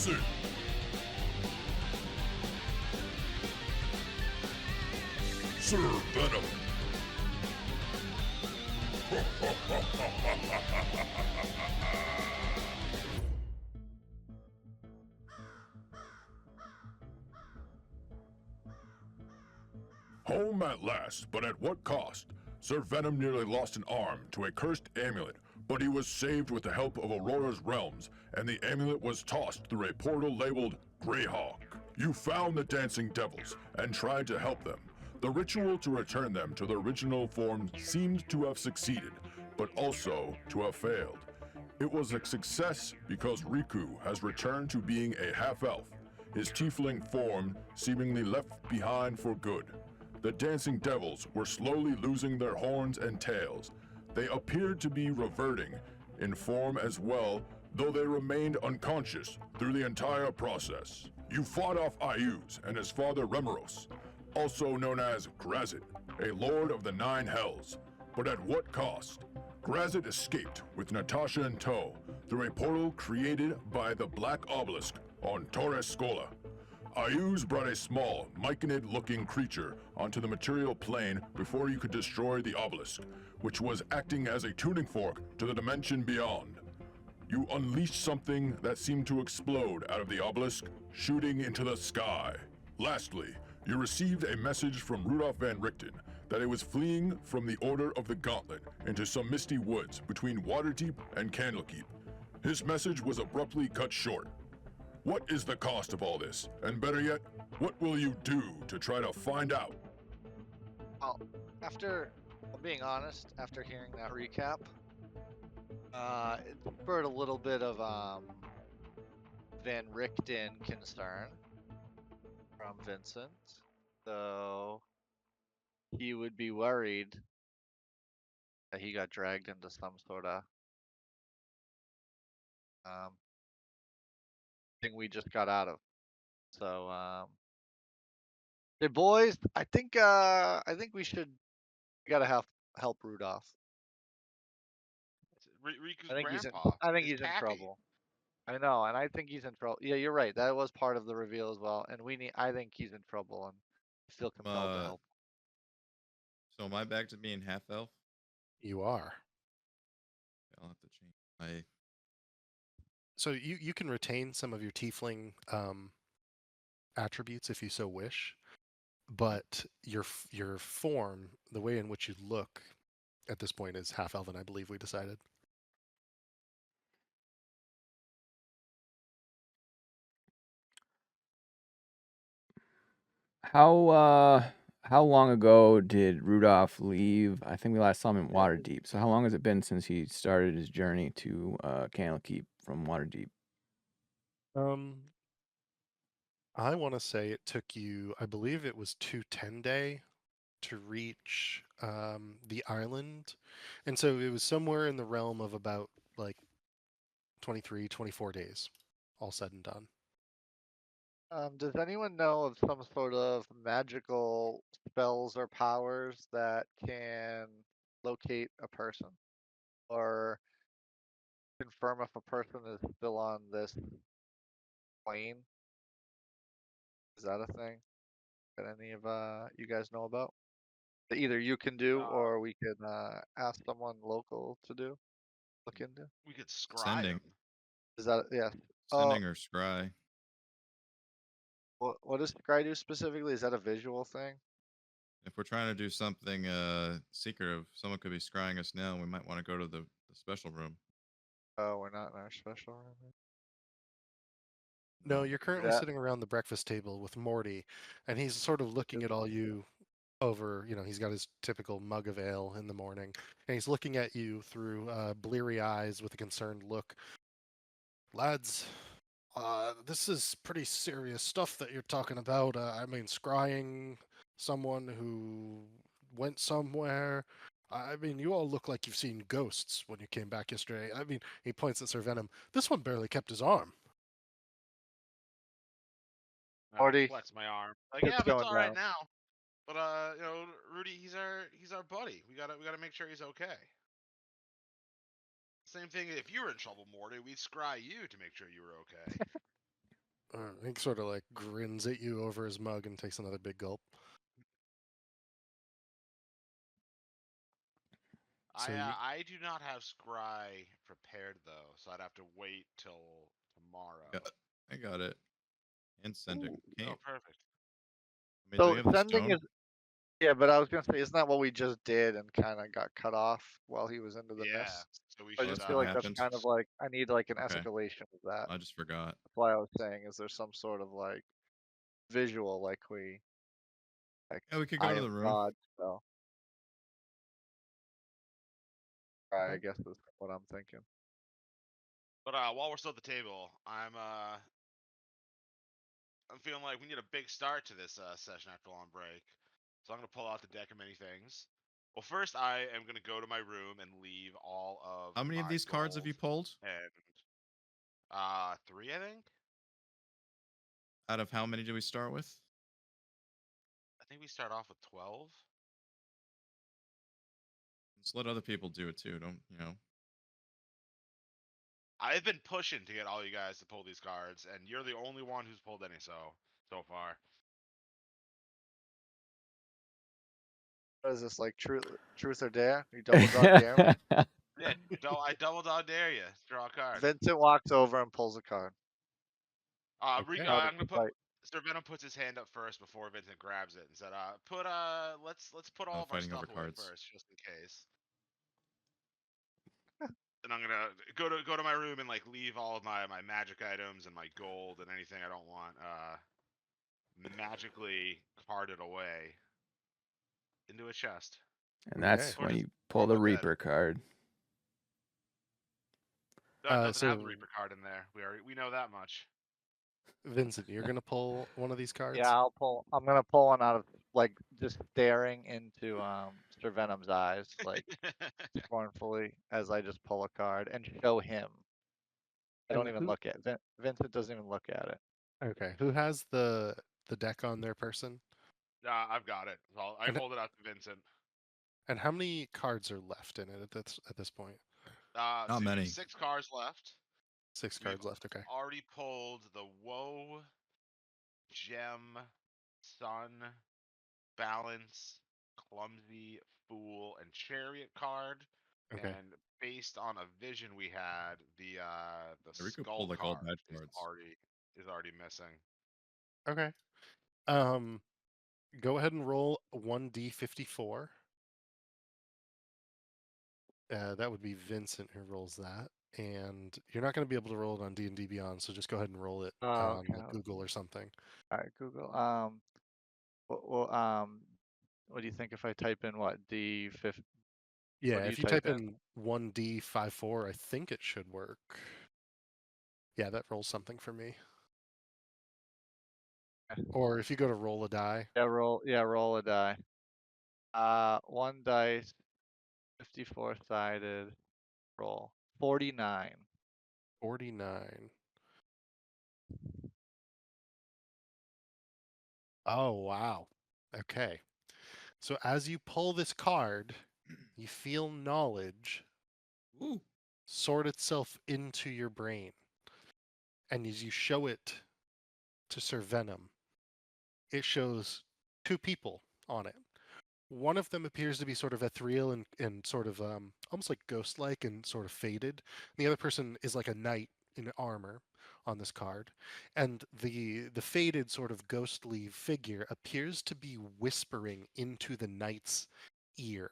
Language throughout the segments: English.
Listen! Sir Venom! Home at last, but at what cost? Sir Venom nearly lost an arm to a cursed amulet, but he was saved with the help of Aurora's realms, and the amulet was tossed through a portal labeled Greyhawk. You found the dancing devils and tried to help them. The ritual to return them to their original form seemed to have succeeded, but also to have failed. It was a success because Riku has returned to being a half-elf, his tiefling form seemingly left behind for good. The dancing devils were slowly losing their horns and tails. They appeared to be reverting in form as well, though they remained unconscious through the entire process. You fought off Ayuz and his father Remeros, also known as Grazit, a lord of the Nine Hells. But at what cost? Grazit escaped with Natasha in tow through a portal created by the Black Obelisk on Torres Scola. Ayuz brought a small, myconid-looking creature onto the material plane before you could destroy the obelisk, which was acting as a tuning fork to the dimension beyond. You unleashed something that seemed to explode out of the obelisk, shooting into the sky. Lastly, you received a message from Rudolph Van Richten that he was fleeing from the Order of the Gauntlet into some misty woods between Waterdeep and Candlekeep. His message was abruptly cut short. What is the cost of all this? And better yet, what will you do to try to find out? Well, being honest, after hearing that recap, it spurred a little bit of Van Richten concern from Vincent. So he would be worried that he got dragged into some sort of thing we just got out of. So hey boys, I think we gotta help Rudolph. Riku's I think grandpa. he's in Pappy. trouble. I know, and I think he's in trouble. Yeah, you're right. That was part of the reveal as well. And I think he's in trouble, and I feel compelled to help. So am I back to being half elf? You are. I'll have to change my. So you can retain some of your tiefling attributes if you so wish, but your form, the way in which you look at this point, is half elven. I believe we decided. How long ago did Rudolph leave? I think we last saw him in Waterdeep. So how long has it been since he started his journey to Candlekeep from Waterdeep? I want to say it took you, I believe it was 210-day to reach the island. And so it was somewhere in the realm of about like 23, 24 days, all said and done. Does anyone know of some sort of magical spells or powers that can locate a person or confirm if a person is still on this plane? Is that a thing that any of you guys know about? That either you can do or we can ask someone local to do, look into. We could scry Sending. him. Is that yeah? Sending or scry. What does scry do specifically? Is that a visual thing? If we're trying to do something secretive, someone could be scrying us now, and we might want to go to the special room. Oh, we're not in our special room. No, you're currently sitting around the breakfast table with Morty, and he's sort of looking at all you over, he's got his typical mug of ale in the morning, and he's looking at you through bleary eyes with a concerned look. Lads, this is pretty serious stuff that you're talking about. I mean, scrying someone who went somewhere. I mean, you all look like you've seen ghosts when you came back yesterday. I mean, he points at Sir Venom. This one barely kept his arm. Morty, flex my arm. Like, yeah, but it's all right now. But Rudy, he's our buddy. We gotta make sure he's okay. Same thing if you were in trouble, Morty. We'd scry you to make sure you were okay. He sort of like grins at you over his mug and takes another big gulp. So I do not have scry prepared though, so I'd have to wait till tomorrow. I got it. And sending. Oh, Okay. perfect. I mean, do we So have the sending stone? is yeah, but I was gonna say, isn't that what we just did and kind of got cut off while he was into the Yeah. mist? So we I should. just that's feel what like that's happened. kind of like I need like an Okay. escalation of that. I just forgot. That's why I was saying, is there some sort of like visual, like Yeah, we could go Eye to of the room. God spell? I Okay. guess is what I'm thinking. But while we're still at the table, I'm feeling like we need a big start to this session after a long break. So I'm gonna pull out the deck of many things. Well, first I am gonna go to my room and leave all of. How many of my these cards have you gold pulled? And 3, I think. Out of how many did we start with? I think we start off with 12. Just let other people do it too. Don't I've been pushing to get all you guys to pull these cards, and you're the only one who's pulled any so far. What is this, like truth or dare? You double dog dare me? Yeah, I double dog dare you. Draw a card. Vincent walks over and pulls a card. Okay. I'm gonna put. Sir Venom puts his hand up first before Vincent grabs it and said, let's put all of our fighting over stuff away cards. first, just in case." And I'm gonna go to my room and like leave all of my magic items and my gold and anything I don't want magically carded away into a chest. And that's Or when just you pull the my bed. Reaper card. Doesn't have the So- Reaper card in there. We know that much. Vincent, you're gonna pull one of these cards. Yeah, I'm gonna pull one out of like just staring into Sir Venom's eyes, like scornfully, as I just pull a card and show him. I don't And even look at it. Vincent doesn't even look at it. Okay. Who has the deck on their person? I've got it. So I And- hold it out to Vincent. And how many cards are left in it at this point? So Not we have many. 6 cards left. 6 We've cards left. Okay. Already pulled the Woe, Gem, Sun, Balance, Clumsy, Fool, and Chariot card. Okay. And based on a vision we had, the we could Skull pull, like, all card bad is cards. already missing. Okay. Go ahead and roll 1d54. That would be Vincent who rolls that, and you're not going to be able to roll it on D&D Beyond, so just go ahead and roll it on Okay. like, Google or something. All right, Google. What do you think if I type in what D5? Yeah, do if you you type type in 1d54, I think it should work. Yeah, that rolls something for me. Or if you go to roll a die. Yeah, roll a die. 1 dice, 54 sided. Roll 49. 49. Oh, wow. Okay. So as you pull this card, you feel knowledge Ooh. sort itself into your brain. And as you show it to Sir Venom, it shows 2 people on it. One of them appears to be sort of ethereal and sort of almost like ghost-like and sort of faded. The other person is like a knight in armor on this card, and the faded sort of ghostly figure appears to be whispering into the knight's ear.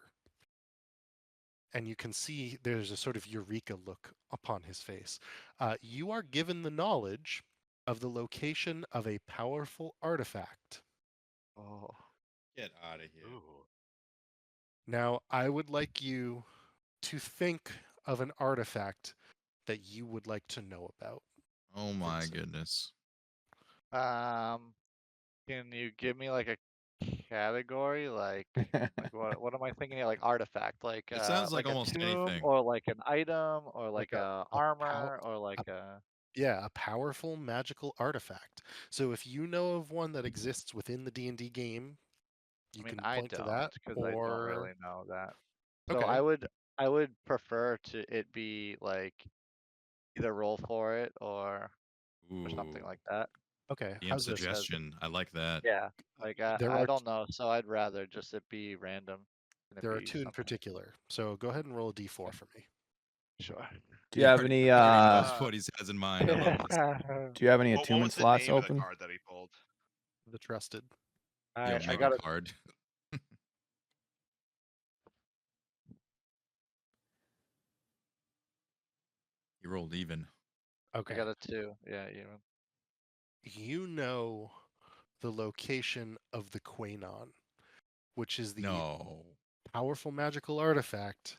And you can see there's a sort of eureka look upon his face. You are given the knowledge of the location of a powerful artifact. Oh. Get out of here. Ooh. Now, I would like you to think of an artifact that you would like to know about. Oh my Vincent. goodness. Can you give me like a category? Like what am I thinking of? Like artifact, like It sounds like a almost tomb, anything. or like an item, or like Like a a armor, or like a. Yeah, a powerful magical artifact. So if you know of one that exists within the D&D game, you I mean, can I point to don't, that, because I don't really or know that. So okay. I would prefer to it be like either roll for it or something Ooh. like that. Okay, DM how's this? suggestion. I like that. Yeah. Like There I are don't know, so I'd rather just it be random. Than it There are be 2 in something. particular. So go ahead and roll a d4 for me. Sure. Do you have already- any he already Uh, knows what he has in mind. I love this. Do you have any What attunement was the slots name of the open? card that he pulled? The trusted. The I Omega got a card. He rolled even. Okay. I got a 2. Yeah, even. You know the location of the Quainon, which is the No. powerful magical artifact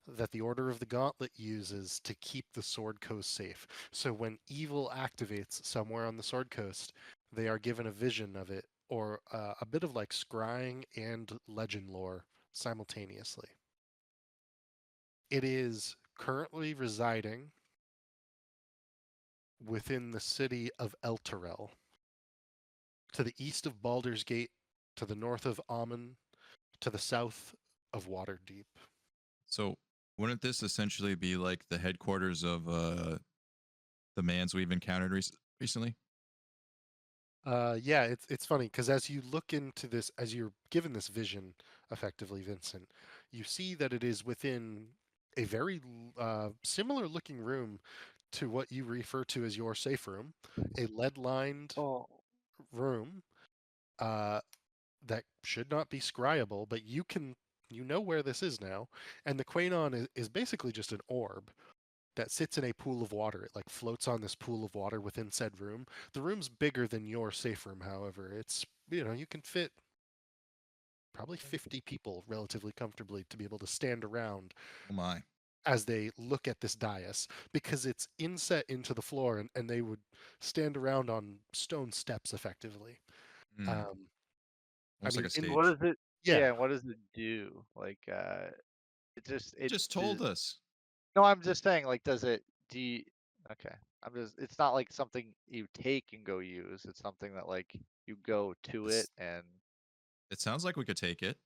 that the Order of the Gauntlet uses to keep the Sword Coast safe. So when evil activates somewhere on the Sword Coast, they are given a vision of it, or a bit of like scrying and legend lore simultaneously. It is currently residing within the city of Elturel, to the east of Baldur's Gate, to the north of Amun, to the south of Waterdeep. So wouldn't this essentially be like the headquarters of the mans we've encountered recently? Yeah, it's funny because as you look into this, as you're given this vision, effectively, Vincent, you see that it is within a very similar looking room to what you refer to as your safe room, a lead-lined Oh. room that should not be scryable, but you know where this is now, and the Quainon is basically just an orb that sits in a pool of water. It like floats on this pool of water within said room. The room's bigger than your safe room, however. It's, you can fit probably 50 people relatively comfortably to be able to stand around Oh my. as they look at this dais, because it's inset into the floor, and they would stand around on stone steps effectively. Hmm. I Almost mean, like a stage. What does it? yeah, What does it do? Like, it just He just told us. No, I'm just saying. Like, does it? Do you, okay. I'm just. It's not like something you take and go use. It's something that like you go to It's- it and. It sounds like we could take it.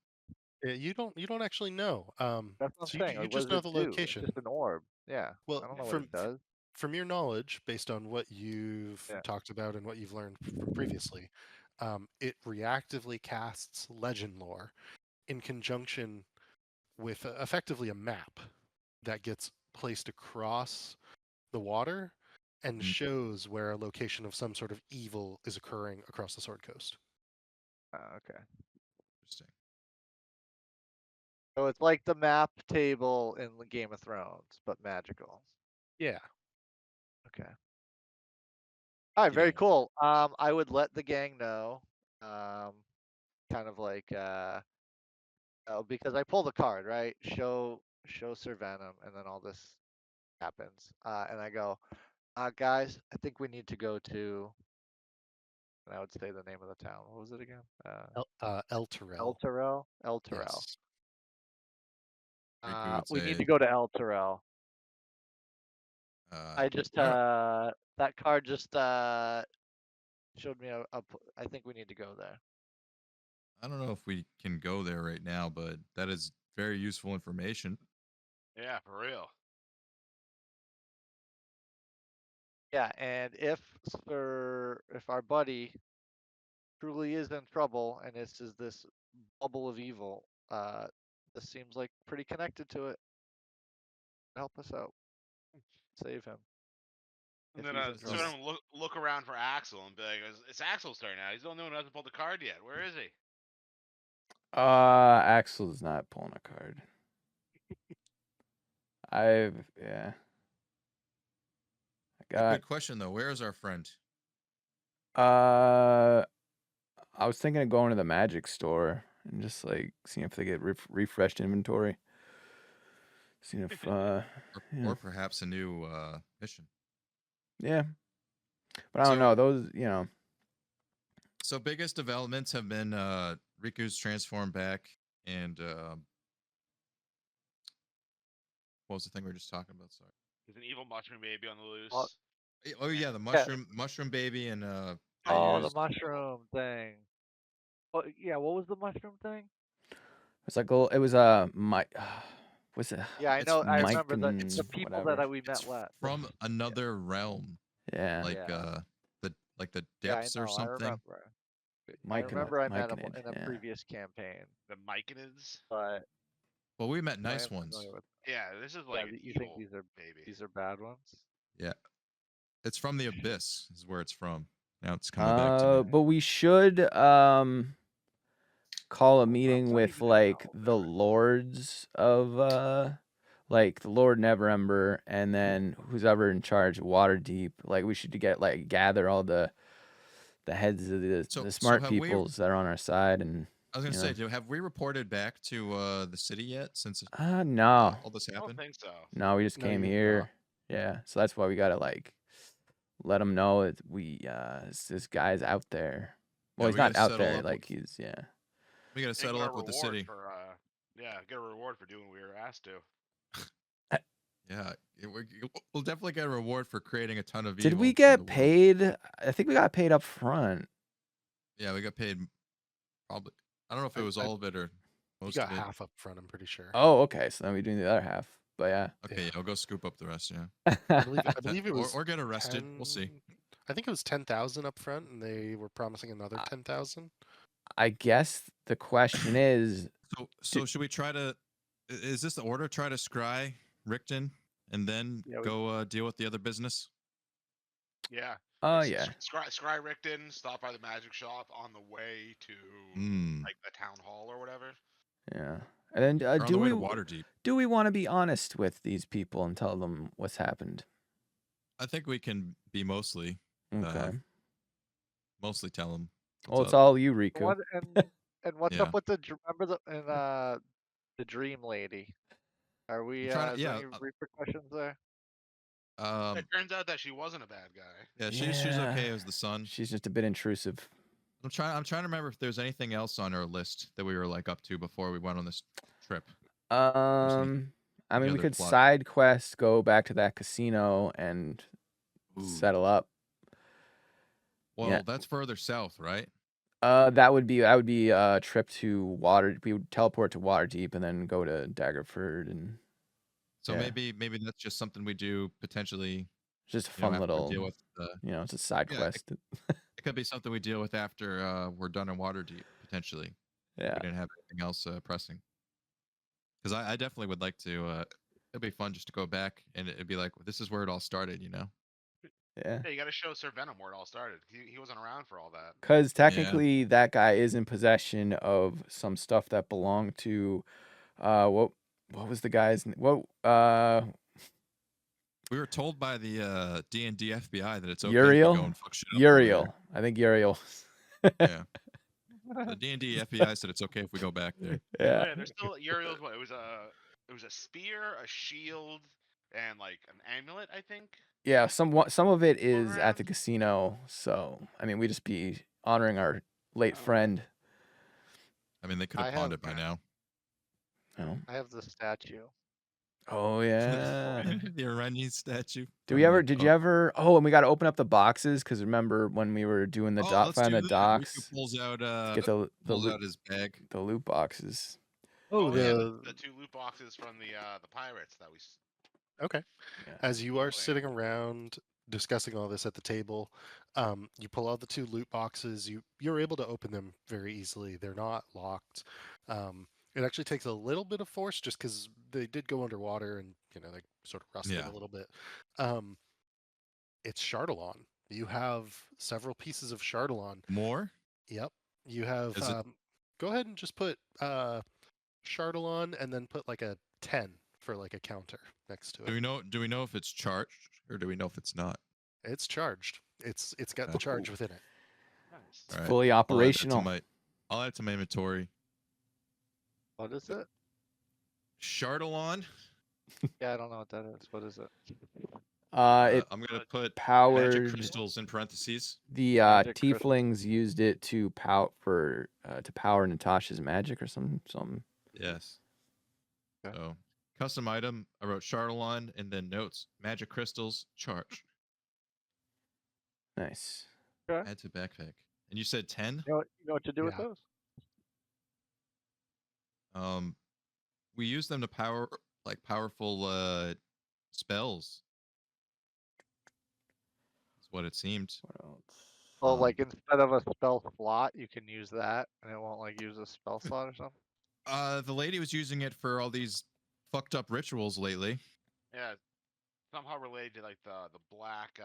you don't actually know. That's what So I'm saying. you Like, what just does know it the do? It's location. just an orb. Yeah. Well, I don't know what it does. from your knowledge, based on what you've Yeah. talked about and what you've learned from previously, it reactively casts legend lore in conjunction with effectively a map that gets placed across the water and Mm. shows where a location of some sort of evil is occurring across the Sword Coast. Okay. Interesting. So it's like the map table in the Game of Thrones, but magical. Yeah. Okay. All right, very Yeah. cool. I would let the gang know. Kind of like because I pull the card, right? Show Sir Venom, and then all this happens. And I go, guys, I think we need to go to. And I would say the name of the town. What was it again? Elturel. Elturel. Elturel. Yes. Riku would We need say, to go to Elturel. I just I don't- that card just showed me I think we need to go there. I don't know if we can go there right now, but that is very useful information. Yeah, for real. Yeah, and if our buddy truly is in trouble and this is this bubble of evil, this seems like pretty connected to it. Help us out. Save him. And If then he's in sort trouble. of look around for Axel and be like, "It's Axel's turn now. He's the only one who hasn't pulled the card yet. Where is he?" Axel's not pulling a card. Yeah. I got. Good question though. Where is our friend? I was thinking of going to the magic store and just like seeing if they get refreshed inventory. Seeing if Or, yeah. or perhaps a new mission. Yeah. But I don't know. Those, So biggest developments have been Riku's transformed back, and what was the thing we were just talking about? Sorry. There's an evil mushroom baby on the loose. Well, Oh yeah, the Yeah. mushroom baby, and Oh, the used- mushroom thing. Oh, yeah, what was the mushroom thing? it's like it was my what's it? Yeah, I It's know. I Mike remember the and people whatever. that we it's met last. from another realm, Yeah. like Yeah. like the Yeah, I depths know. or something. I remember I met him Myconid, in a yeah. previous campaign, The Myconids. but Well, we met I nice am ones. familiar with. Yeah, this is Yeah, like an you think evil baby. these are bad ones? Yeah, it's from the abyss. Is where it's from. Now it's coming back to me. But we should call a meeting not with even in like hell, the never. lords of like the Lord Neverember, and then who's ever in charge of Waterdeep. Like we should get like gather all the heads of So the smart have we- peoples that are on our side, and I was gonna you say, have we reported back to the city yet since no, all this I don't happened? think so. no, we just No, came you- here. Yeah, so that's why we gotta like let them know that this guy's out there. Well, Yeah, he's we not gotta out settle there. up Like with- he's yeah. We gotta And settle get a up with the reward city. for get a reward for doing what we were asked to. Yeah, we'll definitely get a reward for creating a ton of evil. Did we in the get world. paid? I think we got paid up front. Yeah, we got paid. Probably. I don't know if it was I- all of it or You most got of it. half up front, I'm pretty sure. Oh, okay. So then we're doing the other half. But yeah. Okay, yeah, I'll go scoop up the rest. Yeah, I believe it was or get arrested. We'll see. 10 I think it was 10,000 up front, and they were promising another 10,000. I guess the question is, So should we try to? Is this the order? Try to scry Rickton and then Yeah, go deal with the other business. Yeah. yeah. Scry Rickton, stop by the magic shop on the way to like the town hall or whatever. Yeah. And then Or on the way to Waterdeep. do we want to be honest with these people and tell them what's happened? I think we can be mostly Okay. tell them. Well, it's all you, Riku. What and what's Yeah. up with remember the dream lady? Are we I'm trying to- is there yeah, any repercussions there? It turns out that she wasn't a bad guy. Yeah, she's okay as the sun. She's just a bit intrusive. I'm trying to remember if there's anything else on our list that we were like up to before we went on this trip. I mean, we other could plot? side quest, go back to that casino and settle up. Well, Yeah. that's further south, right? That would be a trip to Water. We would teleport to Waterdeep and then go to Daggerford, and So yeah. maybe that's just something we do potentially. just a You know, fun after we little, deal with. it's a side yeah, quest. It could be something we deal with after we're done in Waterdeep potentially. Yeah. We didn't have anything else pressing. Because I definitely would like to. It'd be fun just to go back and it'd be like, this is where it all started, you know? Yeah. Yeah, you got to show Sir Venom where it all started. He wasn't around for all that. Because technically, that guy is in possession of some stuff that belonged to, what was the guy's name? We were told by the D&D FBI that it's okay Uriel? if we go and fuck shit up over Uriel. I think Uriel. there. Yeah. The D&D FBI said it's okay if we go back there. Yeah. Yeah, there's still Uriel's. What it was a spear, a shield, and like an amulet, I think. Yeah, some of it is at around. the casino. So, I mean, we just be honoring our late friend. I mean, they could I have pawned have- it by now. Oh, I have the statue. oh yeah. The Aranya statue. Did you ever? Oh, and we got to open up the boxes because remember when we were doing the let's find do the that. docks, Riku pulls out get the pulls loot, out his bag. the loot boxes. Oh, yeah, the the two loot boxes from the pirates that we. okay. Yeah. As you are Playing. sitting around discussing all this at the table, you pull out the two loot boxes. You're able to open them very easily. They're not locked. It actually takes a little bit of force just because they did go underwater and they sort of rusted Yeah. a little bit. It's Chardalon. You have several pieces of Chardalon. More? Yep. You have. Is it- Go ahead and just put Chardalon and then put like a 10 for like a counter next to it. Do we know if it's charged or do we know if it's not? It's charged. It's got the charge within it. Nice. It's Alright, fully I'll add that to operational. I'll add it to my inventory. What is it? Chardalon. Yeah, I don't know what that is. What is it? It I'm gonna put magic powered crystals in parentheses. the Magic crystal. tieflings used it to power Natasha's magic or some. Yes. Okay. So custom item. I wrote Chardalon and then notes. Magic crystals charged. Nice. Add to backpack. And you said 10? You know what to do with Yeah. those? We use them to power like powerful spells. That's what it seemed. What else? Oh, Um, like instead of a spell slot, you can use that, and it won't like use a spell slot or something. The lady was using it for all these fucked up rituals lately. Yeah, somehow related to like the black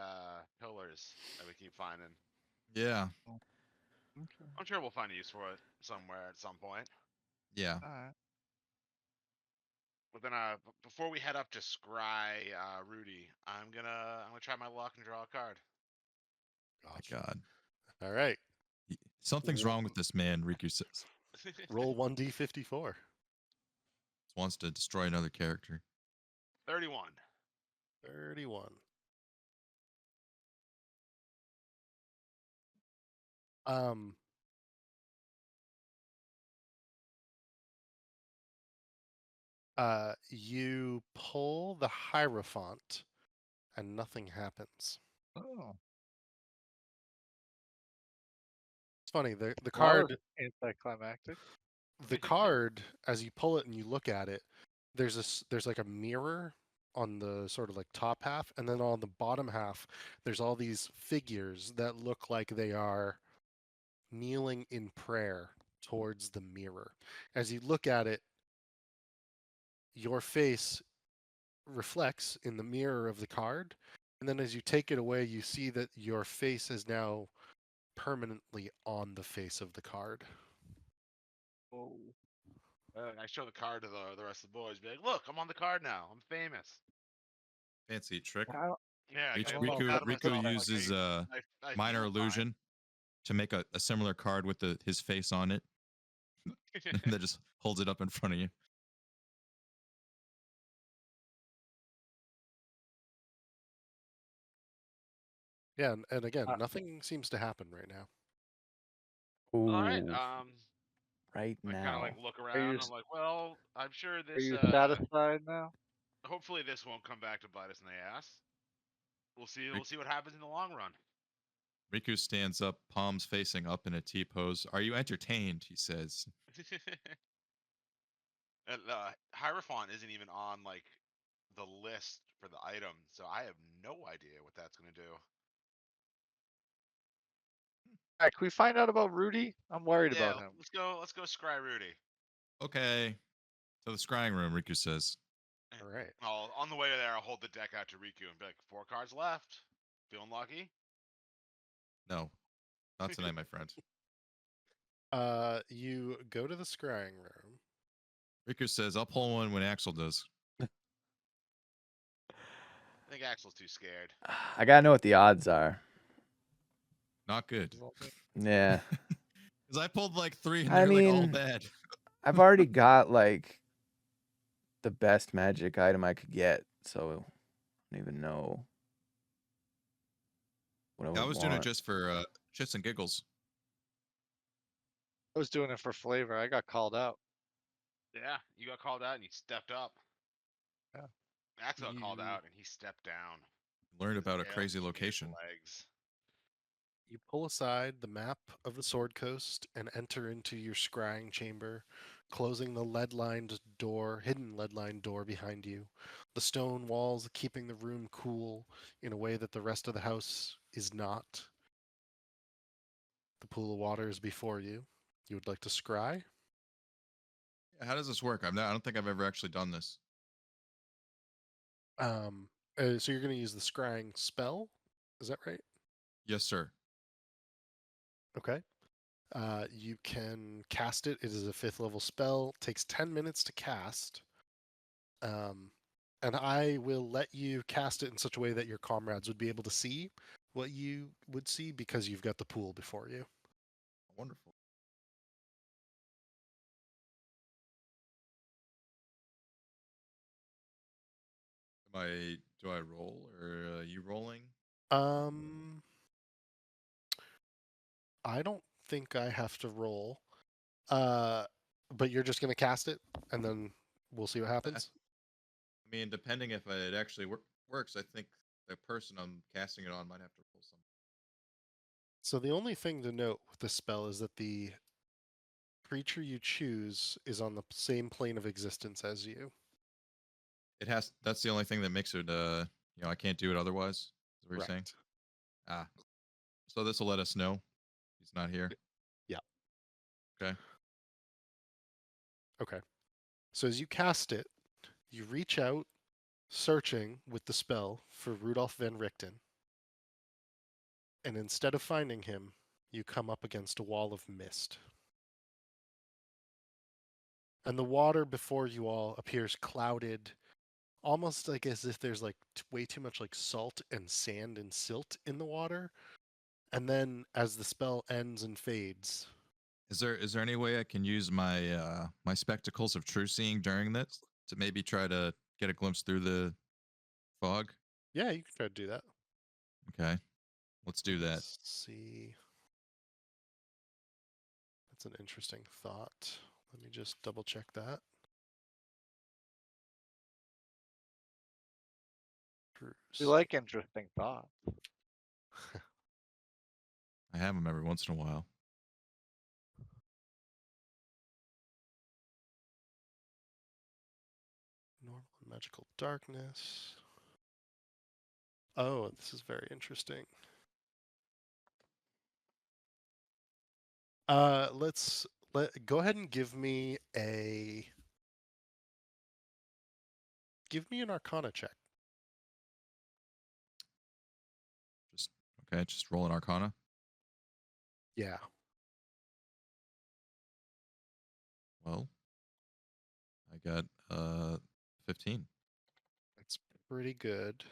pillars that we keep finding. Yeah, Okay. I'm sure we'll find a use for it somewhere at some point. yeah. All right. But then, before we head up to scry Rudy, I'm gonna try my luck and draw a card. My Gotcha. God, All right. something's wrong with this man. Riku says Roll 1d54. wants to destroy another character. 31. 31. You pull the Hierophant and nothing happens. Oh. It's funny, the That was card anticlimactic. the card, as you pull it and you look at it, there's like a mirror on the sort of like top half, and then on the bottom half there's all these figures that look like they are kneeling in prayer towards the mirror. As you look at it, your face reflects in the mirror of the card, and then as you take it away, you see that your face is now permanently on the face of the card. Oh. I show the card to the rest of the boys. Be like, look, I'm on the card now. I'm famous. Fancy trick. I don't, Yeah, I don't know if Riku that's Riku something like uses I minor feel fine. illusion to make a similar card with his face on it, and then just holds it up in front of you. Yeah, and again, Uh, nothing seems to happen right now. Ooh, All right. right I kind now. of like look Are you around. I'm like, well, I'm sure are this. you satisfied now? Hopefully, this won't come back to bite us in the ass. We'll see. We'll see what happens in the long run. Riku stands up, palms facing up in a T pose. Are you entertained? He says. And Hierophant isn't even on like the list for the item, so I have no idea what that's gonna do. All right, can we find out about Rudy? I'm worried Yeah, about him. let's go scry Rudy. Okay. To the scrying room, Riku says. All right. On the way there, I'll hold the deck out to Riku and be like, 4 cards left. Feeling lucky? No, not tonight, my friend. You go to the scrying room. Riku says, I'll pull one when Axel does. I think Axel's too scared. I gotta know what the odds are. Not good. Yeah. Because I pulled like 3 and I they're like all mean, bad. I've already got like the best magic item I could get, so I don't even know what I would I was doing it want. just for shits and giggles. I was doing it for flavor. I got called out. Yeah, you got called out and you stepped up. Yeah. Axel got called You- out and he stepped down. Learned His about a tail crazy between his location. legs. You pull aside the map of the Sword Coast and enter into your scrying chamber, closing the hidden lead-lined door behind you. The stone walls keeping the room cool in a way that the rest of the house is not. The pool of water is before you. You would like to scry? How does this work? I don't think I've ever actually done this. So you're going to use the scrying spell? Is that right? Yes, sir. Okay. You can cast it. It is a 5th level spell. Takes 10 minutes to cast. And I will let you cast it in such a way that your comrades would be able to see what you would see because you've got the pool before you. Wonderful. Do I roll or are you rolling? I don't think I have to roll. But you're just going to cast it and then we'll see what happens. I mean, depending if it actually works, I think the person I'm casting it on might have to roll something. So the only thing to note with this spell is that the creature you choose is on the same plane of existence as you. That's the only thing that makes it I can't do it otherwise. Is what you're saying? Correct. Ah. So this will let us know he's not here. Yeah. Okay. Okay. So as you cast it, you reach out, searching with the spell for Rudolf van Richten. And instead of finding him, you come up against a wall of mist. And the water before you all appears clouded, almost like as if there's like way too much like salt and sand and silt in the water. And then as the spell ends and fades, Is there any way I can use my my spectacles of true seeing during this to maybe try to get a glimpse through the fog? yeah, you can try to do that. Okay. Let's do that. Let's see. That's an interesting thought. Let me just double check that. We like interesting thoughts. I have them every once in a while. Normal and magical darkness. Oh, this is very interesting. Go ahead and give me an Arcana check. Just roll an Arcana. Yeah. Well, I got 15. That's pretty good.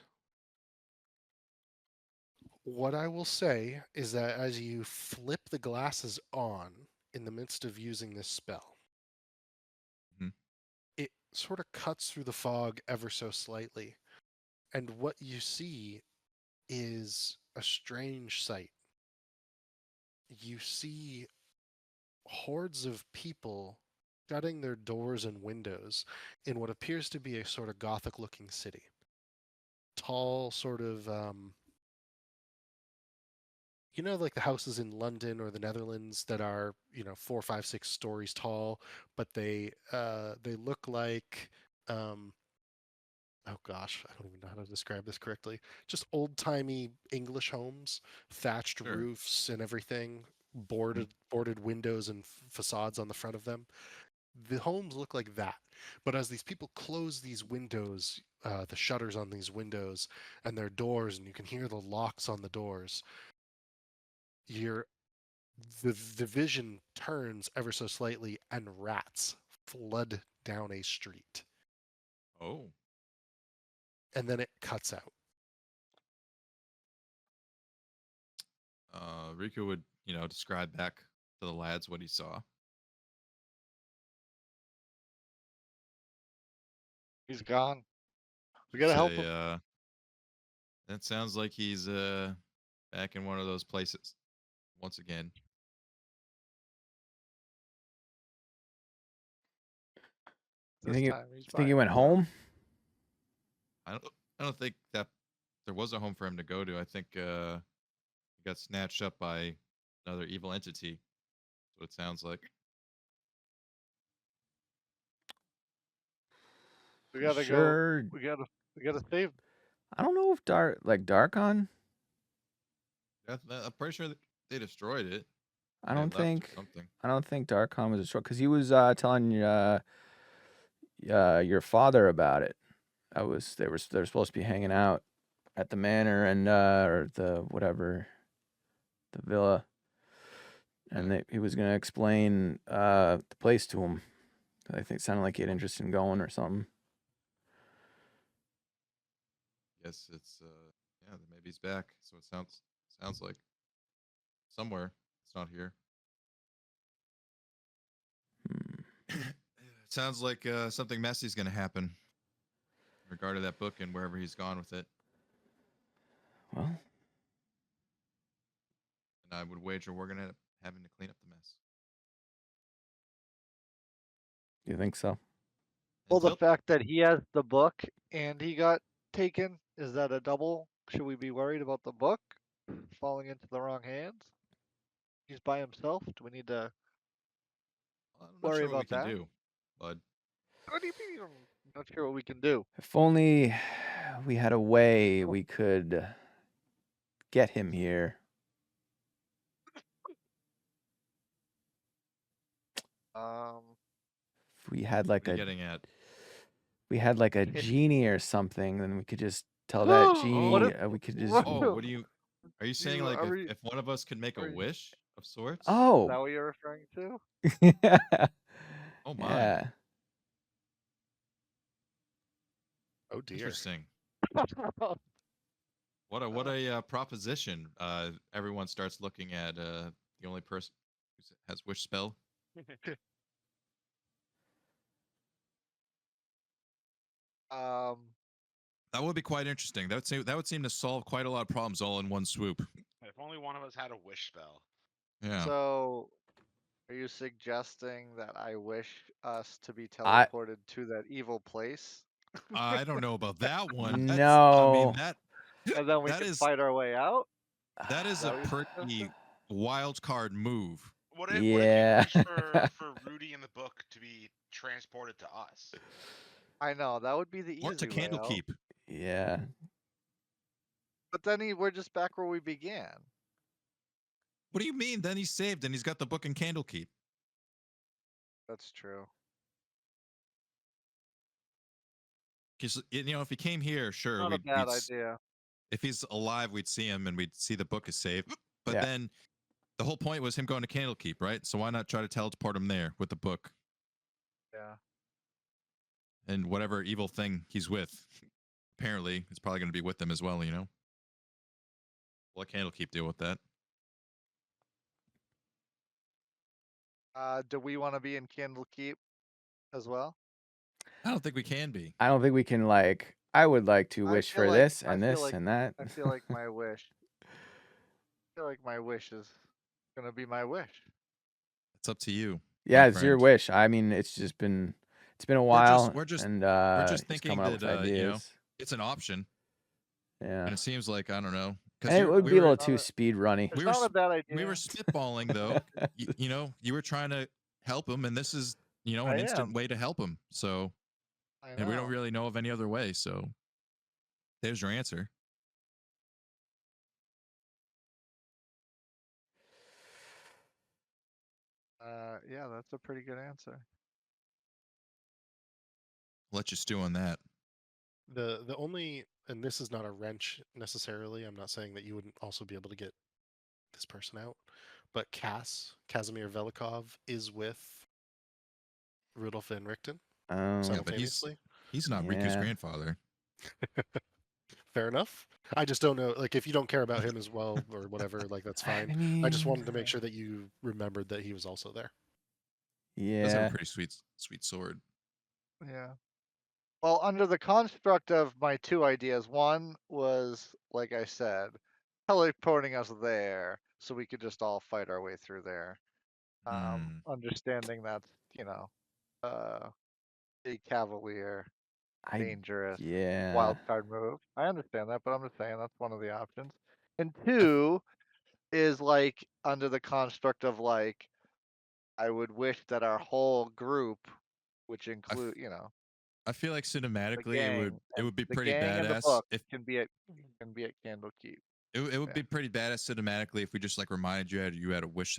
What I will say is that as you flip the glasses on in the midst of using this spell, it sort of cuts through the fog ever so slightly. And what you see is a strange sight. You see hordes of people shutting their doors and windows in what appears to be a sort of Gothic looking city. Tall, sort of, like the houses in London or the Netherlands that are, 4, 5, 6 stories tall, but they look like, oh gosh, I don't even know how to describe this correctly. Just old timey English homes, thatched Sure. roofs and everything, boarded windows and facades on the front of them. The homes look like that, but as these people close these windows, the shutters on these windows and their doors, and you can hear the locks on the doors, the vision turns ever so slightly, and rats flood down a street, Oh. and then it cuts out. Riku would, describe back to the lads what he saw. He's gone. We gotta help Say, him. That sounds like he's back in one of those places once again. You This think, time he's think he by went himself. home? I don't think that there was a home for him to go to. I think he got snatched up by another evil entity. That's what it sounds like. We gotta Sure. go. We gotta save. I don't know if Darkon. I'm pretty sure that they destroyed it. I They don't left or think. something. I don't think Darkon was destroyed because he was telling your father about it. They were supposed to be hanging out at the manor and or the whatever, the villa, and he was gonna explain the place to him. I think it sounded like he had interest in going or something. Guess it's yeah, maybe he's back. So it sounds like somewhere. It's not here. It sounds like something messy is going to happen in regard to that book and wherever he's gone with it. Well, And I would wager we're going to end up having to clean up the mess. you think so? Well, the Until- fact that he has the book and he got taken, is that a double? Should we be worried about the book falling into the wrong hands? He's by himself. Do we need to I'm not worry sure what we about can that? do, bud. What do you mean? I'm not sure what we can do. If only we had a way we could get him here If we had like What are you a getting at? genie or something, then we could just tell that What genie. if- We could just. Oh, what do you? Are you saying like are we- if one of us could make a are you- wish of sorts? Is that Oh. what you're referring to? Yeah. Oh my. Yeah. Oh dear. Interesting. What a proposition. Everyone starts looking at the only person who has wish spell. That would be quite interesting. That would seem to solve quite a lot of problems all in one swoop. If only one of us had a wish spell. Yeah. So, are you suggesting that I wish us to be I- teleported to that evil place, I don't know about that one. I mean No. that and then we That can is- fight our way out? that is Is that a what you're pretty suggesting? wild card move. What if Yeah. you wish for Rudy in the book to be transported to us? I know that would be the easy Or to way out. Candlekeep. Yeah. But then we're just back where we began. What do you mean? Then he's saved and he's got the book in Candlekeep. That's true. Because if he came here, sure, Not a we'd bad idea. if he's alive, we'd see him and we'd see the book is saved. But Yeah. then the whole point was him going to Candlekeep, right? So why not try to teleport him there with the book Yeah. and whatever evil thing he's with? Apparently, it's probably going to be with them as well, We'll let Candlekeep deal with that. Do we want to be in Candlekeep as well? I don't think we can be. I don't think we can like. I would like to I wish feel for like- this I and feel this like- and that. I feel like my wish. I feel like my wish is gonna be my wish. It's up to you. Yeah, my it's your friend. wish. I mean, it's been a We're while, just- we're just- and just he's thinking coming up with that, ideas. It's an option, Yeah, and it seems like I don't know. and it would we be a were- little too speed runny. It's We were not a bad idea. we were spitballing though. You were trying to help him, and this is an I instant am. way to help him. So, I and we don't know. really know of any other way. So, there's your answer. Yeah, that's a pretty good answer. Let you stew on that. The only, and this is not a wrench necessarily. I'm not saying that you wouldn't also be able to get this person out, but Casimir Velikov is with Rudolf Van Richten Oh, simultaneously. He's not Riku's Yeah. grandfather. Fair enough. I just don't know, like, if you don't care about him as well or whatever, like, that's fine. I mean, I just wanted to make sure that you remembered that he was also there. Does have Yeah, a pretty sweet sword. Yeah. Well, under the construct of my two ideas, one was, like I said, teleporting us there so we could just all fight our way through there. Understanding that's, a cavalier, I dangerous, yeah. wild card move. I understand that, but I'm just saying that's one of the options. And two is like under the construct of like, I would wish that our whole group, which include, I feel like the cinematically gang, it would be the pretty gang and the badass book if can be at Candlekeep. it would yeah. be pretty badass cinematically if we just like reminded you had a wish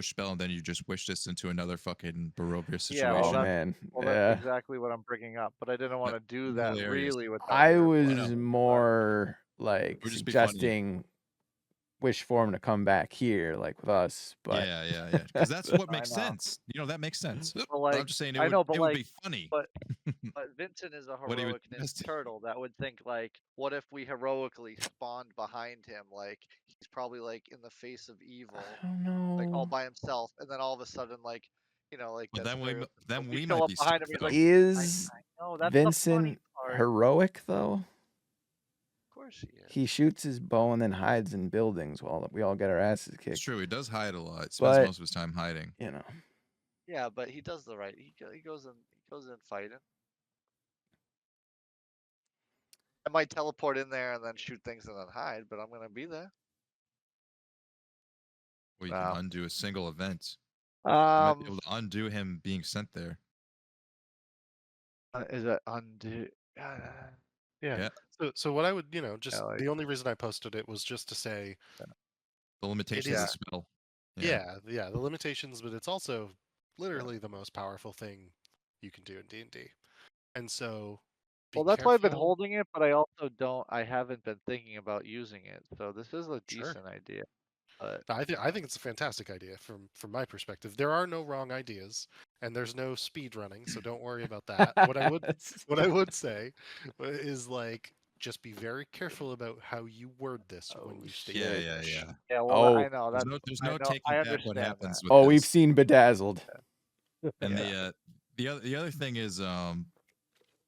spell and then you just wished us into another fucking Barovia situation. Yeah, well, Oh that's- man, Well, yeah. that's exactly what I'm bringing up, but I didn't want to do that hilarious. really without. I your was blessing, but- more like would just be funny. suggesting wish for him to come back here, like with us. But yeah. Because that's what I makes know. sense. I'm just saying But, I'm like, just saying I it know, would, but, it would like, be funny. but Vincent is a What he would heroic ninja best- turtle that would think like, what if we heroically spawned behind him? Like he's probably like in the face of evil, I don't know. like all by himself, and then all of a sudden, like like But that then stereotypical- we show might up be behind him. sick, He's like, though. Is no, that's the funny Vincent part. heroic though? Of course he is. He shoots his bow and then hides in buildings while we all get our asses It's kicked. true. He does hide a lot. Spends But- most of his time hiding. You know. Yeah, but he does the right. He goes in fighting. I might teleport in there and then shoot things and then hide, but I'm gonna be there. Well, you Wow. can undo a single event. You might be able Um, to undo him being sent there. is it undo? Yeah. Yeah. So what I would, just like- the only reason I posted it was just to say, The limitations of is- the spell. yeah, the limitations, but it's also literally the most powerful thing you can do in D&D. And so, be Well, that's why I've been careful. holding it, but I haven't been thinking about using it. So this is a Sure. decent idea. But I think it's a fantastic idea from my perspective. There are no wrong ideas, and there's no speed running, so don't worry about that. What I would say is like just be very careful about how you word this when oh you state Yeah, your shit. yeah, wish. yeah. Yeah, well, Oh, I know There's that. no, there's no I taking back what understand happens that. with oh, we've this. seen Bedazzled. And Yeah. the other thing is,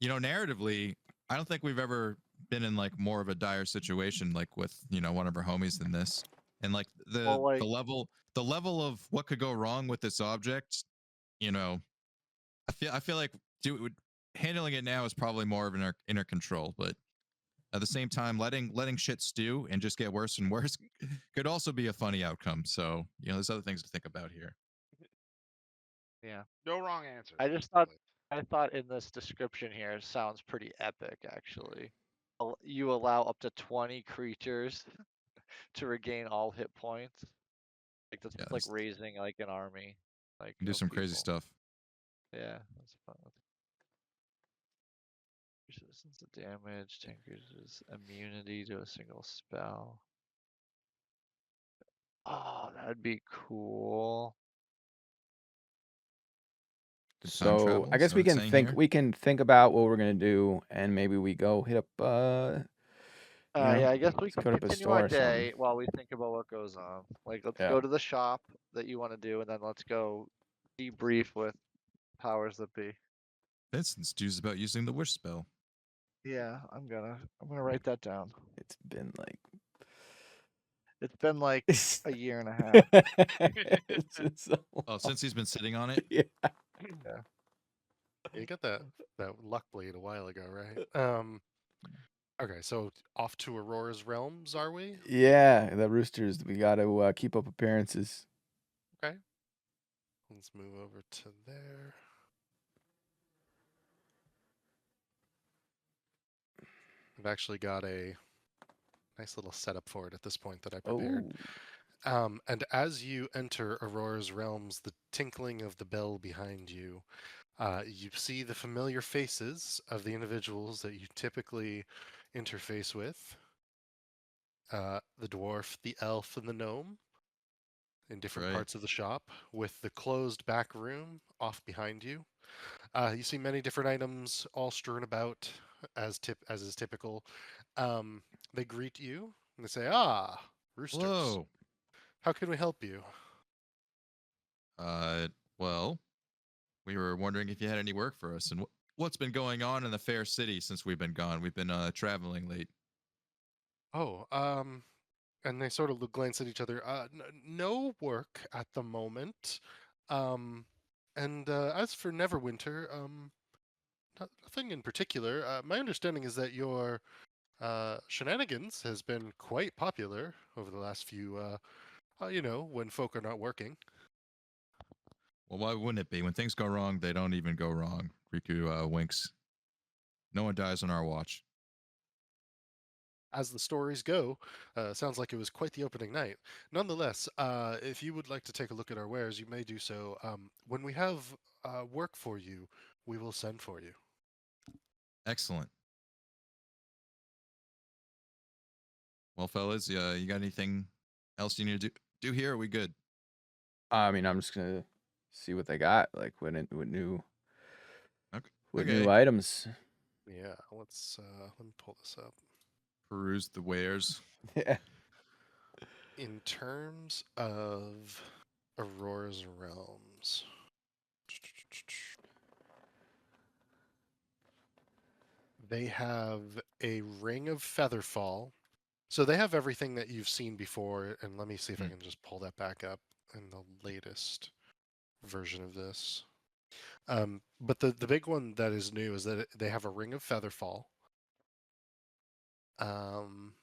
narratively, I don't think we've ever been in like more of a dire situation like with one of our homies than this, and like Well, like, the level of what could go wrong with this object. I feel like handling it now is probably more of an inner control, but at the same time, letting shit stew and just get worse and worse could also be a funny outcome. So there's other things to think about here. yeah. No wrong answer. I just thought in this description here it sounds pretty epic actually. You allow up to 20 creatures to regain all hit points. Like that's Yeah, like raising like an army, like do of some crazy people. stuff. Yeah, that's fun. Resistance to damage, 10 creatures, immunity to a single spell. Oh, that'd be cool. Time So travel, I is guess that we what it's can saying think. here? We can think about what we're gonna do, and maybe we go hit up. Yeah, I guess we let's can go to a continue store our or something. day while we think about what goes on. Like, let's Yeah. go to the shop that you want to do, and then let's go debrief with powers that be. Vincent's dues about using the wish spell. Yeah, I'm gonna write that down. It's been like It's been like a year and a half. it's been so Oh, long. since he's been sitting on it. Yeah. Yeah. You got that luck blade a while ago, right? Okay, so off to Aurora's realms, are we? Yeah, the roosters. We got to keep up appearances. Okay. Let's move over to there. I've actually got a nice little setup for it at this point that I prepared. Oh, And as you enter Aurora's realms, the tinkling of the bell behind you, you see the familiar faces of the individuals that you typically interface with. The dwarf, the elf, and the gnome in different Right. parts of the shop, with the closed back room off behind you. You see many different items all strewn about, as is typical. They greet you and they say, "Ah, roosters. Hello. How can we help you?" Well, we were wondering if you had any work for us, and what's been going on in the fair city since we've been gone. We've been traveling late. Oh, and they sort of glance at each other. No work at the moment. And as for Neverwinter, nothing in particular. My understanding is that your shenanigans has been quite popular over the last few, when folk are not working. Well, why wouldn't it be? When things go wrong, they don't even go wrong. Riku winks. No one dies on our watch. As the stories go, sounds like it was quite the opening night. Nonetheless, if you would like to take a look at our wares, you may do so. When we have work for you, we will send for you. Excellent. Well, fellas, you got anything else you need to do here? Are we good? I mean, I'm just gonna see what they got, like what new items. Yeah, let me pull this up. Peruse the wares. Yeah. In terms of Aurora's realms, they have a ring of Featherfall. So they have everything that you've seen before, and let me see if I can just pull that back up in the latest version of this. But the big one that is new is that they have a ring of Featherfall. Let's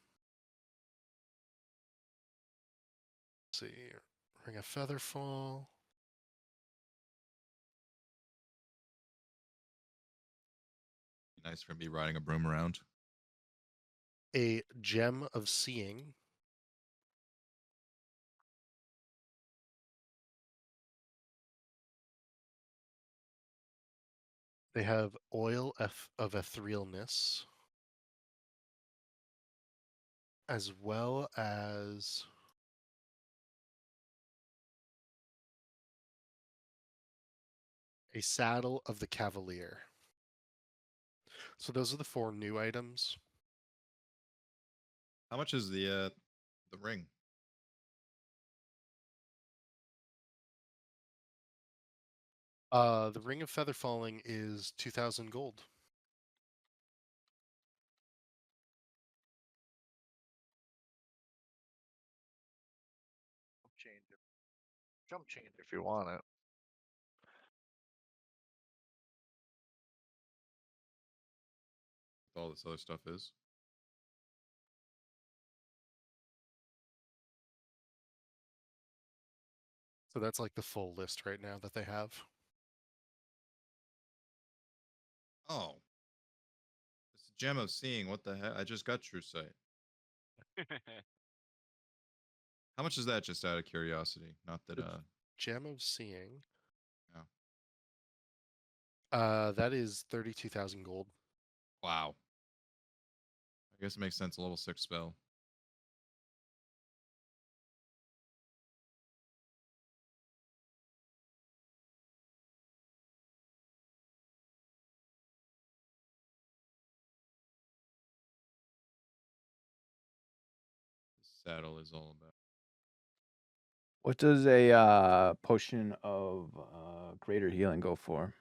see, ring of Featherfall. Nice for me riding a broom around. A gem of seeing. They have oil of etherealness, as well as a saddle of the cavalier. So those are the 4 new items. How much is the ring? The ring of feather falling is 2,000 gold. Jump change if you want it. All this other stuff is. So that's like the full list right now that they have. Oh. It's a gem of seeing. What the heck? I just got true sight. How much is that, just out of curiosity? Not that The Gem of seeing. Yeah. That is 32,000 gold. Wow. I guess it makes sense. A level 6 spell. This saddle is all about. What does a potion of greater healing go for?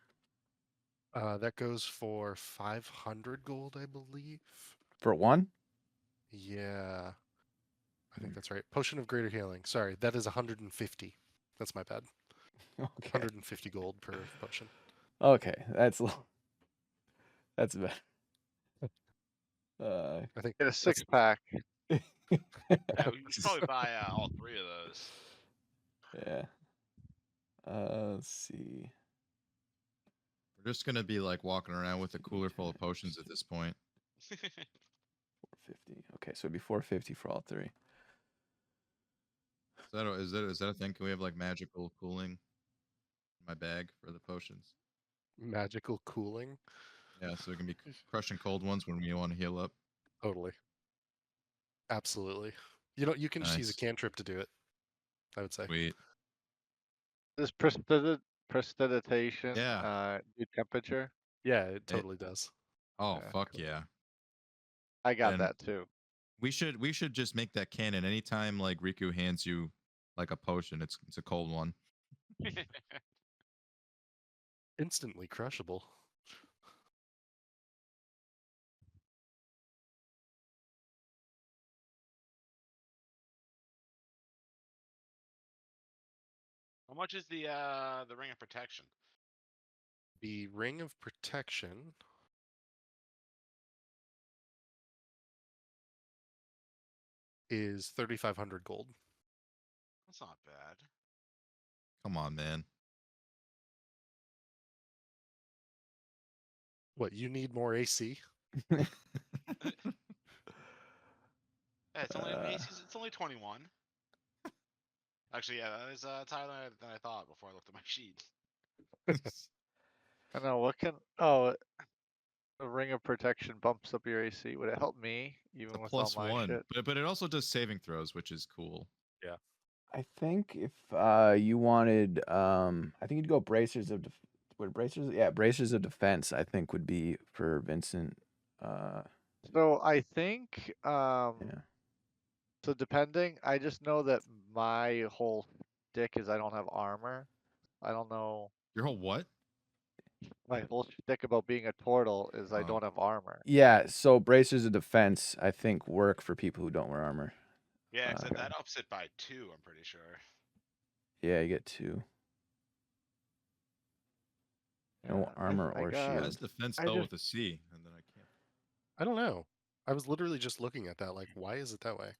That goes for 500 gold, I believe. For 1? Yeah. I think that's right. Potion of greater healing. Sorry, that is 150. That's my bad. Okay. 150 gold per potion. Okay, that's better. I think Get a that's 6-pack. Yeah, we should probably buy all 3 of those. Yeah. Let's see. We're just gonna be like walking around with a cooler full of potions at this point. 450. Okay, so it'd be 450 for all 3. Is that a thing? Can we have like magical cooling in my bag for the potions? magical cooling. Yeah, so we can be crushing cold ones when we want to heal up. Totally. Absolutely. You can just use a Nice. cantrip to do it, I would say. Sweet. This prestidigitation Yeah. do temperature. Yeah, it totally does. Oh Yeah, fuck cool. yeah. I got And that too. we should just make that canon. Anytime like Riku hands you like a potion, it's a cold one. Instantly crushable. How much is the ring of protection? The ring of protection is 3,500 gold. That's not bad. Come on, man. What, you need more AC? Yeah, it's only Uh, it's only 21. Actually, yeah, that is higher than I thought before I looked at my sheet. I know what can. Oh, a ring of protection bumps up your AC. Would it help me even It's a with all my +1, shit? but it also does saving throws, which is cool. I think if you wanted, I think you'd go bracers of bracers. Yeah, bracers of defense. I think would be for Vincent. So I think Yeah. so depending, I just know that my whole stick is I don't have armor. I don't know. Your whole what? My whole stick about being a turtle is I Oh. don't have armor. Yeah. So bracers of defense, I think, work for people who don't wear armor. Yeah, except Okay. that ups it by 2. I'm pretty sure. Yeah, you get 2. No Yeah, armor I or got. Why shield. is defense I spell just- with a C, and then I can't. I don't know. I was literally just looking at that, like, why is it that way?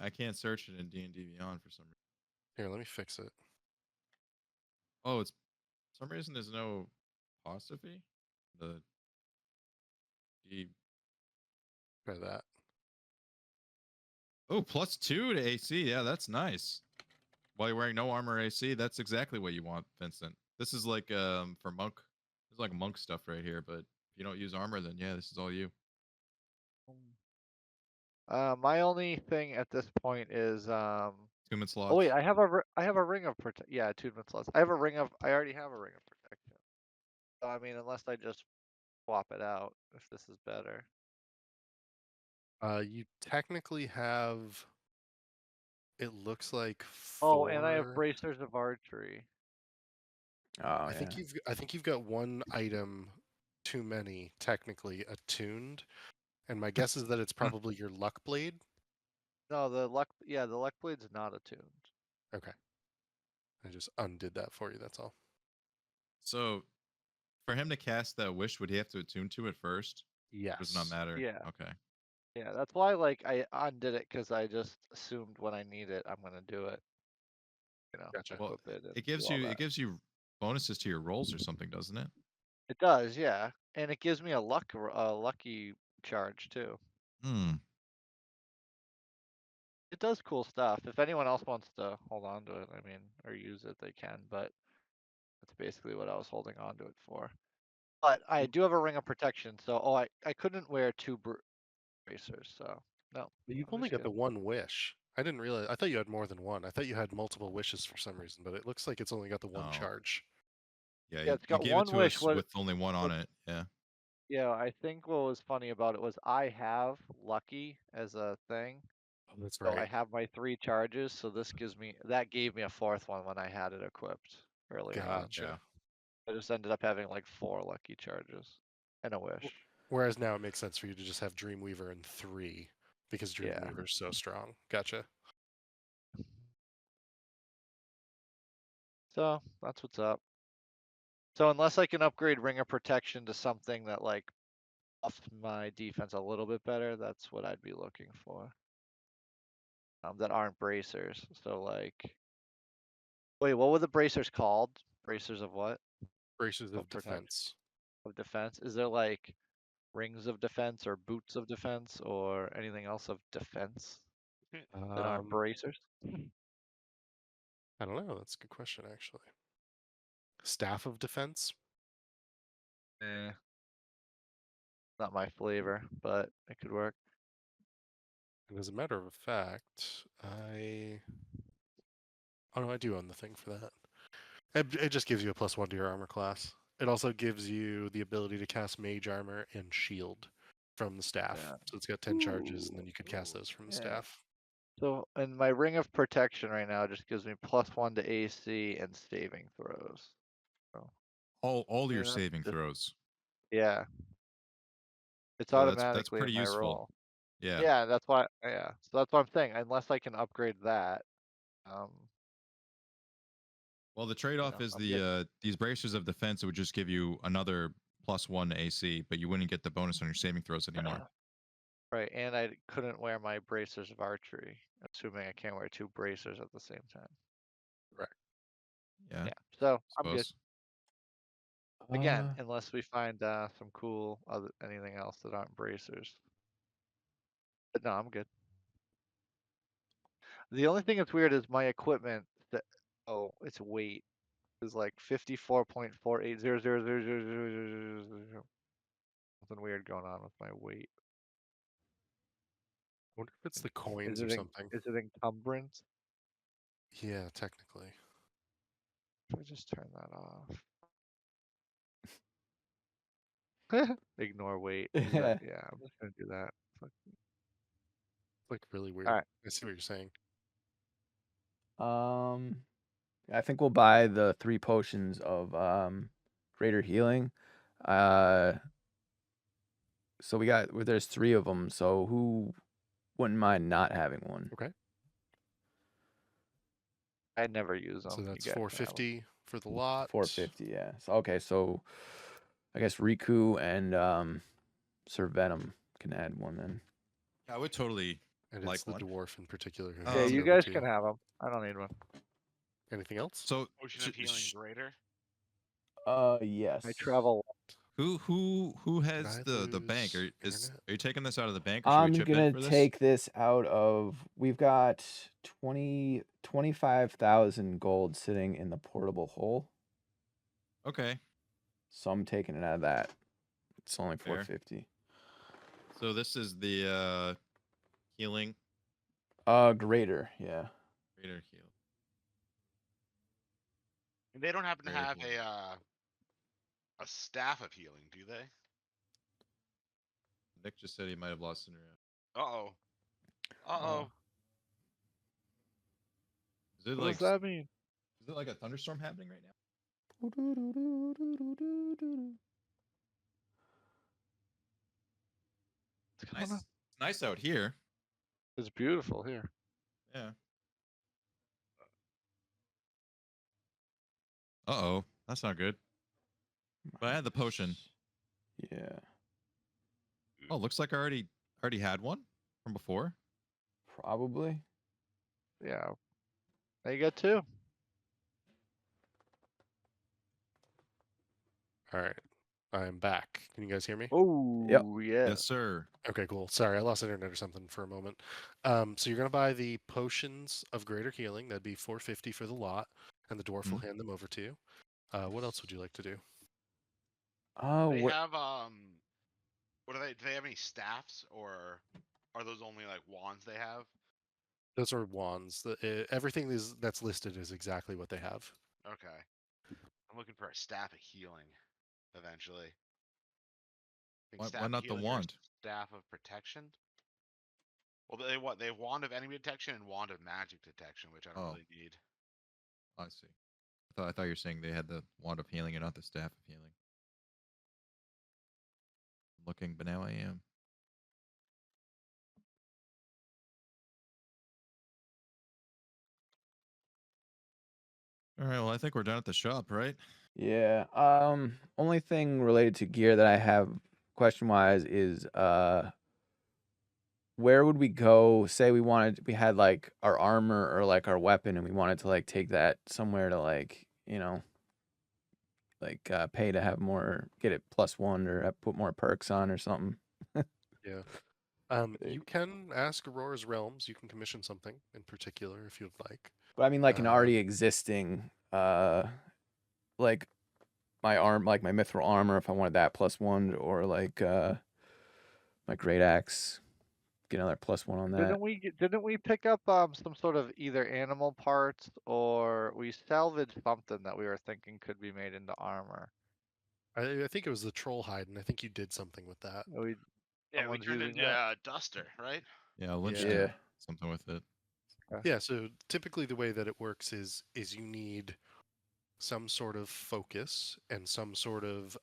I can't search it in D&D Beyond for some reason. Here, let me fix it. Oh, it's for some reason there's no apostrophe. The D. Try that. Oh, +2 to AC. Yeah, that's nice. While you're wearing no armor AC, that's exactly what you want, Vincent. This is like for monk. There's like monk stuff right here, but if you don't use armor, then yeah, this is all you. My only thing at this point is Attunement slots. oh wait, I have a ring of attunement slots. I already have a ring of protection. So I mean, unless I just swap it out, if this is better. You technically have. It looks like 4. Oh, and I have bracers of archery. Oh, I yeah. think you've got one item too many technically attuned, and my guess is that it's probably your luck blade. No, the luck blade's not attuned. Okay. I just undid that for you. That's all. So, for him to cast that wish, would he have to attune to it first? Yes. Or does it not matter? Yeah. Okay. Yeah, that's why I undid it because I just assumed when I need it, I'm gonna do it. Gotcha. Well, equip it. And it gives do all you that. it gives you bonuses to your rolls or something, doesn't it? It does, yeah, and it gives me a lucky charge too. Hmm. It does cool stuff. If anyone else wants to hold on to it, I mean, or use it, they can. But that's basically what I was holding on to it for. But I do have a ring of protection, so I couldn't wear 2 bracers, so no. But you've I'm only just got the good. one wish. I didn't realize. I thought you had more than one. I thought you had multiple wishes for some reason, but it looks like it's only got the one Oh. charge. Yeah, Yeah, you it's got gave one it to wish. us What? with only one on it. Yeah. Yeah, I think what was funny about it was I have lucky as a thing. Oh, that's So I right. have my 3 charges, so this gave me a 4th one when I had it equipped earlier on. Gotcha. Yeah. I just ended up having like 4 lucky charges and a wish. Whereas now it makes sense for you to just have Dreamweaver and 3 because Yeah. Dreamweaver's so strong. Gotcha. So that's what's up. So unless I can upgrade Ring of Protection to something that like buffs my defense a little bit better, that's what I'd be looking for. That aren't bracers. So like, wait, what were the bracers called? Bracers of what? Braces of protection. defense. Of defense? Is there like rings of defense or boots of defense or anything else of defense that aren't bracers? I don't know. That's a good question, actually. Staff of defense. Not my flavor, but it could work. And as a matter of fact, I do own the thing for that. It just gives you a +1 to your armor class. It also gives you the ability to cast mage armor and shield from the staff. Yeah. So it's got 10 charges, and then you could cast those from the Yeah. staff. So, and my Ring of Protection right now just gives me +1 to AC and saving throws. So, All your Yeah, saving just- throws. yeah. It's So automatically that's pretty in my useful. roll. Yeah. Yeah, that's why. Yeah, so that's what I'm saying. Unless I can upgrade that, Well, the trade-off is I'm these bracers of defense would just give you another +1 AC, but you wouldn't get the bonus on your saving throws anymore. right, and I couldn't wear my bracers of archery, assuming I can't wear 2 bracers at the same time. Correct. Yeah. So I'm good. Suppose. Again, unless we find some cool anything else that aren't bracers. But no, I'm good. The only thing that's weird is my equipment. Its weight is like 54.48000000. Something weird going on with my weight. I wonder if it's the coins or something. Is it encumbrance? Yeah, technically. If I just turn that off. Ignore weight. Yeah, I'm just gonna do that. It's like really weird. Alright. I see what you're saying. I think we'll buy the 3 potions of greater healing. So there's 3 of them. So who wouldn't mind not having one? Okay. I never use them. So that's 450 for the lot. 450, yeah. So, okay, so I guess Riku and Sir Venom can add one then. I would totally And like it's the one. dwarf in particular. Who Yeah, has you the other guys 2. can have them. I don't need one. Anything else? So Potion of healing greater. Yes. I travel. who has Did I the bank? lose Are internet? you taking this out of the bank? Or should I'm we chip gonna in for this? take this out of. We've got 25,000 gold sitting in the portable hole. Okay. So I'm taking it out of that. It's only Fair. 450. So this is the healing. Greater, yeah. Greater heal. They don't happen to Greater have healing. a staff of healing, do they? Nick just said he might have lost an Uh oh. Uh oh. Is it What like does that mean? is it like a thunderstorm happening right now? What's Nice. going on? It's nice out here. It's beautiful here. Yeah. Uh-oh. That's not good. But I had the potion. Yeah, Oh, looks like I already had one from before. probably. Yeah. Now you got 2. All right, I'm back. Can you guys hear me? Oh, yeah. Yes, sir. Okay, cool. Sorry, I lost internet or something for a moment. So you're gonna buy the potions of greater healing. That'd be 450 for the lot, and the dwarf will hand them over to you. What else would you like to do? Oh, They what? have what are they? Do they have any staffs, or are those only like wands they have? Those are wands. Everything that's listed is exactly what they have. Okay. I'm looking for a staff of healing eventually. Think Why staff of not the healing or wand? staff of protection? Well, they have wand of enemy detection and wand of magic detection, which I don't Oh. really need. I see. I thought you were saying they had the wand of healing and not the staff of healing. I'm looking, but now I am. All right, well, I think we're done at the shop, right? Yeah. Only thing related to gear that I have question-wise is where would we go? Say we had like our armor or like our weapon, and we wanted to like take that somewhere to like pay to have more, get it +1 or put more perks on or something. Yeah. You can ask Aurora's Realms. You can commission something in particular if you'd like. But I mean, like an Uh, already existing, like my my mithril armor, if I wanted that +1, or like my great axe, get another +1 on that. Didn't we pick up some sort of either animal parts or we salvaged something that we were thinking could be made into armor? I think it was the troll hide, and I think you did something with that. We Yeah, we Someone's turned using into that? a duster, right? Yeah, Lynch Yeah. did something with it. Yeah. So typically the way that it works is you need some sort of focus and some sort of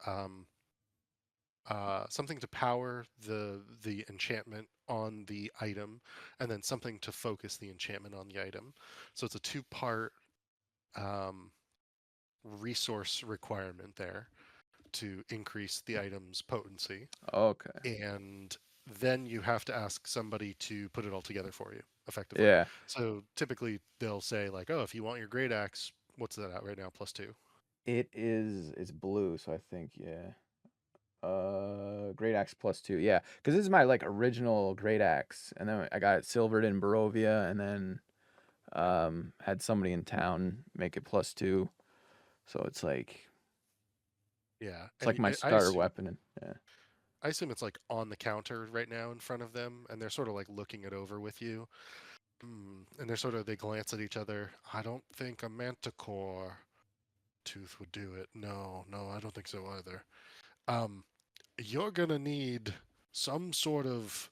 something to power the enchantment on the item, and then something to focus the enchantment on the item. So it's a 2-part resource requirement there to increase the item's potency, Okay. and then you have to ask somebody to put it all together for you effectively. Yeah. So typically they'll say like, oh, if you want your great axe, what's that at right now? +2. It's blue, so I think, yeah. Great axe +2, yeah. Because this is my like original great axe, and then I got it silvered in Barovia, and then had somebody in town make it +2. So it's like Yeah. it's like my starter weapon. And, yeah. I assume it's like on the counter right now in front of them, and they're sort of like looking it over with you. And they glance at each other. I don't think a manticore tooth would do it. No, I don't think so either. You're gonna need some sort of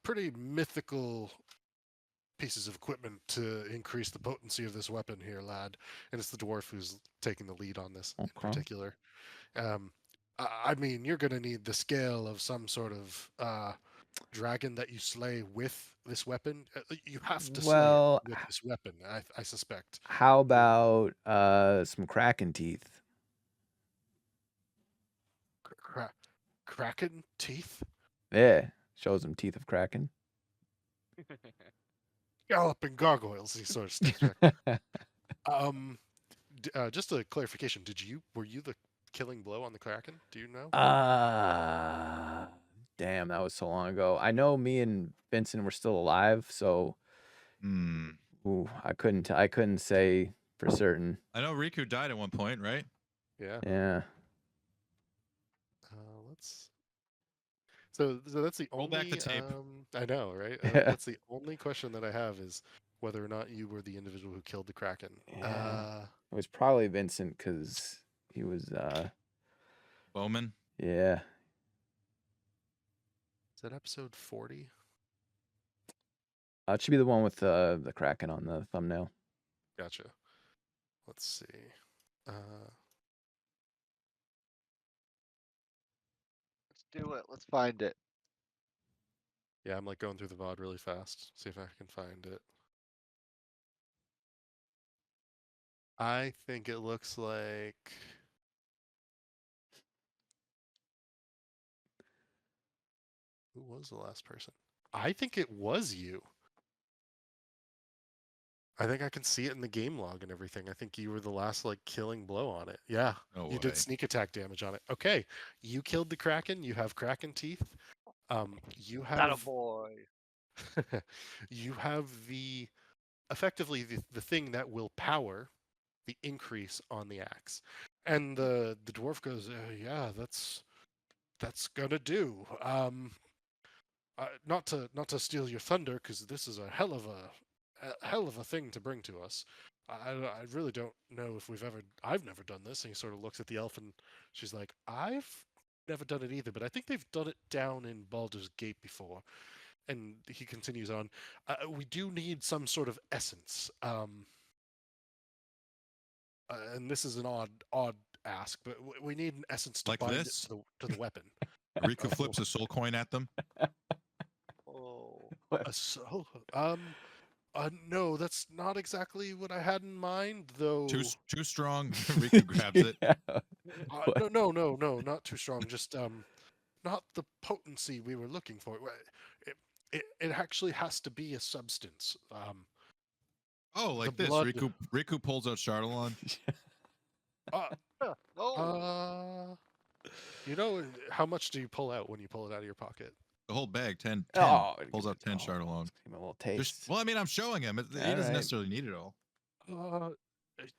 pretty mythical pieces of equipment to increase the potency of this weapon here, lad. And it's the dwarf who's taking the lead on this in particular. I mean, you're gonna need the scale of some sort of dragon that you slay with this weapon. You have to slay it with this weapon, I suspect. How about some kraken teeth? Kraken teeth? Yeah, shows them teeth of kraken. Galloping gargoyles, he sort of steps back. Just a clarification, were you the killing blow on the kraken? Do you know? Damn, that was so long ago. I know me and Vincent were still alive, so ooh, I couldn't say for certain. I know Riku died at one point, right? Yeah. Yeah. So that's the Roll only. back the tape. I know, right? Yeah. That's the only question that I have is whether or not you were the individual who killed the Kraken. Yeah. It was probably Vincent because he was. Bowman. Yeah. Is that episode 40? It should be the one with the Kraken on the thumbnail. Gotcha. Let's see. Let's do it. Let's find it. Yeah, I'm like going through the VOD really fast. See if I can find it. I think it looks like. Who was the last person? I think it was you. I think I can see it in the game log and everything. I think you were the last like killing blow on it. Yeah. No You way. did sneak attack damage on it. Okay. You killed the Kraken. You have Kraken teeth. You That a have boy. you have effectively the thing that will power the increase on the axe. And the dwarf goes, yeah, that's gonna do. Not to steal your thunder, because this is a hell of a thing to bring to us. I really don't know if I've never done this. And he sort of looks at the elf, and she's like, I've never done it either, but I think they've done it down in Baldur's Gate before. And he continues on, we do need some sort of essence. And this is an odd ask, but we need an essence to Like bind this? it to the weapon. Riku flips a soul coin at them. Oh. A soul? No, that's not exactly what I had in mind, though. Too strong. Riku grabs it. Yeah. No, not too strong. Just not the potency we were looking for. It actually has to be a substance. Oh, like The this. blood- Riku pulls out Chardalon. Oh. You know, how much do you pull out when you pull it out of your pocket? The whole bag, 10. Oh, Pulls out 10 Chardalon. Give him a little taste. Well, I mean, I'm showing him. He doesn't Alright. necessarily need it all.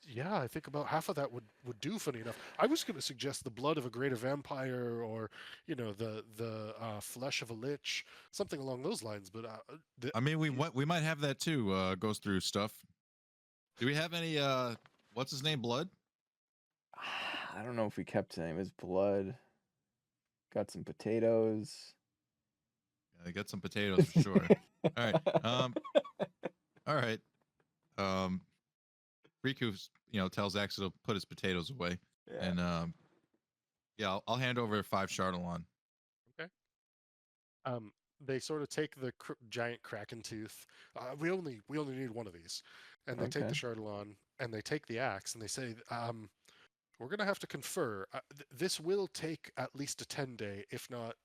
Yeah, I think about half of that would do. Funny enough, I was going to suggest the blood of a greater vampire, or the flesh of a lich, something along those lines. But I mean, we might have that too. Goes through stuff. Do we have any? What's his name? Blood? I don't know if we kept any of his blood. Got some potatoes. Yeah, get some potatoes for sure. All right. All right. Riku, tells Axel to put his potatoes away, Yeah. and yeah, I'll hand over 5 Chardalon. They sort of take the giant kraken tooth. We only need one of these, and they take the Chardalon and they take the axe and they say, we're gonna have to confer. This will take at least a 10-day, if not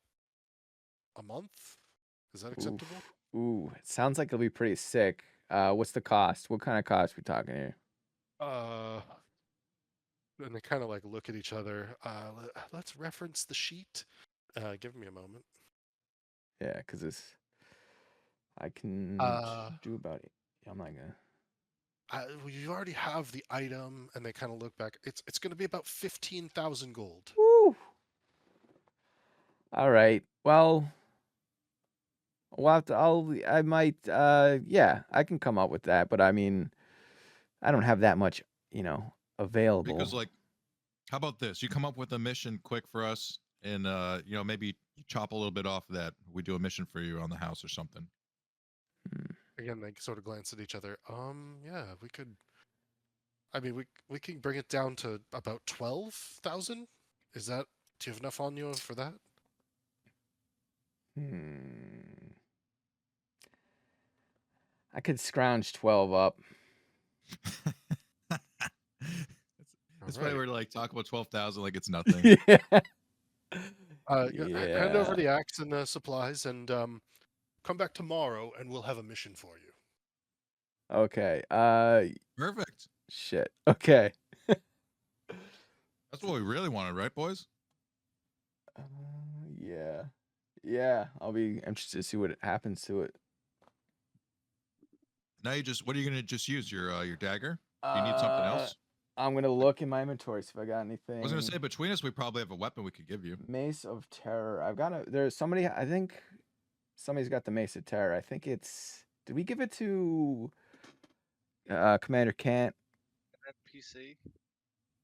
a month. Is that acceptable? Ooh, it sounds like it'll be pretty sick. What's the cost? What kind of cost we talking here? And they kind of like look at each other. Let's reference the sheet. Give me a moment. Yeah, because I can do about it. I'm not gonna. Well, you already have the item, and they kind of look back. It's going to be about 15,000 gold. Woo! All right. Well, I might. Yeah, I can come up with that. But I mean, I don't have that much, available. Because how about this? You come up with a mission quick for us, and maybe you chop a little bit off of that. We do a mission for you on the house or something. Again, they sort of glance at each other. Yeah, we could. I mean, we can bring it down to about 12,000. Is that? Do you have enough on you for that? I could scrounge 12 up. That's why we're talk about 12,000 like it's nothing. Yeah. Hand over the axe and the supplies, and come back tomorrow, and we'll have a mission for you. Okay. Perfect. Shit. Okay. That's what we really wanted, right, boys? Yeah. Yeah. I'll be interested to see what happens to it. Now what are you gonna just use? Your dagger? Do you need something else? I'm gonna look in my inventory see if I got anything. I was gonna say between us, we probably have a weapon we could give you. Mace of Terror. I've got a. There's somebody. I think somebody's got the Mace of Terror. I think it's. Did we give it to Commander Kant? NPC.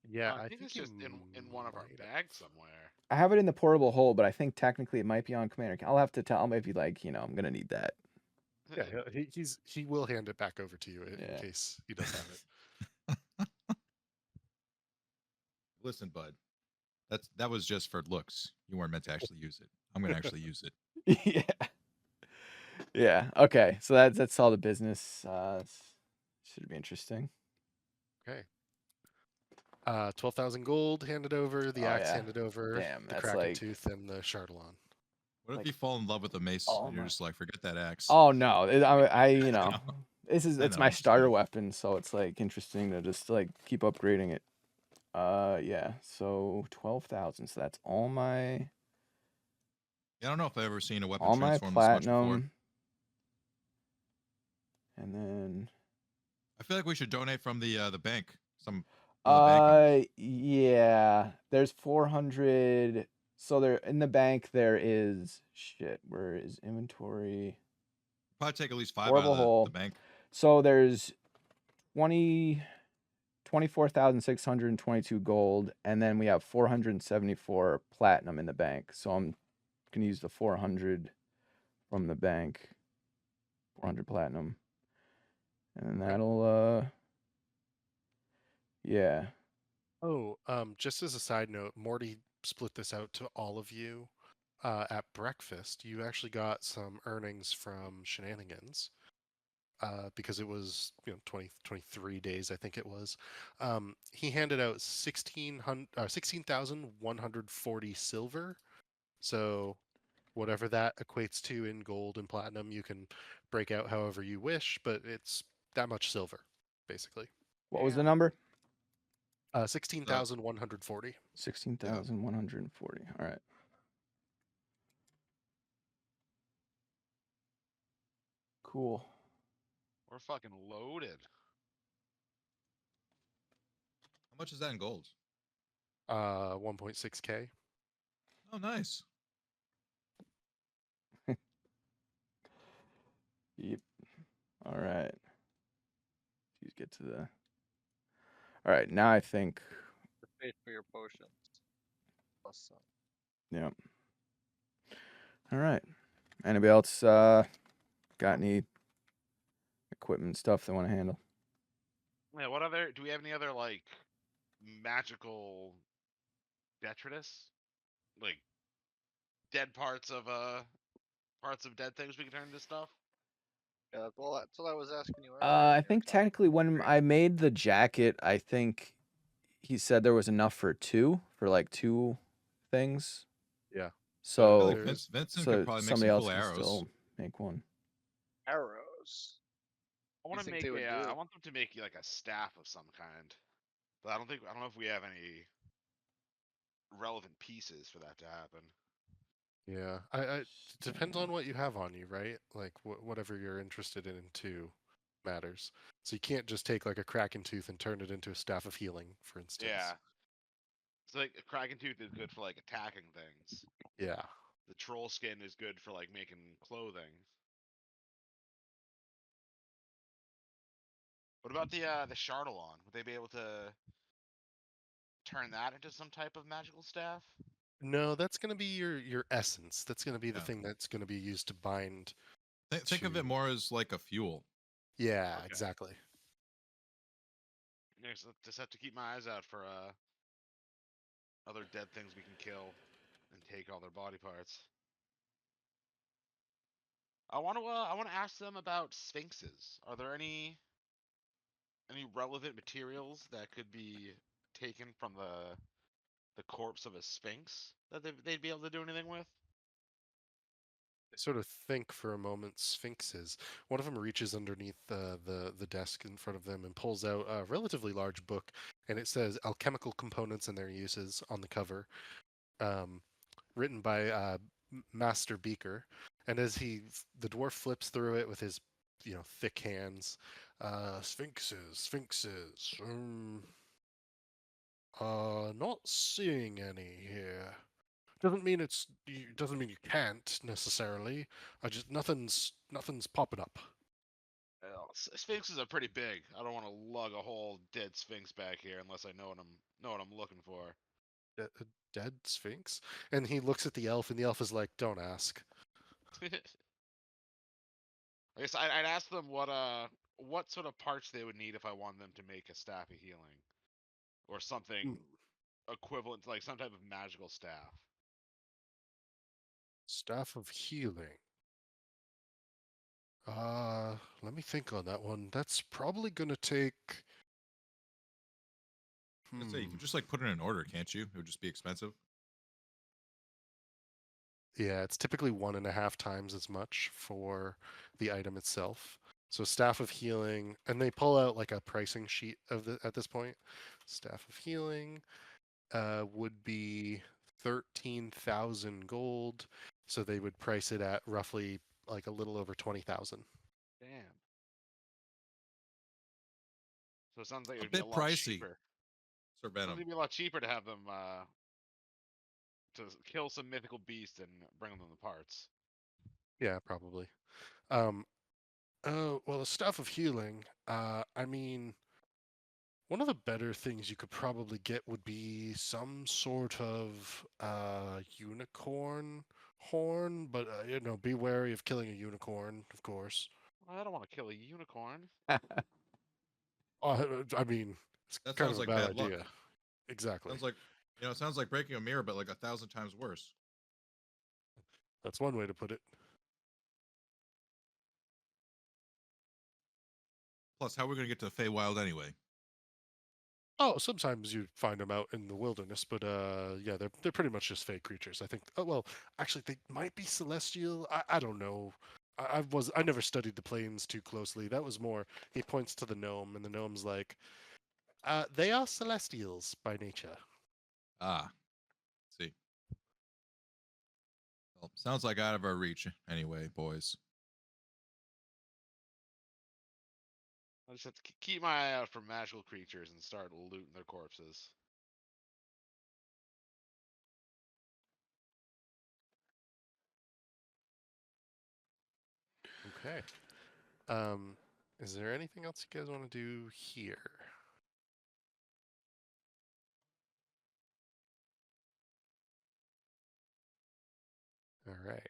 Yeah, I I think it's you just in one of our might have. bags somewhere. I have it in the portable hold, but I think technically it might be on Commander Kant. I'll have to tell him if he I'm gonna need that. Yeah, he will hand it back over to you in Yeah. case he does have it. Listen, bud, that was just for looks. You weren't meant to actually use it. I'm gonna actually use it. Yeah. Yeah. Okay. So that's all the business. Should be interesting. Okay. 12,000 gold handed over. The Oh, axe yeah. handed over. Damn, the that's Kraken like- tooth and the Chardalon. What if Like- you fall in love with a mace Oh and you're my- just like, forget that axe? Oh no, I know. it's I my know, I'm just starter kidding. weapon, so it's like interesting to just like keep upgrading it. Yeah. So 12,000. So that's all my I don't know if I've ever seen a weapon all my transform this much before. platinum. And then I feel like we should donate from the bank. Some from the bank almost. yeah, there's 400. So there in the bank there is shit. Where is inventory? Probably take at least 5 out Horrible of hole. the bank. So there's 24,622 gold, and then we have 474 platinum in the bank. So I'm gonna use the 400 from the bank. 400 platinum. And then that'll yeah. Oh, just as a side note, Morty split this out to all of you at breakfast. You actually got some earnings from Shenanigans because it was 23 days, I think it was. He handed out 16,140 silver. So whatever that equates to in gold and platinum, you can break out however you wish, but it's that much silver, basically. What was the Damn. number? 16,140. 16,140. All right. Cool. We're fucking loaded. How much is that in gold? 1.6k. Oh, nice. Yep. All right. Please get to the. All right. Now I think. Pay for your potions. Plus some. Yeah. All right. Anybody else got any equipment stuff they want to handle? Yeah, what other do we have any other like magical detritus? Like dead parts of dead things we can turn into stuff? Yeah, well, that's what I was asking you earlier. I You were think talking technically when about I made the jacket, I think he said there was enough for like two things. Yeah. I So feel like there's- Vincent so could probably make somebody some else cool can arrows. still make one. arrows. I want to think make they would do? I want them to make like a staff of some kind. But I don't know if we have any relevant pieces for that to happen. Yeah, I depends on what you have on you, right? Like whatever you're interested in too matters. So you can't just take like a Kraken tooth and turn it into a staff of healing, for instance. Yeah. So like a Kraken tooth is good for like attacking things. Yeah. The troll skin is good for like making clothing. What about the Chardalon? Would they be able to turn that into some type of magical staff? No, that's going to be your essence. That's going to be the Yeah. thing that's going to be used to bind. Think of it to- more as like a fuel. Yeah, Okay. exactly. Yeah, so just have to keep my eyes out for other dead things we can kill and take all their body parts. I want to ask them about sphinxes. Are there any relevant materials that could be taken from the corpse of a sphinx that they'd be able to do anything with? I sort of think for a moment sphinxes. One of them reaches underneath the desk in front of them and pulls out a relatively large book, and it says alchemical components and their uses on the cover, written by Master Beaker. And as the dwarf flips through it with his thick hands, sphinxes. Not seeing any here. Doesn't mean doesn't mean you can't necessarily. I just nothing's popping up. Well, sphinxes are pretty big. I don't want to lug a whole dead sphinx back here unless I know what I'm looking for. A dead sphinx? And he looks at the elf, and the elf is like, "Don't ask." I guess I'd ask them what sort of parts they would need if I wanted them to make a staff of healing, or something equivalent to like some type of magical staff. Staff of healing. Let me think on that one. That's probably gonna take. I'd say you could just like put in an order, can't you? It would just be expensive. Yeah, it's typically 1.5 times as much for the item itself. So staff of healing, and they pull out like a pricing sheet at this point. Staff of healing would be 13,000 gold. So they would price it at roughly like a little over 20,000. Damn. So it sounds like it A would be a bit lot pricey. cheaper. Sir Sounds like Venom. it'd be a lot cheaper to have them to kill some mythical beast and bring them the parts. Yeah, probably. Um, well, the staff of healing. I mean, one of the better things you could probably get would be some sort of unicorn horn, but be wary of killing a unicorn, of course. Well, I don't want to kill a unicorn. I mean, it's That kind sounds of a like bad bad luck. idea. Exactly. Sounds like it sounds like breaking a mirror, but like 1,000 times worse. That's one way to put it. Plus, how are we gonna get to the Feywild anyway? Oh, sometimes you find them out in the wilderness, but yeah, they're pretty much just fake creatures. I think. Oh well, actually, they might be celestial. I don't know. I never studied the planes too closely. That was more. He points to the gnome, and the gnome's like, they are celestials by nature. Ah, see. Well, sounds like out of our reach anyway, boys. I just have to keep my eye out for magical creatures and start looting their corpses. Okay. Is there anything else you guys want to do here? All right.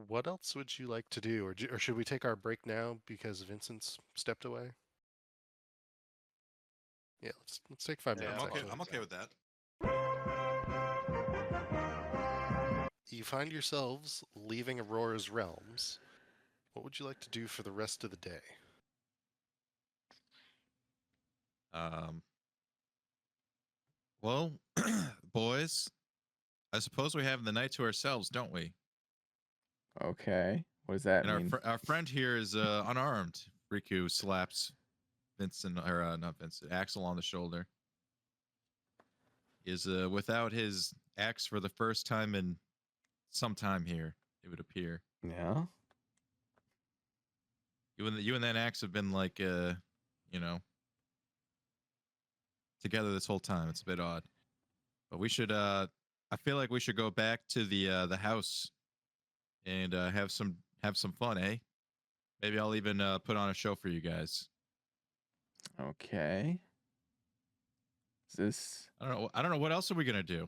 What else would you like to do, or should we take our break now because Vincent's stepped away? Yeah, let's take 5 Yeah, minutes. I'm okay- Actually, I'm okay with that. you find yourselves leaving Aurora's realms. What would you like to do for the rest of the day? Well, boys, I suppose we have the night to ourselves, don't we? Okay. What does that And mean? our friend here is unarmed. Riku slaps Vincent, or not Vincent, Axel on the shoulder. Is without his axe for the first time in some time here, it would appear. Yeah. You and that axe have been like, together this whole time. It's a bit odd, but we should. I feel like we should go back to the house and have some fun, eh? Maybe I'll even put on a show for you guys. Okay. Is this I don't know. What else are we gonna do?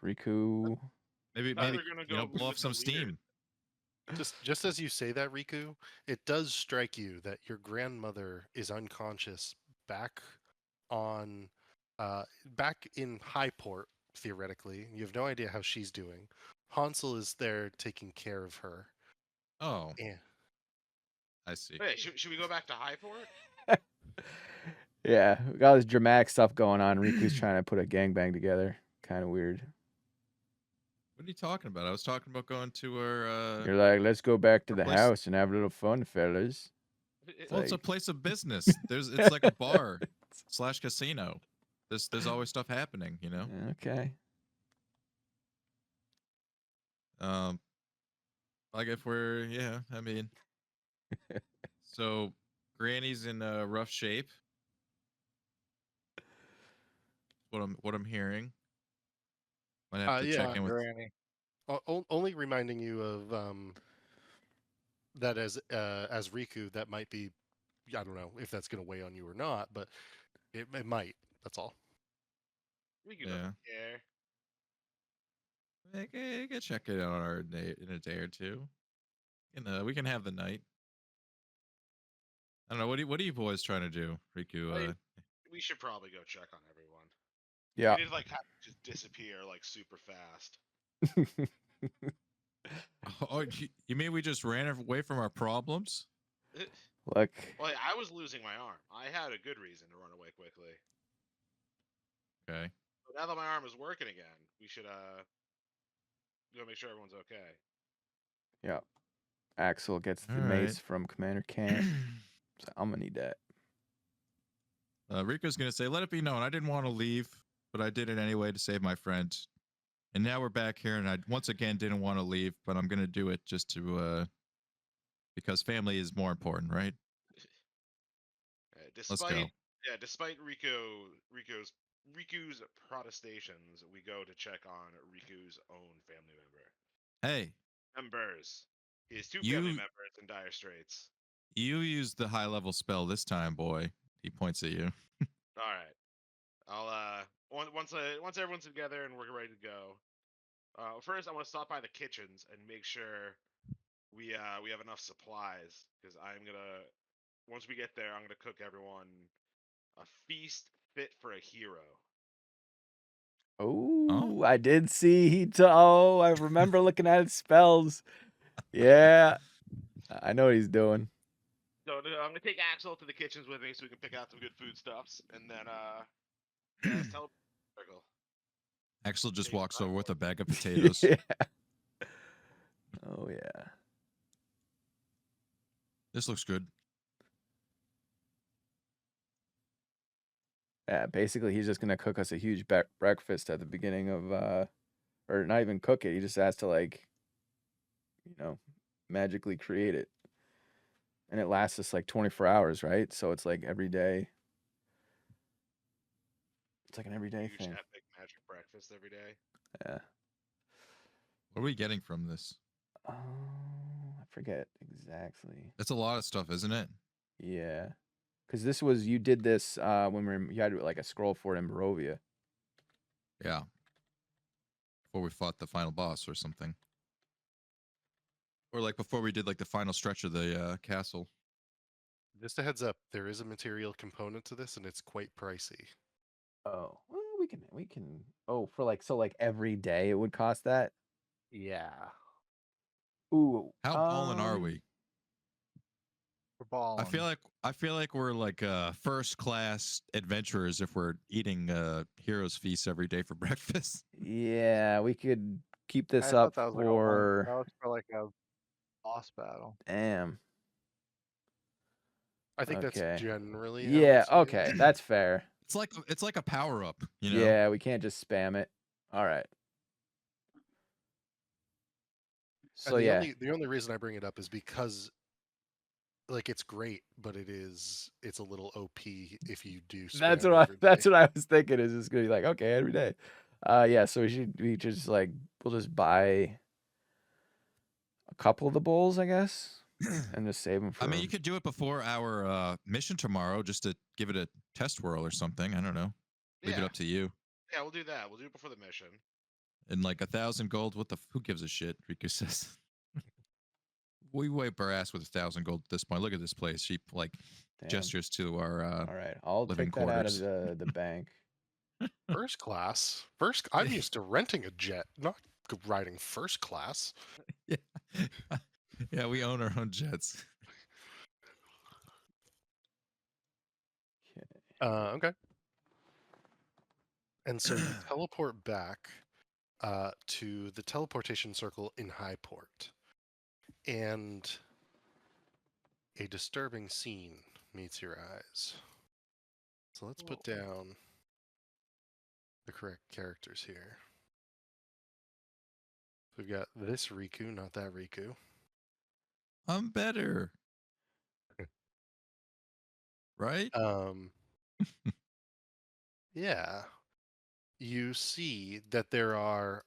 Riku? Maybe Thought we maybe were gonna go blow off visit some the leader. steam. Just as you say that, Riku, it does strike you that your grandmother is unconscious back on back in Highport, theoretically. You have no idea how she's doing. Hansel is there taking care of her. Oh, Yeah. I see. Wait, should we go back to Highport? Yeah, we got all this dramatic stuff going on. Riku's trying to put a gangbang together. Kind of weird. What are you talking about? I was talking about going to our. You're like, let's go back to the place- house and have a little fun, fellas. Well, it's a like- place of business. It's like a bar / casino. There's always stuff happening, you know. Okay. Like if I mean, so Granny's in rough shape. what I'm hearing. Might have to Yeah. check in with. Granny. Only reminding you of that as Riku, that might be, I don't know if that's going to weigh on you or not, but it might. That's all. We can Yeah. care. I can check it out in a day or two. We can have the night. I don't know. What are you boys trying to do, Riku? We should probably go check on everyone. Yeah. We need to like have to just disappear like super fast. Oh, you mean we just ran away from our problems? Look, Well, I was losing my arm. I had a good reason to run away quickly. Okay. But now that my arm is working again, we should go make sure everyone's okay. yeah. Axel gets the All mace right. from Commander Camp. So I'm gonna need that. Riku's gonna say, "Let it be known, I didn't want to leave, but I did it anyway to save my friend. And now we're back here, and I once again didn't want to leave, but I'm gonna do it just to because family is more important, right? Let's go. Despite Riku's protestations, we go to check on Riku's own family member. Hey, Members. He has two You- family members in dire straits. you used the high level spell this time, boy. He points at you. All right. I'll once everyone's together and we're ready to go. First, I want to stop by the kitchens and make sure we have enough supplies because once we get there, I'm gonna cook everyone a feast fit for a hero. Oh, I did see oh, I remember looking at his spells. Yeah. I know what he's doing. So I'm gonna take Axel to the kitchens with me so we can pick out some good foodstuffs, and then let's tell circle. Axel just Hey, walks I'm over with a bag of potatoes. Yeah. Oh yeah. This looks good. Yeah, basically he's just gonna cook us a huge breakfast at the beginning of or not even cook it. He just has to like, magically create it. And it lasts us like 24 hours, right? So it's like every day. It's like an everyday Huge thing. epic magic breakfast every day. Yeah. What are we getting from this? Oh, I forget exactly. That's a lot of stuff, isn't it? Yeah. Because you did this when you had like a scroll for it in Barovia. Yeah. Before we fought the final boss or something. Or like before we did like the final stretch of the castle. Just a heads up, there is a material component to this, and it's quite pricey. Oh, well, we can. Oh, for like every day it would cost that. Yeah. Ooh. How ballin' are we? We're balling. I feel like we're like first class adventurers if we're eating heroes feast every day for breakfast. Yeah, we could keep this I up thought that was for. that was for like a boss battle. Damn. I think Okay. that's generally how Yeah. I've seen Okay, it. that's fair. It's like a power up, you know. Yeah, we can't just spam it. All right. So And yeah, the only reason I bring it up is because like it's great, but it's a little OP if you do spam that's it what every that's day. what I was thinking. Is it's gonna be like okay every day. Yeah. So we just like we'll just buy a couple of the bowls, I guess, and just save them for. I mean, you could do it before our mission tomorrow, just to give it a test whirl or something. I don't know. Leave it up to you. Yeah, we'll do that. We'll do it before the mission. And like 1,000 gold. Who gives a shit? Riku says. We wipe our ass with 1,000 gold at this point. Look at this place. She like Damn. gestures to our All right, I'll living take that out quarters. of the bank. First class. I'm used to renting a jet, not riding first class. Yeah. Yeah, we own our own jets. Okay. And so you teleport back to the teleportation circle in Highport. And a disturbing scene meets your eyes. So let's put down the correct characters here. We've got this Riku, not that Riku. I'm better. Right? Yeah. you see that there are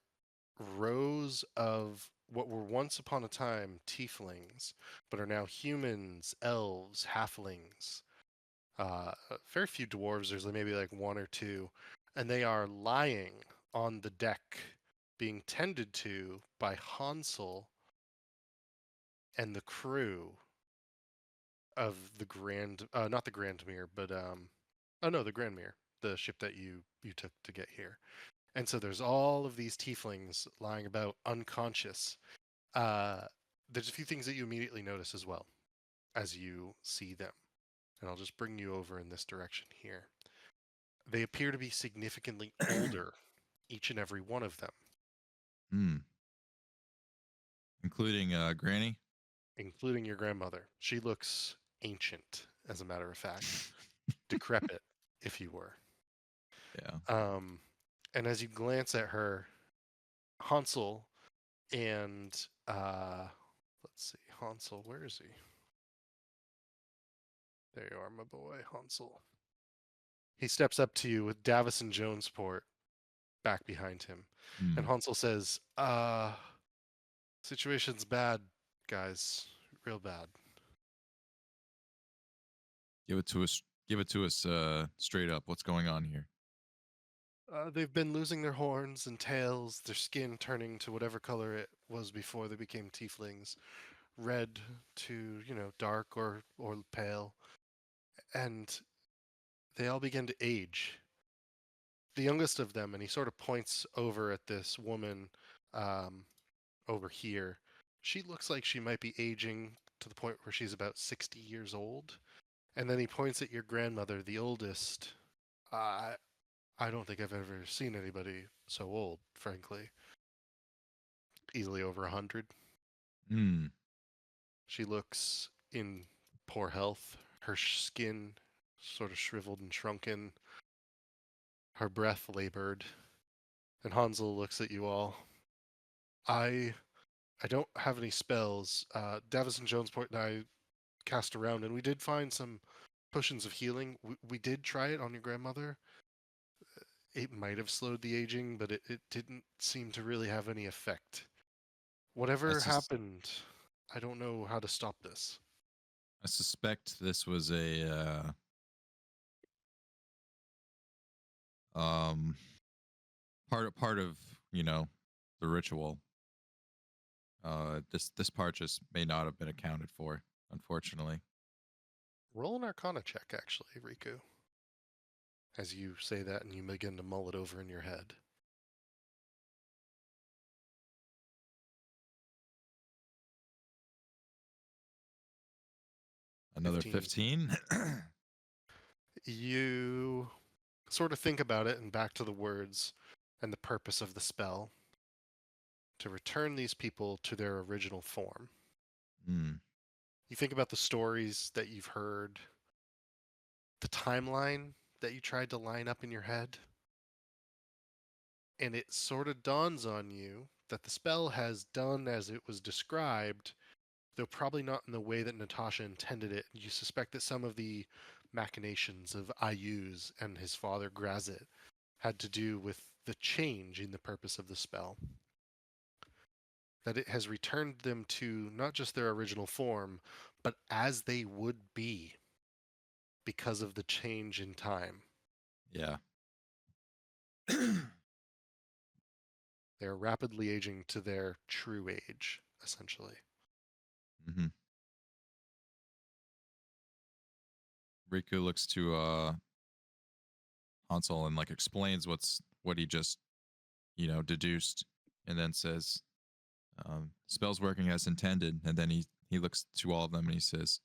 rows of what were once upon a time tieflings, but are now humans, elves, halflings. Very few dwarves. There's maybe like one or two, and they are lying on the deck, being tended to by Hansel and the crew of the not the Grandmere, but oh no, the Grandmere, the ship that you took to get here. And so there's all of these tieflings lying about unconscious. There's a few things that you immediately notice as well as you see them. And I'll just bring you over in this direction here. They appear to be significantly older, each and every one of them, Hmm. Including Granny. including your grandmother. She looks ancient, as a matter of fact, decrepit, if you were. Yeah. And as you glance at her, Hansel and let's see, Hansel, where is he? There you are, my boy, Hansel. He steps up to you with Davison Jonesport back behind him. And Hansel says, situation's bad, guys. Real bad. Give it to us. Give it to us straight up. What's going on here? They've been losing their horns and tails, their skin turning to whatever color it was before they became tieflings, red to, dark or pale. And they all begin to age. The youngest of them, and he sort of points over at this woman over here. She looks like she might be aging to the point where she's about 60 years old. And then he points at your grandmother, the oldest. I don't think I've ever seen anybody so old, frankly. Easily over 100. Hmm. She looks in poor health. Her skin sort of shriveled and shrunken. Her breath labored. And Hansel looks at you all. I don't have any spells. Davison Jonesport and I cast around, and we did find some potions of healing. We did try it on your grandmother. It might have slowed the aging, but it didn't seem to really have any effect. Whatever happened, I don't know how to stop this. I suspect this was a part of the ritual. This part just may not have been accounted for, unfortunately. Roll an Arcana check, actually, Riku. As you say that and you begin to mull it over in your head. Another 15. You sort of think about it and back to the words and the purpose of the spell. To return these people to their original form. You think about the stories that you've heard, the timeline that you tried to line up in your head, and it sort of dawns on you that the spell has done as it was described, though probably not in the way that Natasha intended it. You suspect that some of the machinations of Ayuz and his father Grazit had to do with the change in the purpose of the spell. That it has returned them to not just their original form, but as they would be because of the change in time. Yeah. They're rapidly aging to their true age, essentially. Mm-hmm. Riku looks to Hansel and explains what he just deduced, and then says, spell's working as intended. And then he looks to all of them and he says,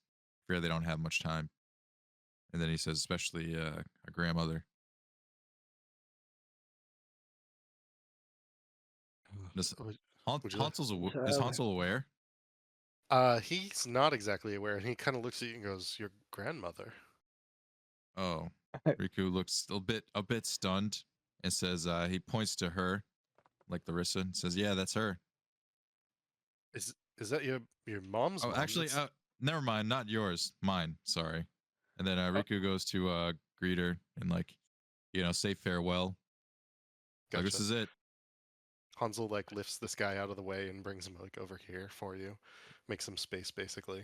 fear they don't have much time. And then he says, especially a grandmother. Is Hansel aware? He's not exactly aware, and he kind of looks at you and goes, "Your grandmother." Oh, Riku looks a bit stunned and says, he points to her, like Larissa, and says, "Yeah, that's her." Is that your mom's Oh, mom? actually, never mind, not yours, mine. Sorry. And then Riku goes to greet her and say farewell. Like, this Gotcha. is it. Hansel like lifts this guy out of the way and brings him like over here for you, makes some space basically.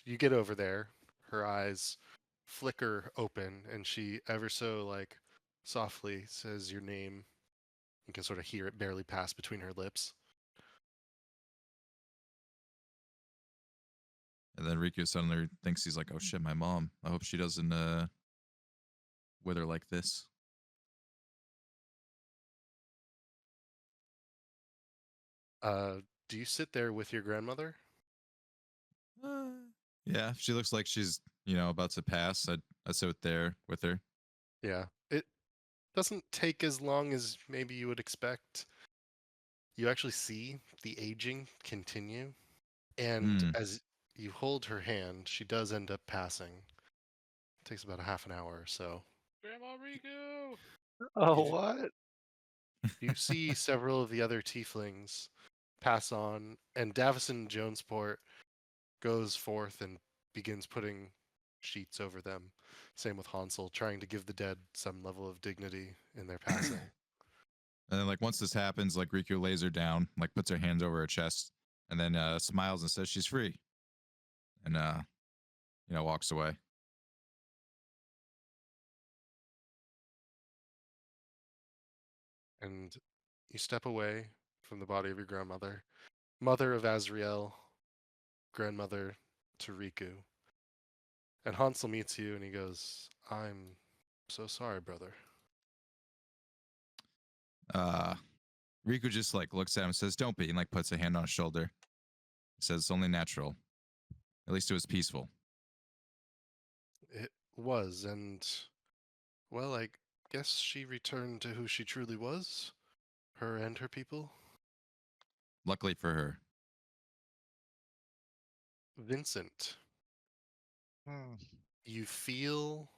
You get over there, her eyes flicker open, and she ever so like softly says your name. You can sort of hear it barely pass between her lips. And then Riku suddenly thinks he's like, oh shit, my mom. I hope she doesn't wither like this. Do you sit there with your grandmother? Uh, yeah, if she looks like she's, about to pass, I'd sit there with her. Yeah. It doesn't take as long as maybe you would expect. You actually see the aging continue, and as you hold her hand, she does end up passing. It takes about a half an hour or so. Grandma Riku! Oh, You- what? You see several of the other tieflings pass on, and Davison Jonesport goes forth and begins putting sheets over them. Same with Hansel, trying to give the dead some level of dignity in their passing. And then, like, once this happens, like, Riku lays her down, like, puts her hands over her chest, and then smiles and says she's free. And, walks away. And you step away from the body of your grandmother, mother of Azriel, grandmother to Riku. And Hansel meets you and he goes, I'm so sorry, brother. Riku just, like, looks at him and says, don't be, and, like, puts a hand on his shoulder. He says, it's only natural. At least it was peaceful. It was, and, well, I guess she returned to who she truly was, her and her people. Luckily for her. Vincent, Hmm. you feel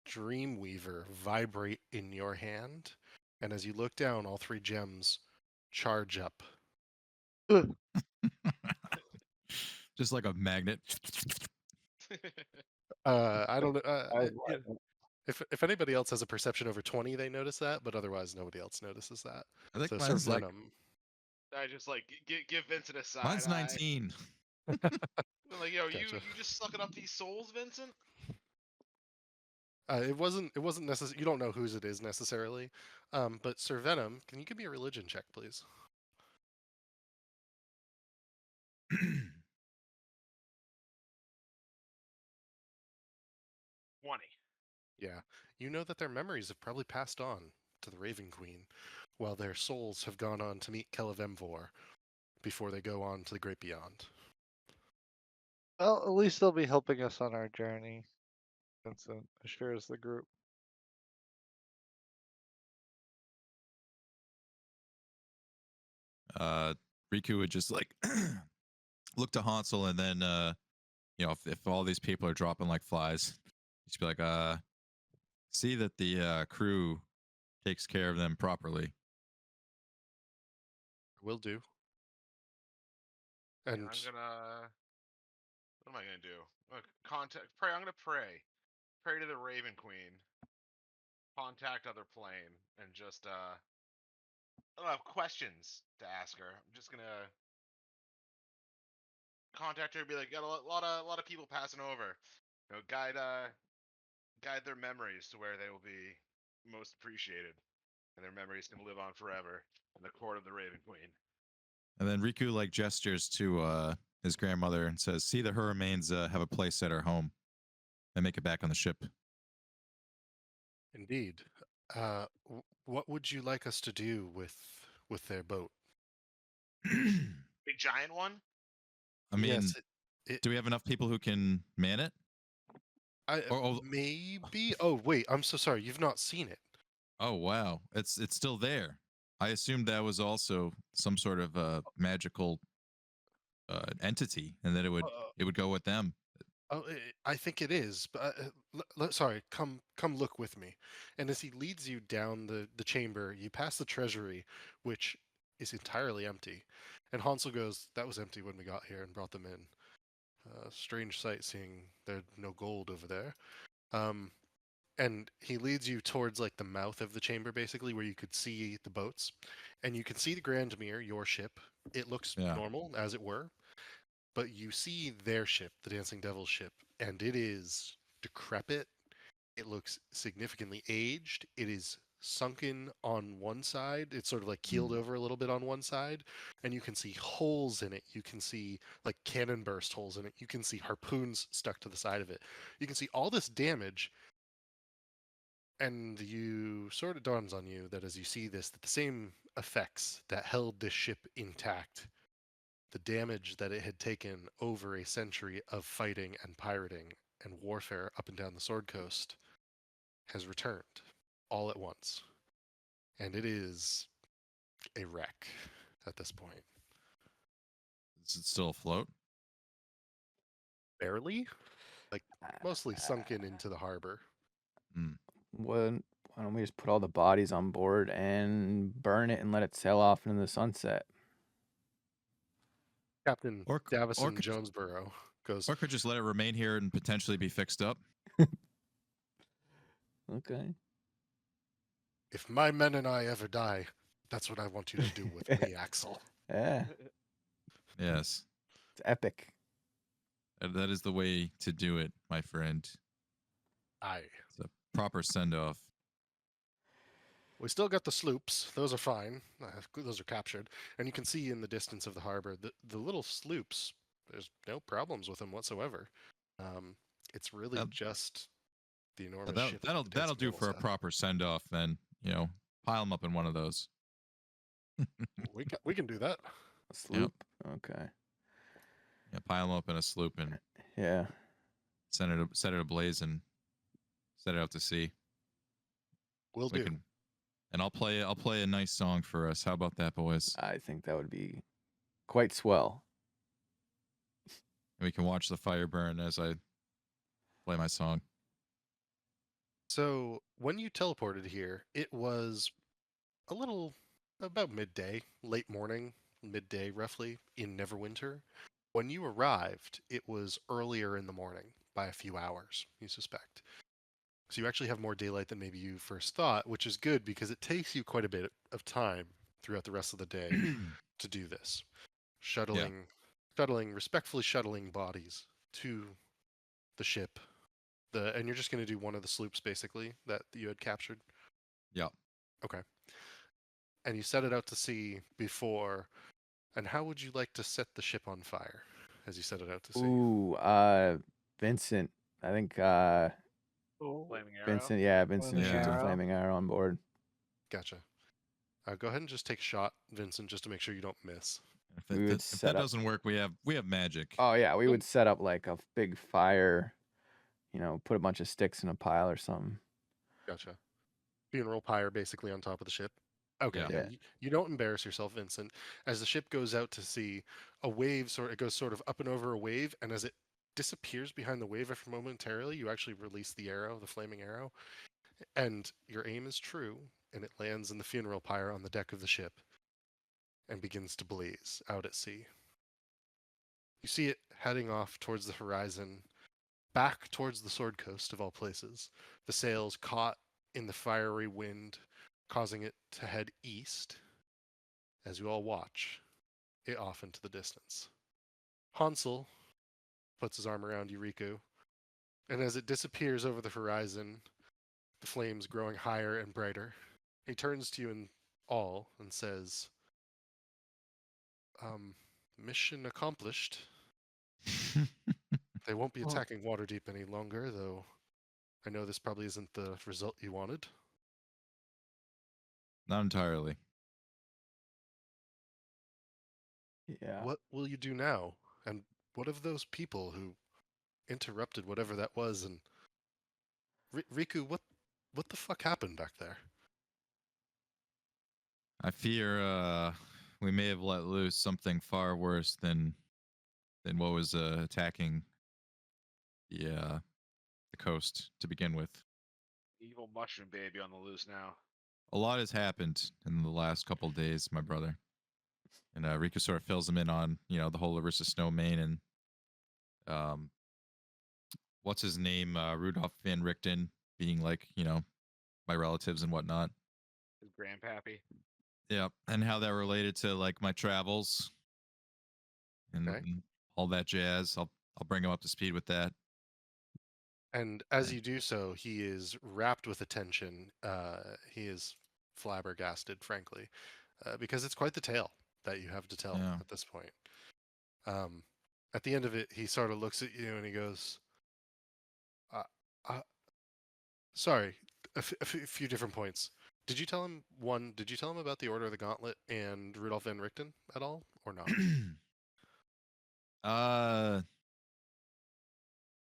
Dreamweaver vibrate in your hand, and as you look down, all three gems charge up. Just like a magnet. I don't know. I, If anybody else has a perception over 20, they notice that, but otherwise nobody else notices that. I think So Sir mine's like, Venom, I just like give Vincent a side mine's eye. 19. I'm like, yo, you Gotcha. just sucking up these souls, Vincent? it wasn't necessary. You don't know whose it is necessarily, but Sir Venom, can you give me a religion check, please? 20. Yeah, you know that their memories have probably passed on to the Raven Queen, while their souls have gone on to meet Kelevemvor before they go on to the Great Beyond. Well, at least they'll be helping us on our journey. Vincent assures the group. Riku would just like look to Hansel and then if all these people are dropping like flies, just be like, see that the crew takes care of them properly. Will do. Yeah, And I'm gonna. What am I gonna do? Pray. I'm gonna pray. Pray to the Raven Queen. Contact other plane and just I don't have questions to ask her. I'm just gonna contact her and be like, got a lot of people passing over. Guide their memories to where they will be most appreciated, and their memories can live on forever in the court of the Raven Queen. And then Riku like gestures to his grandmother and says, see that her remains have a place at her home and make it back on the ship. indeed, what would you like us to do with their boat? Big giant one? I mean, Yes, do we have enough people who can man it? maybe. Oh wait, I'm so sorry. You've not seen it. Oh wow, it's still there. I assumed that was also some sort of magical entity, and that it would go with them. Oh, I think it is. But sorry, come look with me. And as he leads you down the chamber, you pass the treasury, which is entirely empty. And Hansel goes, "That was empty when we got here and brought them in. Strange sight seeing there's no gold over there." And he leads you towards like the mouth of the chamber, basically, where you could see the boats, and you can see the Grandmere, your ship. It looks Yeah. normal, as it were, but you see their ship, the Dancing Devil's ship, and it is decrepit. It looks significantly aged. It is sunken on one side. It's sort of like keeled over a little bit on one side, and you can see holes in it. You can see like cannon burst holes in it. You can see harpoons stuck to the side of it. You can see all this damage, and you sort of dawns on you that as you see this, that the same effects that held this ship intact, the damage that it had taken over a century of fighting and pirating and warfare up and down the Sword Coast, has returned all at once. And it is a wreck at this point. Is it still afloat? Barely? Like, mostly sunken into the harbor. Why don't we just put all the bodies on board and burn it and let it sail off into the sunset? Captain Or Davison could- Jonesboro goes, Or could just let it remain here and potentially be fixed up. Okay. if my men and I ever die, that's what I want you to do with me, Axel. Yeah, Yes. it's epic. That is the way to do it, my friend. Aye. It's a proper send-off. We still got the sloops. Those are fine. Those are captured. And you can see in the distance of the harbor, the little sloops, there's no problems with them whatsoever. It's really just the enormous ship. That'll do for a proper send-off then. Pile them up in one of those. We can do that. A sloop. Okay. Yeah, pile them up in a sloop and Yeah. set it ablaze and set it out to sea. We'll do. And I'll play a nice song for us. How about that, boys? I think that would be quite swell. And we can watch the fire burn as I play my song. So when you teleported here, it was about midday, late morning, midday roughly, in Neverwinter. When you arrived, it was earlier in the morning by a few hours, you suspect. So you actually have more daylight than maybe you first thought, which is good because it takes you quite a bit of time throughout the rest of the day to do this. Respectfully shuttling bodies to the ship. And you're just going to do one of the sloops, basically, that you had captured? Yeah. Okay. And you set it out to sea before. And how would you like to set the ship on fire as you set it out to sea? Ooh, Vincent. I think Flaming arrow. Vincent. Yeah, Vincent Flaming shoots a arrow. flaming arrow on board. Gotcha. Go ahead and just take a shot, Vincent, just to make sure you don't miss. If that doesn't work, we have magic. Oh yeah, we would set up like a big fire. Put a bunch of sticks in a pile or something. Gotcha. Funeral pyre basically on top of the ship. Okay, Yeah. You don't embarrass yourself, Vincent. As the ship goes out to sea, a wave it goes sort of up and over a wave, and as it disappears behind the wave after momentarily, you actually release the arrow, the flaming arrow, and your aim is true, and it lands in the funeral pyre on the deck of the ship and begins to blaze out at sea. You see it heading off towards the horizon, back towards the Sword Coast of all places, the sails caught in the fiery wind, causing it to head east as you all watch it off into the distance. Hansel puts his arm around you, Riku, and as it disappears over the horizon, the flames growing higher and brighter, he turns to you in awe and says, mission accomplished. They won't be attacking Waterdeep any longer, though I know this probably isn't the result you wanted. Not entirely. Yeah. What will you do now? And what of those people who interrupted whatever that was? And Riku, what the fuck happened back there? I fear we may have let loose something far worse than what was attacking the coast to begin with. Evil mushroom baby on the loose now. A lot has happened in the last couple of days, my brother. And Riku sort of fills him in on, the whole Larissa Snowmane and what's his name? Rudolph Van Richten being like, my relatives and whatnot. His grandpappy. Yeah, and how that related to like my travels and, Okay. and all that jazz. I'll bring him up to speed with that. And as Okay. you do so, he is wrapped with attention. He is flabbergasted, frankly, because it's quite the tale that you have to tell Yeah. at this point. At the end of it, he sort of looks at you and he goes, uh, uh, "Sorry, a few different points. Did you tell him Did you tell him about the Order of the Gauntlet and Rudolf van Richten at all, or not?" uh,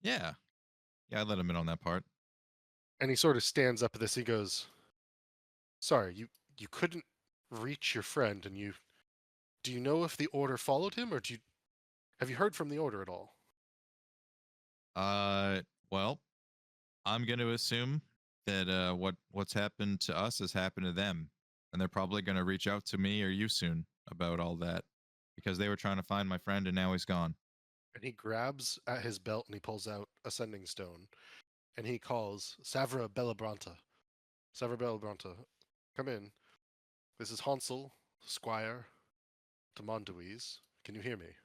yeah, I let him in on that part. And he sort of stands up at this. He goes, "Sorry, you couldn't reach your friend, and you do you know if the Order followed him, or have you heard from the Order at all?" Well, I'm going to assume that what's happened to us has happened to them, and they're probably going to reach out to me or you soon about all that because they were trying to find my friend and now he's gone. And he grabs at his belt and he pulls out a sending stone, and he calls Savra Bellabranta. Savra Bellabranta, come in. This is Hansel, Squire to Mondoise. Can you hear me?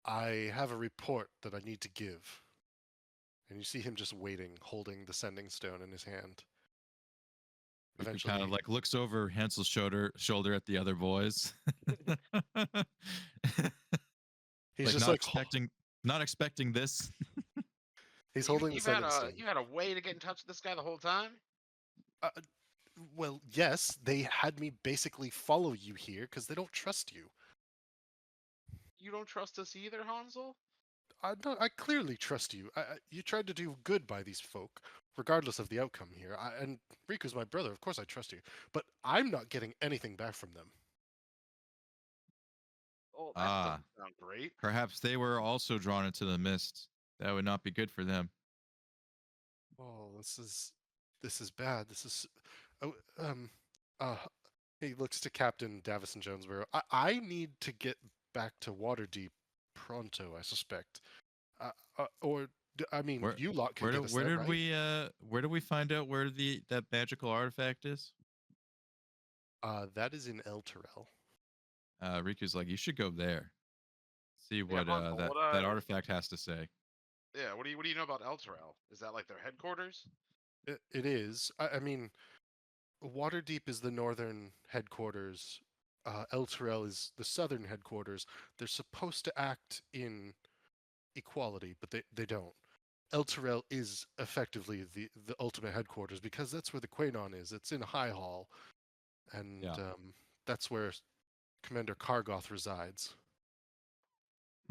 I have a report that I need to give. And you see him just waiting, holding the sending stone in his hand. Riku Eventually, kind of like looks over Hansel's shoulder at the other boys. he's Like just not expecting this. he's You've, holding the you've had sending a stone. you had a way to get in touch with this guy the whole time. Uh, well, yes, they had me basically follow you here because they don't trust you. You don't trust us either, Hansel. No, I clearly trust you. You tried to do good by these folk, regardless of the outcome here. And Riku's my brother. Of course I trust you. But I'm not getting anything back from them. Oh, that Ah, doesn't sound great. perhaps they were also drawn into the mist. That would not be good for them. Oh, this is bad. This is oh, uh he looks to Captain Davison Jonesborough. I need to get back to Waterdeep pronto, I suspect. I mean, Where you lot can get us there, right? where did we find out where that magical artifact is? That is in El Terrell. Riku's like, you should go there. See Yeah, what Hansel. that artifact has to say. Yeah, what do you know about Elturel? Is that like their headquarters? It is. I mean, Waterdeep is the northern headquarters. El Terrell is the southern headquarters. They're supposed to act in equality, but they don't. El Terrell is effectively the ultimate headquarters because that's where the Quanon is. It's in High Hall, and Yeah. that's where Commander Kargoth resides.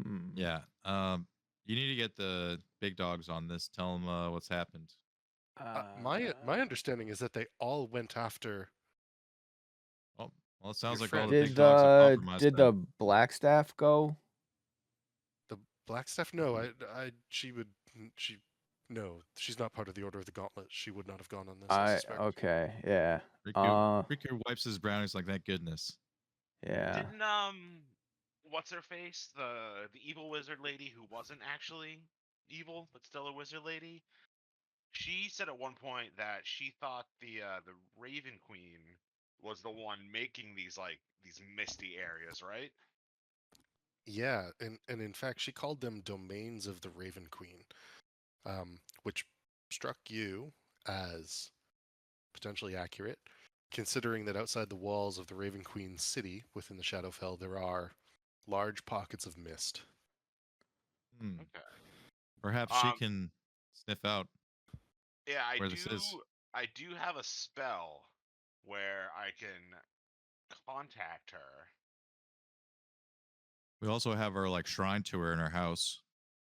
Hmm. Yeah. You need to get the big dogs on this. Tell them what's happened. My understanding is that they all went after. Oh, well, it sounds Your like all the friend. big dogs have compromised. Did the Blackstaff go? The Blackstaff? No, no, she's not part of the Order of the Gauntlet. She would not have gone on this. I suspect. Okay, yeah. Riku wipes his brow. He's like, thank goodness. Yeah. Didn't what's her face? The evil wizard lady who wasn't actually evil but still a wizard lady. She said at one point that she thought the Raven Queen was the one making these misty areas, right? Yeah, and in fact, she called them domains of the Raven Queen, which struck you as potentially accurate, considering that outside the walls of the Raven Queen city within the Shadowfell, there are large pockets of mist. Okay. Perhaps she can sniff out Yeah, where this is. I do have a spell where I can contact her. We also have our like shrine to her in our house.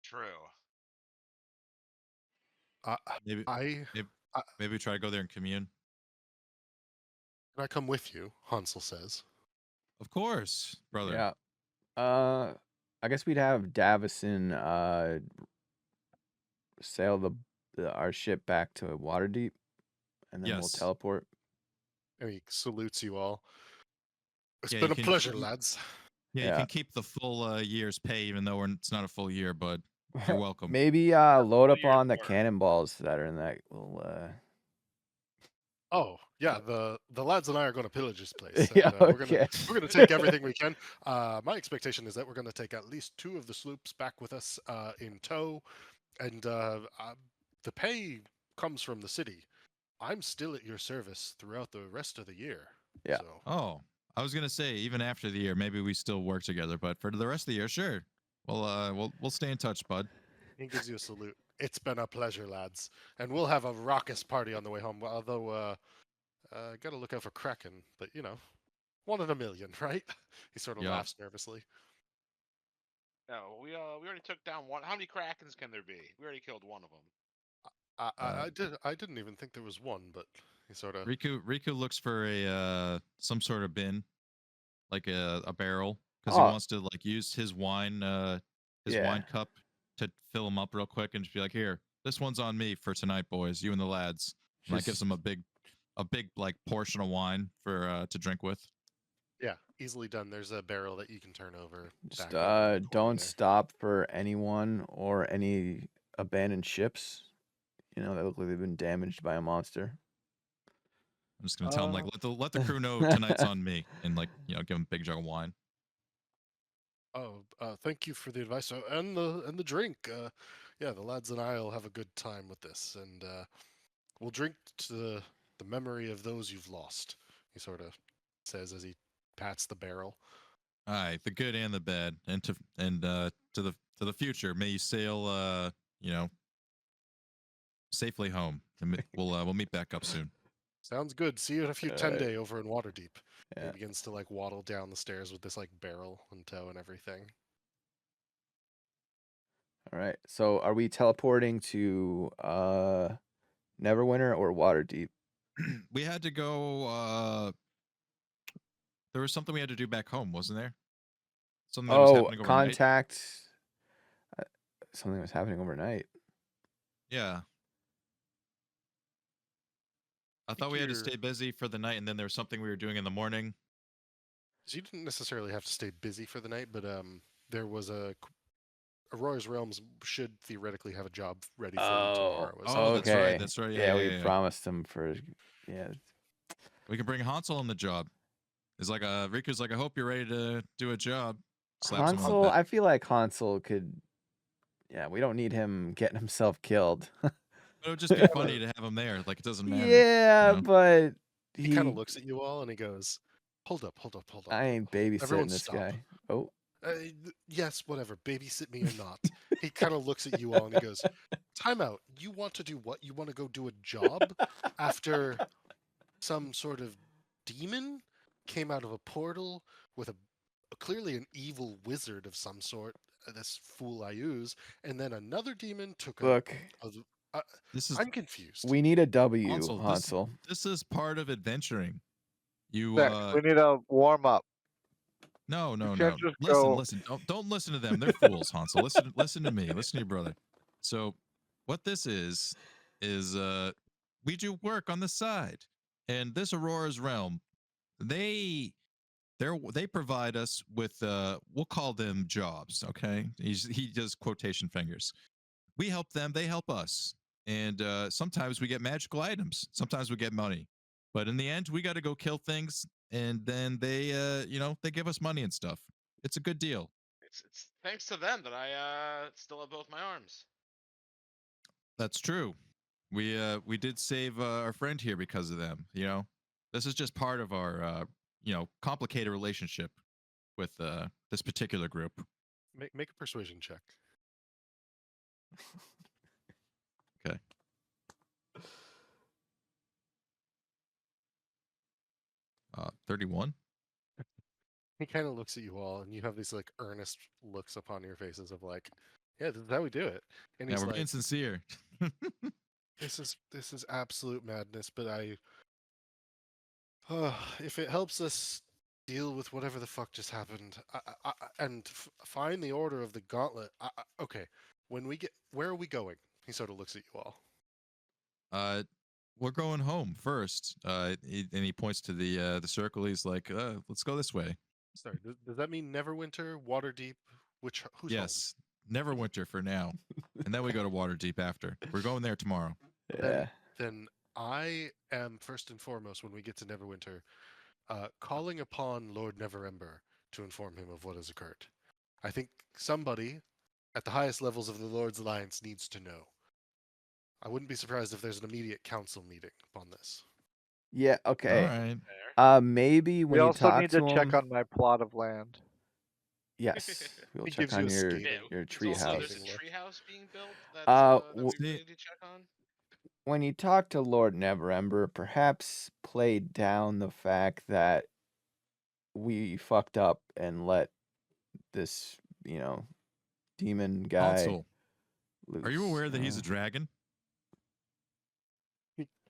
True. Maybe I maybe try to go there and commune. Can I come with you? Hansel says. Of course, brother. Yeah. I guess we'd have Davison sail our ship back to Waterdeep, and then we'll Yes. teleport. And he salutes you all. It's Yeah, been you a can- pleasure, lads. Yeah, you Yeah. can keep the full year's pay, even though it's not a full year, but You're welcome. Maybe load up you're on the for. cannonballs that are in that little. Oh yeah, the lads and I are going to pillage this place. Yeah, And, okay. we're gonna take everything we can. My expectation is that we're going to take at least 2 of the sloops back with us in tow, and the pay comes from the city. I'm still at your service throughout the rest of the year. Yeah. So Oh, I was gonna say even after the year, maybe we still work together. But for the rest of the year, sure. We'll stay in touch, bud. he gives you a salute. It's been a pleasure, lads, and we'll have a raucous party on the way home. Although, got to look out for Kraken, but 1 in a million, right? He sort of Yeah. laughs nervously. No, we already took down one. How many Krakens can there be? We already killed one of them. I didn't even think there was one, but he sort of. Riku looks for a some sort of bin, like a barrel, because Oh. he wants to like use his wine wine cup to fill him up real quick and just be like, here, this one's on me for tonight, boys. You and the lads. And that gives him a big like portion of wine for to drink with. Yeah, easily done. There's a barrel that you can turn over. Just back over in the corner don't there. stop for anyone or any abandoned ships. That look like they've been damaged by a monster. I'm just gonna tell him like let the crew know tonight's on me, and like give him a big jug of wine. Oh, thank you for the advice and the drink. Yeah, the lads and I'll have a good time with this, and we'll drink to the memory of those you've lost. He sort of says as he pats the barrel. All right, the good and the bad, and to the future. May you sail safely home. And we'll meet back up soon. Sounds good. See you in a few 10-day over in Waterdeep. Yeah. He begins to like waddle down the stairs with this like barrel in tow and everything. All right. So are we teleporting to Neverwinter or Waterdeep? We had to go. There was something we had to do back home, wasn't there? Something that was happening overnight. Contact. Something was happening overnight. Yeah. I thought we had to stay busy for the night, and then there was something we were doing in the morning. So you didn't necessarily have to stay busy for the night, but there was Aurora's Realms should theoretically have a job ready for you tomorrow. Okay. That's right. Yeah, we promised him for. Yeah. We can bring Hansel on the job. It's like Riku's like, I hope you're ready to do a job. Slaps him on Hansel, the back. I feel like Hansel could. Yeah, we don't need him getting himself killed. It would just be funny to have him there. Like, it doesn't matter. Yeah, but he kind of looks at you all and he goes, "Hold up. I ain't babysitting Everyone this stop. guy." Oh. Yes, whatever. Babysit me or not. He kind of looks at you all and he goes, "Time out. You want to do what? You want to go do a job after some sort of demon came out of a portal with clearly an evil wizard of some sort, this fool I use, and then another demon took Look. I'm confused. We need a W, Hansel. Hansel. This is part of adventuring. You we need a warm up. No. can't just go- Listen. Don't listen to them. They're fools, Hansel. Listen to me. Listen to your brother. So, what this is we do work on the side, and this Aurora's Realm, they provide us with we'll call them jobs. Okay, he does quotation fingers. We help them. They help us, and sometimes we get magical items. Sometimes we get money, but in the end, we got to go kill things. And then they, they give us money and stuff. It's a good deal. It's thanks to them that I still have both my arms. That's true. We did save our friend here because of them. This is just part of our, complicated relationship with this particular group. Make a persuasion check. Okay. Uh, 31. He kind of looks at you all, and you have these like earnest looks upon your faces of like, "Yeah, this is how we do it." And he's we're like, being sincere. This is absolute madness, but if it helps us deal with whatever the fuck just happened, and find the order of the gauntlet. Okay, where are we going? He sort of looks at you all. We're going home first. And he points to the circle. He's like, let's go this way. Sorry, does that mean Neverwinter, Waterdeep? Who's yes, Neverwinter for now, and then we go to Waterdeep after. We're going there tomorrow. Yeah. Then I am first and foremost when we get to Neverwinter, calling upon Lord Neverember to inform him of what has occurred. I think somebody at the highest levels of the Lord's Alliance needs to know. I wouldn't be surprised if there's an immediate council meeting upon this. Yeah. Okay. All right. There. Maybe when We you also talk need to to check him. on my plot of land. Yes, we'll He check gives you on a your scathing- your There's tree also house. there's a Look. tree house being built that we w- really See- need to check on. When you talk to Lord Neverember, perhaps play down the fact that we fucked up and let this, demon guy Hansel, loose. are you aware that he's a dragon?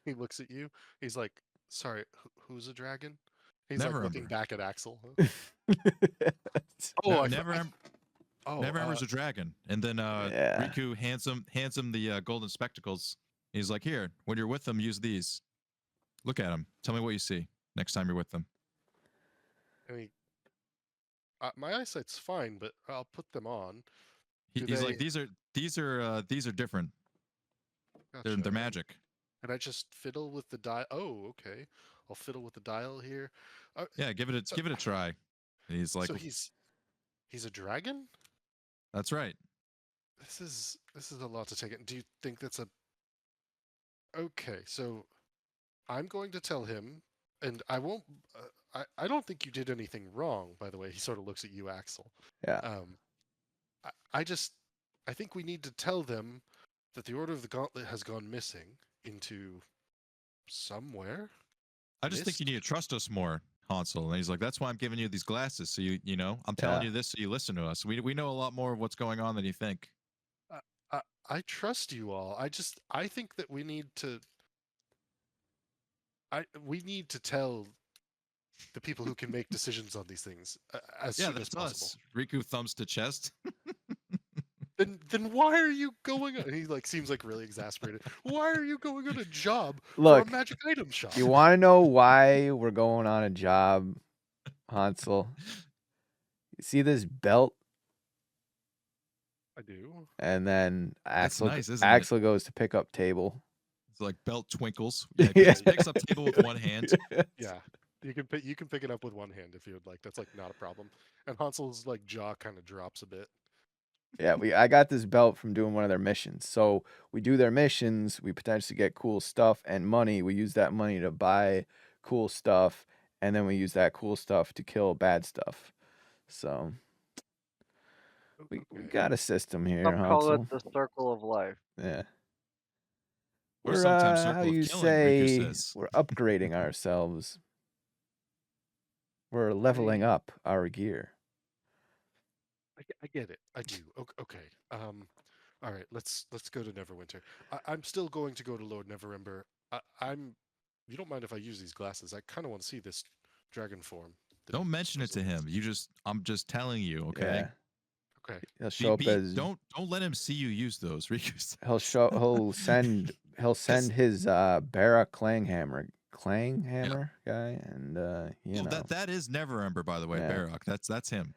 He looks at you. He's like, "Sorry, who's a dragon?" He's like looking Neverember. back at Axel. Huh? No, I Neverember's a dragon. And then Yeah. Riku hands him the golden spectacles. He's like, here, when you're with them, use these. Look at them. Tell me what you see next time you're with them. I mean, my eyesight's fine, but I'll put them on. He's like, these are different. They're Gotcha. magic. And I just fiddle with the dial. Oh, okay. I'll fiddle with the dial here. Yeah, give it a try. And he's like, So he's a dragon? that's right. This is a lot to take in. Do you think that's a Okay, so I'm going to tell him, and I won't I don't think you did anything wrong, by the way. He sort of looks at you, Axel. Yeah. I think we need to tell them that the Order of the Gauntlet has gone missing into somewhere. I just think you need to trust us more, Hansel. And he's like, that's why I'm giving you these glasses. So I'm telling you this so you listen to us. We know a lot more of what's going on than you think. I trust you all. I think that we need to tell the people who can make decisions on these things as soon as that's possible. us. Riku thumbs to chest. Then why are you going on? He seems like really exasperated. Why are you going on a job Look, for a magic item shop? You want to know why we're going on a job, Hansel? You see this belt? I do. And then That's Axel, nice, isn't it? Axel goes to pick up table. It's like belt twinkles. Yeah, he picks up table with one hand. Yeah, you can pick it up with one hand if you would like. That's like not a problem. And Hansel's like jaw kind of drops a bit. Yeah, I got this belt from doing one of their missions. So we do their missions, we potentially get cool stuff and money. We use that money to buy cool stuff, and then we use that cool stuff to kill bad stuff. So we got a system here, Some call Hansel. it the circle of life. Yeah. Or We're, sometimes how circle do of you killing, say, Riku says. we're upgrading ourselves. We're leveling up our gear. I get it. I do. Okay. All right. Let's go to Neverwinter. I'm still going to go to Lord Neverember. You don't mind if I use these glasses? I kind of want to see this dragon form. Don't mention it to him. I'm just telling you, okay? Yeah. Okay. He'll show up as don't let him see you use those, Riku says. he'll send his Barra Clanghammer guy, and that is Neverember, by the way, Yeah. Barrock. That's him.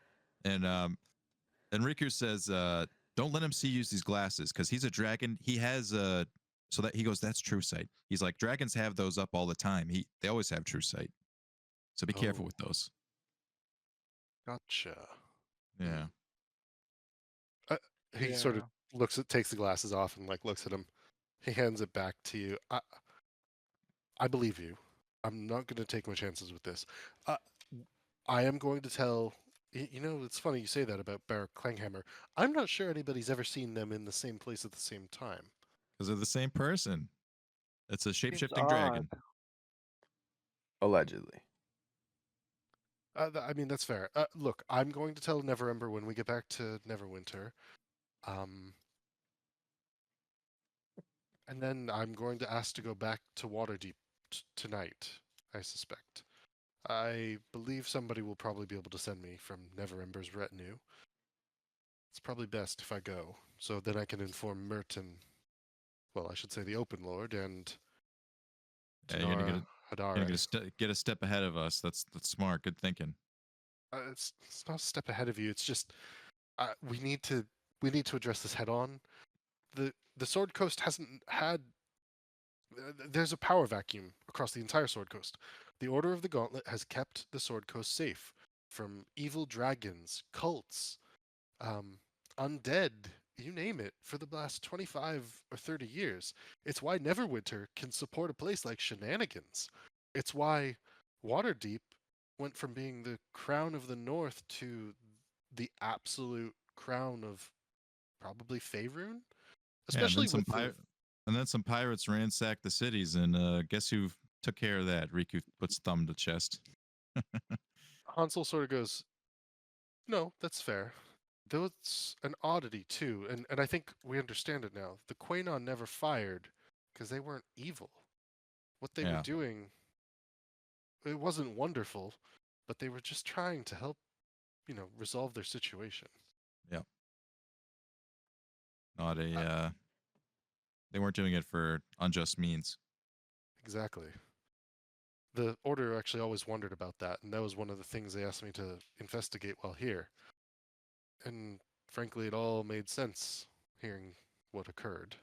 And Riku says, don't let him see you use these glasses because he's a dragon. He has so that he goes, that's true sight. He's like, dragons have those up all the time. They always have true sight. So be careful with those. Gotcha. Yeah. He sort of takes the glasses off and looks at him. He hands it back to you. I believe you. I'm not going to take my chances with this. I am going to tell. It's funny you say that about Barrack Clanghammer. I'm not sure anybody's ever seen them in the same place at the same time. Because they're the same person. It's a shape-shifting Seems dragon. odd. allegedly. I mean, that's fair. Look, I'm going to tell Neverember when we get back to Neverwinter. And then I'm going to ask to go back to Waterdeep tonight, I suspect. I believe somebody will probably be able to send me from Neverember's retinue. It's probably best if I go, so then I can inform Merton. Well, I should say the Open Lord and Yeah, you're gonna Hadara. get a step ahead of us. That's smart. Good thinking. It's not a step ahead of you. It's just we need to we need to address this head on. The Sword Coast hasn't had. There's a power vacuum across the entire Sword Coast. The Order of the Gauntlet has kept the Sword Coast safe from evil dragons, cults, undead, you name it, for the last 25 or 30 years. It's why Neverwinter can support a place like Shenanigans. It's why Waterdeep went from being the crown of the North to the absolute crown of probably Faerun, Yeah, especially with the and then some pirates ransacked the cities, and guess who took care of that? Riku puts thumb to chest. Hansel sort of goes, no, that's fair. Though it's an oddity too, and I think we understand it now. The Quainon never fired because they weren't evil. What they were Yeah. doing, it wasn't wonderful, but they were just trying to help, resolve their situation. Yep. Not a. They weren't doing it for unjust means. Exactly. The Order actually always wondered about that, and that was one of the things they asked me to investigate while here. And frankly, it all made sense hearing what occurred.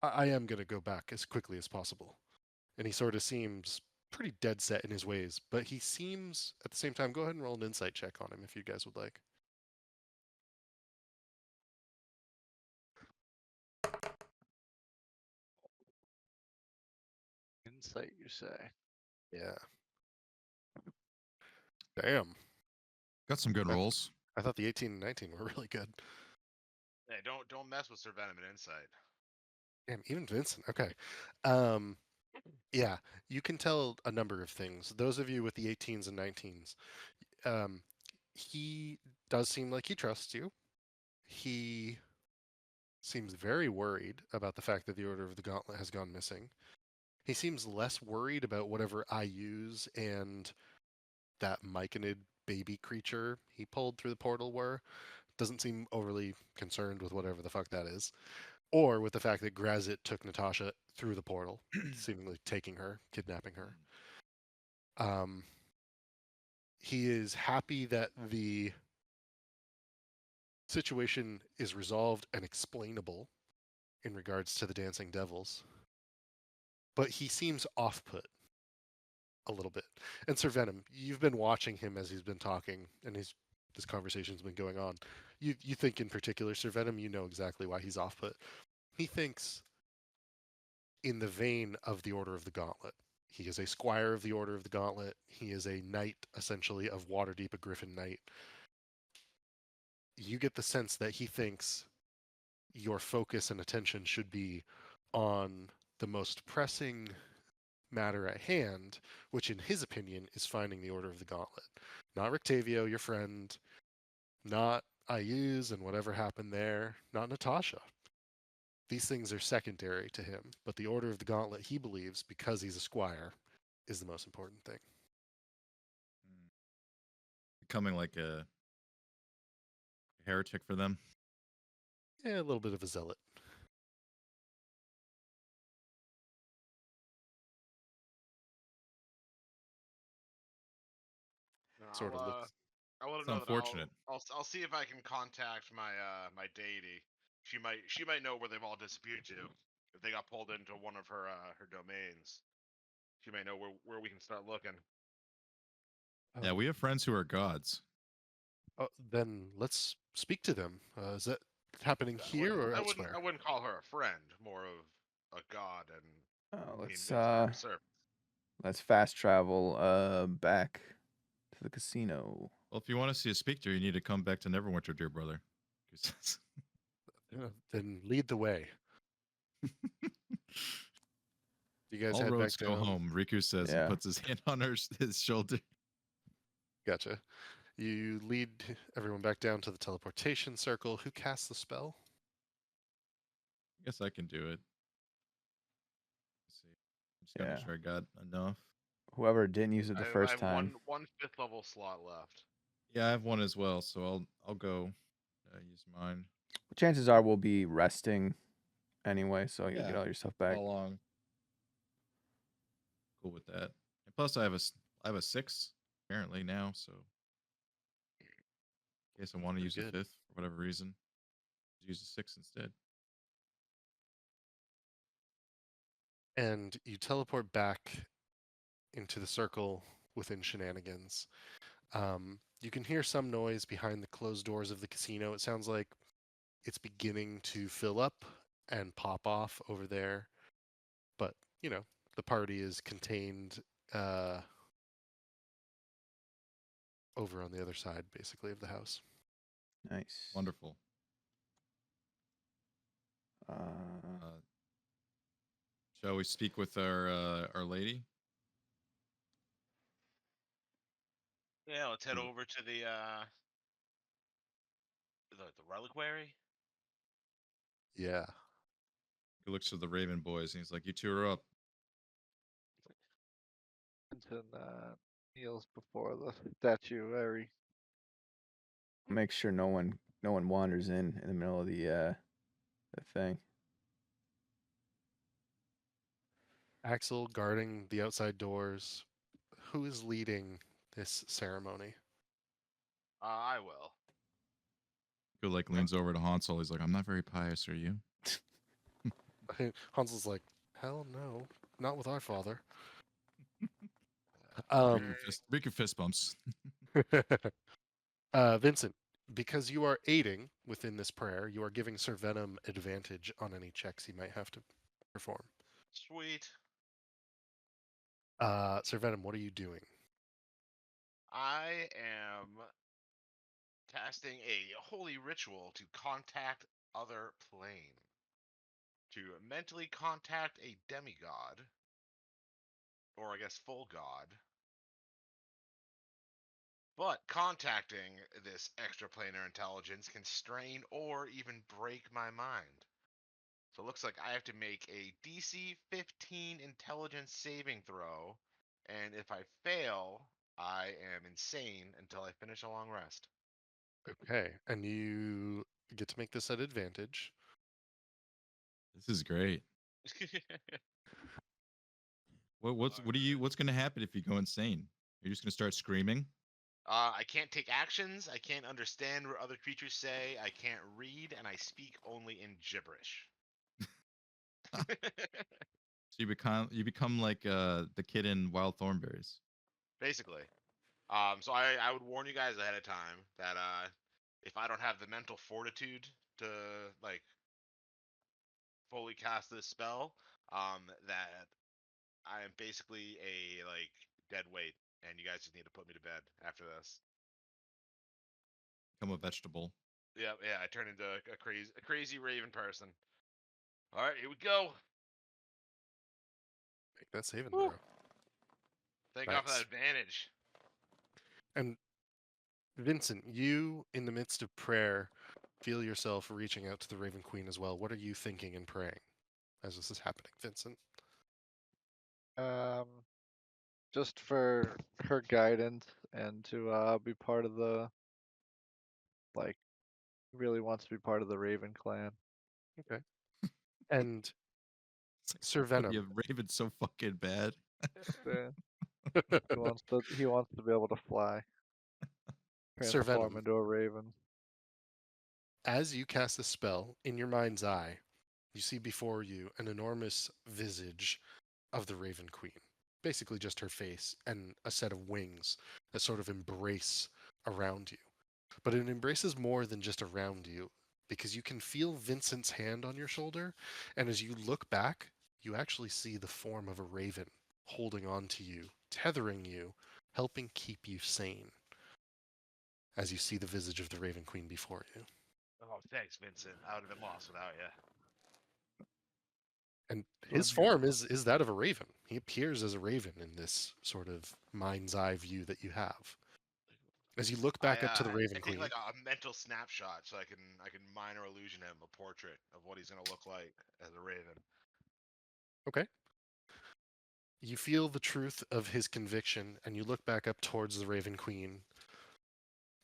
I am going to go back as quickly as possible. And he sort of seems pretty dead set in his ways, but he seems, at the same time, go ahead and roll an insight check on him if you guys would like. Insight, you say? Yeah. Damn. Got some good Yeah. rolls. I thought the 18 and 19 were really good. Hey, don't mess with Sir Venom and Insight. Damn, even Vincent. Okay. Yeah, you can tell a number of things. Those of you with the 18s and 19s, he does seem like he trusts you. He seems very worried about the fact that the Order of the Gauntlet has gone missing. He seems less worried about whatever IUs and that myconid baby creature he pulled through the portal were. Doesn't seem overly concerned with whatever the fuck that is. Or with the fact that Grazit took Natasha through the portal, seemingly taking her, kidnapping her. He is happy that the situation is resolved and explainable in regards to the dancing devils. But he seems off-put a little bit. And Sir Venom, you've been watching him as he's been talking, and this conversation's been going on. You think in particular, Sir Venom, you know exactly why he's off-put. He thinks in the vein of the Order of the Gauntlet. He is a squire of the Order of the Gauntlet. He is a knight, essentially, of Waterdeep, a Griffin Knight. You get the sense that he thinks your focus and attention should be on the most pressing matter at hand, which in his opinion is finding the Order of the Gauntlet. Not Rictavio, your friend, not Ayuz and whatever happened there, not Natasha. These things are secondary to him, but the Order of the Gauntlet, he believes, because he's a squire, is the most important thing. Becoming like a heretic for them. Yeah, a little bit of a zealot. Sort of looks. I want It's to know unfortunate. that I'll see if I can contact my my deity. She might know where they've all disappeared to. If they got pulled into one of her her domains, she might know where we can start looking. Yeah, we have friends who are gods. Then let's speak to them. Is that happening here or elsewhere? I wouldn't call her a friend, more of a god and Let's servant. let's fast travel back to the casino. Well, if you want to see a speak to her, you need to come back to Neverwinter, dear brother. Then lead the way. You guys All head roads back go down. home, Riku says, Yeah. and puts his hand on his shoulder. Gotcha. You lead everyone back down to the teleportation circle. Who casts the spell? I guess I can do it. Let's see. I'm just gotta make Yeah. sure I got enough. Whoever didn't use it the I first have time. one 5th level slot left. Yeah, I have one as well, so I'll go use mine. Chances are we'll be resting anyway, so you'll Yeah. get all your stuff back. How long? Cool with that. And plus, I have a 6 apparently now, so In case I want to use a Good. 5th for whatever reason. Use a 6 instead. And you teleport back into the circle within shenanigans. You can hear some noise behind the closed doors of the casino. It sounds like it's beginning to fill up and pop off over there. But, the party is contained over on the other side, basically, of the house. Nice. Wonderful. Shall we speak with our lady? Yeah, let's head over to the reliquary. Yeah. He looks to the Raven boys and he's like, "You two are up." Vincent kneels before the statuary. Make sure no one wanders in the middle of the thing. Axel guarding the outside doors. Who is leading this ceremony? I will. Who like leans over to Hansel. He's like, "I'm not very pious, are you?" Hansel's like, hell no, not with our father. Making fist bumps. Vincent, because you are aiding within this prayer, you are giving Sir Venom advantage on any checks he might have to perform. Sweet. Sir Venom, what are you doing? I am casting a holy ritual to contact other plane. To mentally contact a demigod, or I guess full god. But contacting this extraplanar intelligence can strain or even break my mind. So it looks like I have to make a DC 15 intelligence saving throw, and if I fail, I am insane until I finish a long rest. Okay, and you get to make this at advantage. This is great. What's gonna happen if you go insane? You're just gonna start screaming? I can't take actions, I can't understand what other creatures say, I can't read, and I speak only in gibberish. So you become like the kid in Wild Thornberries. Basically. So I would warn you guys ahead of time that if I don't have the mental fortitude to like fully cast this spell, that I am basically a like dead weight, and you guys just need to put me to bed after this. Become a vegetable. Yeah, I turn into a crazy raven person. All right, here we go. Make that saving Woo. throw. Thank God for Nice. that advantage. And Vincent, you, in the midst of prayer, feel yourself reaching out to the Raven Queen as well. What are you thinking and praying as this is happening, Vincent? Just for her guidance and to be part of the, like, really wants to be part of the Raven clan. Okay. And Sir That'd be Venom. a Raven so fucking bad. Yeah. He wants to be able to fly. Sir Transform Venom, into a raven. as you cast the spell, in your mind's eye, you see before you an enormous visage of the Raven Queen. Basically just her face and a set of wings that sort of embrace around you. But it embraces more than just around you, because you can feel Vincent's hand on your shoulder, and as you look back, you actually see the form of a raven holding on to you, tethering you, helping keep you sane, as you see the visage of the Raven Queen before you. Oh, thanks, Vincent. I would have been lost without you. And his form is that of a raven. He appears as a raven in this sort of mind's eye view that you have. As you look back up to the Raven I take Queen, like a mental snapshot so I can minor illusion him a portrait of what he's gonna look like as a raven. okay, you feel the truth of his conviction, and you look back up towards the Raven Queen,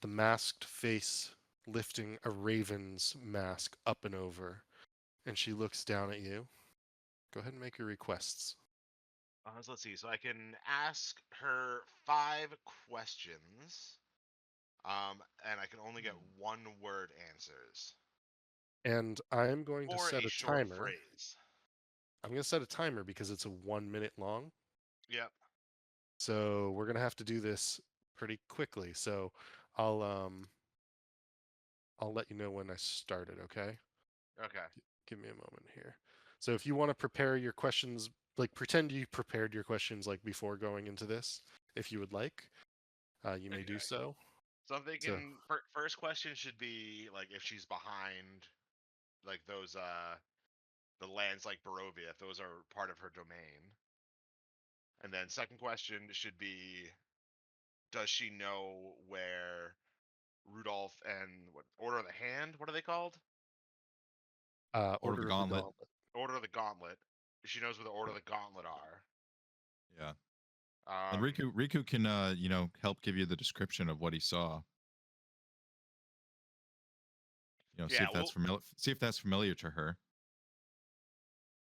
the masked face lifting a raven's mask up and over, and she looks down at you. Go ahead and make your requests. So let's see. So I can ask her 5 questions. And I can only get one-word answers And I'm going to or set a a short timer. phrase. I'm going to set a timer because it's a 1 minute long. Yep. So we're going to have to do this pretty quickly. So I'll let you know when I started, okay? Okay. Give me a moment here. So if you want to prepare your questions, like pretend you prepared your questions like before going into this, if you would like, you may do Okay. so. So I'm thinking first question should be like if she's behind like those the lands like Barovia, if those are part of her domain. And then second question should be does she know where Rudolph and what Order of the Hand, what are they called? Order of the Order of the Gauntlet. Gauntlet. Order of the Gauntlet. She knows where the Order of the Gauntlet are. Yeah. And Riku can help give you the description of what he saw. See yeah, if that's familiar. See if that's familiar to her.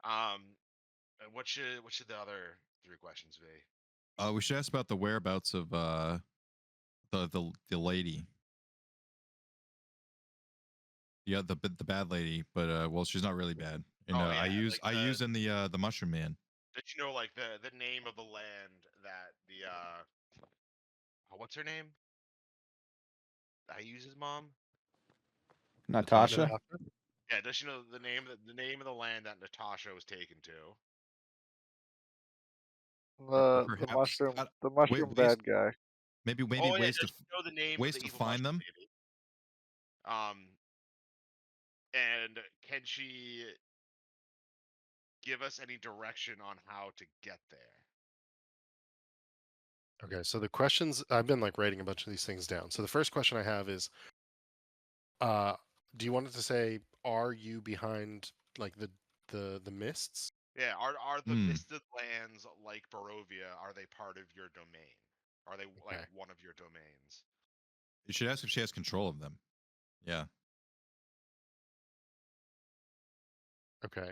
and what should the other three questions be? We should ask about the whereabouts of the lady. Yeah, the bad lady, but well, she's not really bad. And Oh yeah, I use like in the Mushroom Man. did you know like the name of the land that the what's her name? I use his mom. Natasha. Yeah, does she know the name of the land that Natasha was taken to? The Perhaps mushroom bad guy. maybe Oh yeah, ways does to she know the name of ways the to evil find mushroom them. baby? And can she give us any direction on how to get there? Okay, so the questions, I've been like writing a bunch of these things down. So the first question I have is, do you want it to say, are you behind like the mists? Yeah, are the misted lands like Barovia? Are they part of your domain? Are they like Okay. one of your domains? You should ask if she has control of them. Yeah. Okay.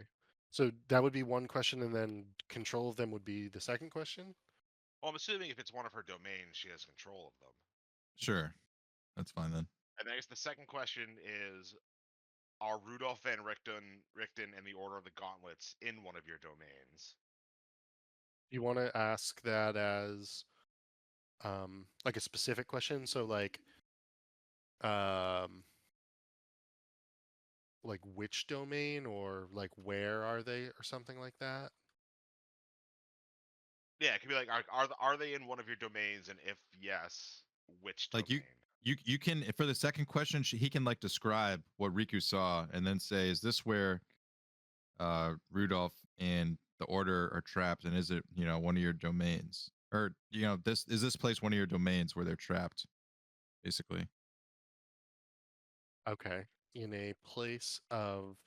So that would be one question, and then control of them would be the second question. Well, I'm assuming if it's one of her domains, she has control of them. Sure. That's fine then. And I guess the second question is, are Rudolph Van Richten and the Order of the Gauntlets in one of your domains? You want to ask that as like a specific question, so like which domain or like where are they or something like that. Yeah, it could be like, are they in one of your domains, and if yes, which Like domain? you can for the second question he can like describe what Riku saw and then say, is this where Rudolph and the Order are trapped, and is it one of your domains, or this place one of your domains where they're trapped, basically. Okay. In a place of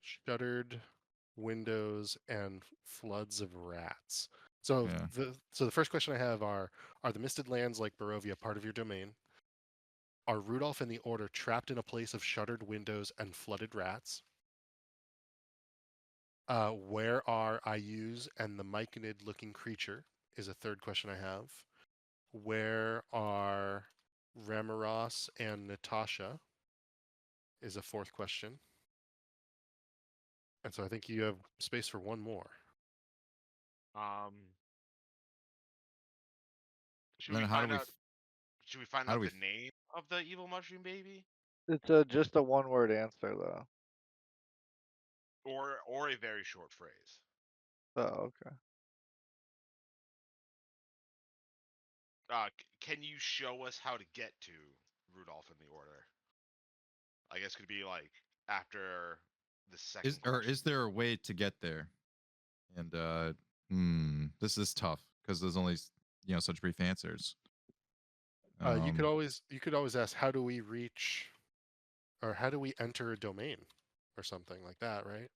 shuttered windows and floods of rats. So Yeah. the first question I have are the misted lands like Barovia part of your domain? Are Rudolph and the Order trapped in a place of shuttered windows and flooded rats? Where are Ayuz and the myconid looking creature is a third question I have. Where are Ramaros and Natasha is a fourth question. And so I think you have space for one more. Should Then we how do find we out? Should we find how do out we the name of the evil mushroom baby, It's just a one-word answer though. or a very short phrase? Oh, okay. Can you show us how to get to Rudolph and the Order? I guess could be like after the second question. Mm. is there a way to get there? And this is tough because there's only such brief answers. You could always ask, how do we reach, or how do we enter a domain, or something like that, right?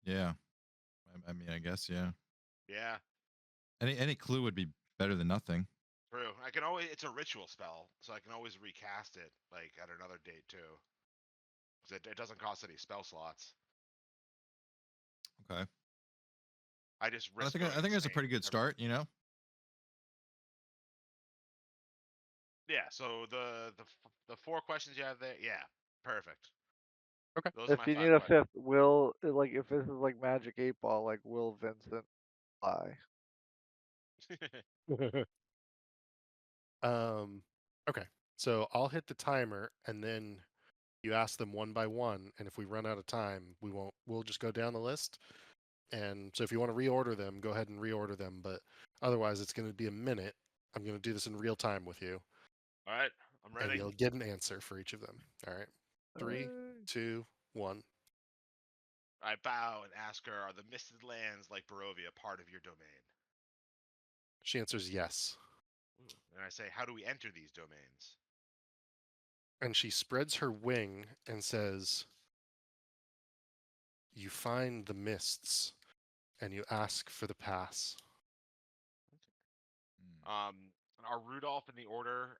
Yeah. I mean, I guess, yeah. Yeah, Any clue would be better than nothing. true. I can always. It's a ritual spell, so I can always recast it like at another date too. Because it doesn't cost any spell slots. Okay. I just I risk. think it's a pretty good start. Yeah, Yeah. So the 4 questions you have there, yeah, perfect. Okay. Those are If my you 5 need a questions. fifth, if this is like Magic 8 Ball, like will Vincent fly? Okay. So I'll hit the timer, and then you ask them one by one, and if we run out of time, we'll just go down the list. And so if you want to reorder them, go ahead and reorder them, but otherwise it's going to be a minute. I'm going to do this in real time with you, All right, I'm and ready. you'll get an answer for each of them. All right. 3, Uh, 2, 1. I bow and ask her, are the misted lands like Barovia part of your domain? She answers yes. Ooh. And I say, how do we enter these domains? And she spreads her wing and says, you find the mists and you ask for the pass. Um, are Rudolph and the Order,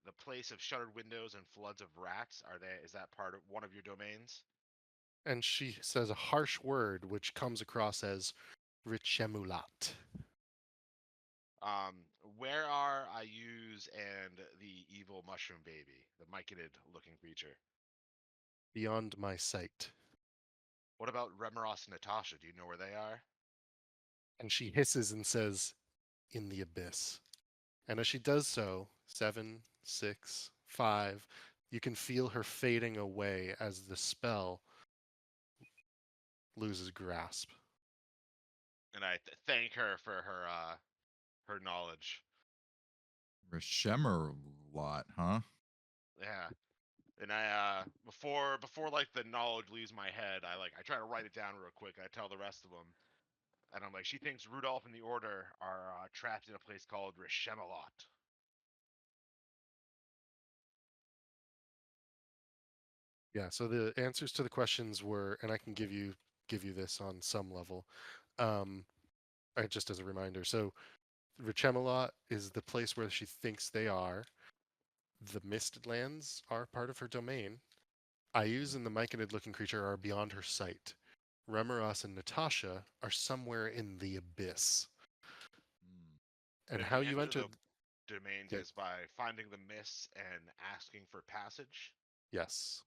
the place of shuttered windows and floods of rats? Is that part of one of your domains? And she says a harsh word which comes across as Richemulat. Where are Ayuz and the evil mushroom baby, the myconid looking creature? Beyond my sight. What about Remeros and Natasha? Do you know where they are? And she hisses and says, in the abyss. And as she does so, 7, 6, 5, you can feel her fading away as the spell loses grasp. And I thank her for her knowledge. Reshemmer lot, huh? Yeah. And I before like the knowledge leaves my head, I try to write it down real quick. I tell the rest of them, and I'm like, she thinks Rudolph and the Order are trapped in a place called Rishemalot. Yeah, so the answers to the questions were, and I can give you this on some level, just as a reminder. So Richemalot is the place where she thinks they are. The Misted Lands are part of her domain. Ayuz and the myconid looking creature are beyond her sight. Remeros and Natasha are somewhere in the abyss. And And how the you enter enter. the domains Yeah, is by finding the mists and asking for passage. yes.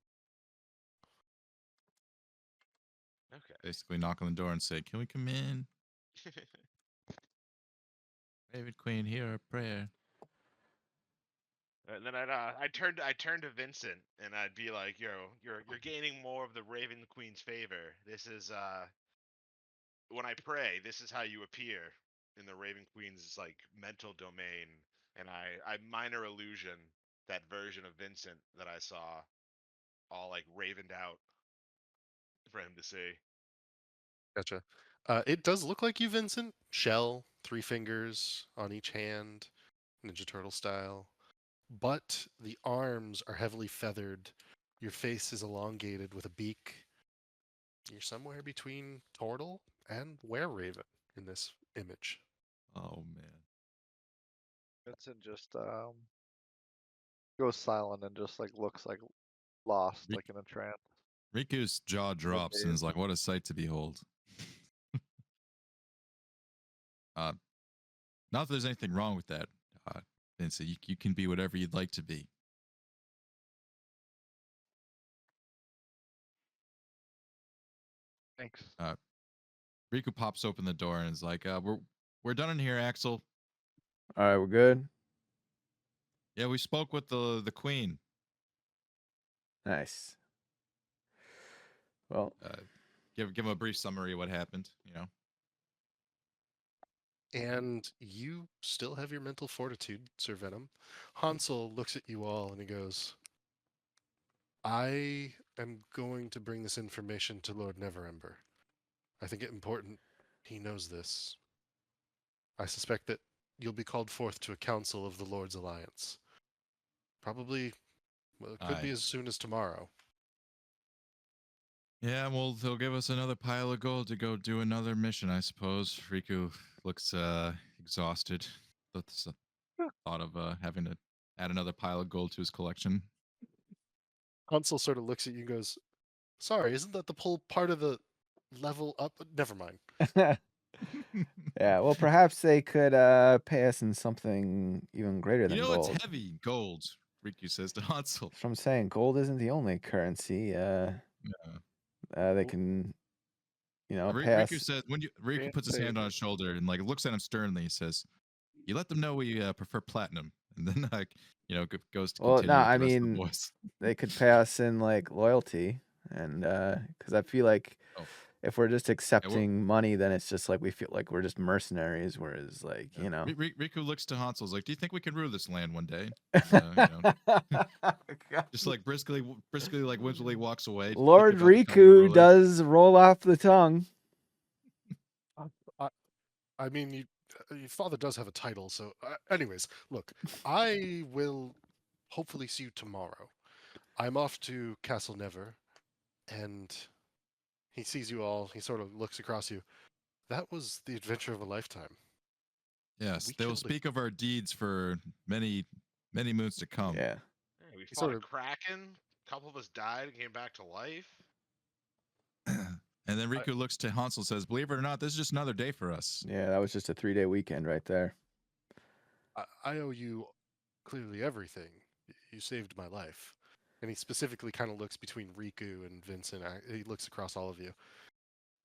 Okay. Basically, knock on the door and say, "Can we come in?" David Queen, hear a prayer. And then I'd turn to Vincent and I'd be like, you're gaining more of the Raven Queen's favor. This is when I pray, this is how you appear in the Raven Queen's like mental domain. And I minor illusion that version of Vincent that I saw all like ravened out for him to see. Gotcha. It does look like you, Vincent. Shell, 3 fingers on each hand, Ninja Turtle style. But the arms are heavily feathered. Your face is elongated with a beak. You're somewhere between turtle and were-raven in this image. Oh man. Vincent just goes silent and just like looks like lost, Ri- like in a trance. Riku's jaw drops and is like, "What a sight to behold." uh, Not that there's anything wrong with that, Vincent. You can be whatever you'd like to be. Thanks. Riku pops open the door and is like, "We're done in here, Axel. All right, we're good. Yeah, we spoke with the queen. Nice. Well, Give him a brief summary of what happened. You know, And you still have your mental fortitude, Sir Venom. Hansel looks at you all and he goes, I am going to bring this information to Lord Neverember. I think it important he knows this. I suspect that you'll be called forth to a council of the Lord's Alliance. Probably, well, it could be Aye. as soon as tomorrow. Yeah, well, they'll give us another pile of gold to go do another mission, I suppose. Riku looks exhausted. Thought of having to add another pile of gold to his collection. Hansel sort of looks at you and goes, sorry, isn't that the pull part of the level up? Never mind. Yeah, well, perhaps they could pay us in something even greater You than know gold. it's heavy, gold. Riku says to Hansel. That's what I'm saying. Gold isn't the only currency. Yeah. They can, pay Riku us. says Riku puts his hand on his shoulder and looks at him sternly. He says, "You let them know we prefer platinum," and then goes to Well, continue no, with I the rest of the mean, voice. they could pay us in like loyalty, and because I feel like Oh. if we're just accepting money, then it's just like we feel like we're just mercenaries. Whereas, like, Riku looks to Hansel, is like, "Do you think we can rule this land one day?" Just like briskly, like whimsically walks away. Lord thinking about the coming Riku ruler. does roll off the tongue. I mean, your father does have a title, so anyways, look, I will hopefully see you tomorrow. I'm off to Castle Never, and he sees you all. He sort of looks across you. That was the adventure of a lifetime. Yes, We they will killed a- speak of our deeds for many, many moons to come. Yeah. Hey, we He fought sort a of- kraken. A couple of us died and came back to life. And then Riku looks to Hansel and says, "Believe it or not, this is just another day for us." Yeah, that was just a 3-day weekend right there. I owe you clearly everything. You saved my life. And he specifically kind of looks between Riku and Vincent. He looks across all of you.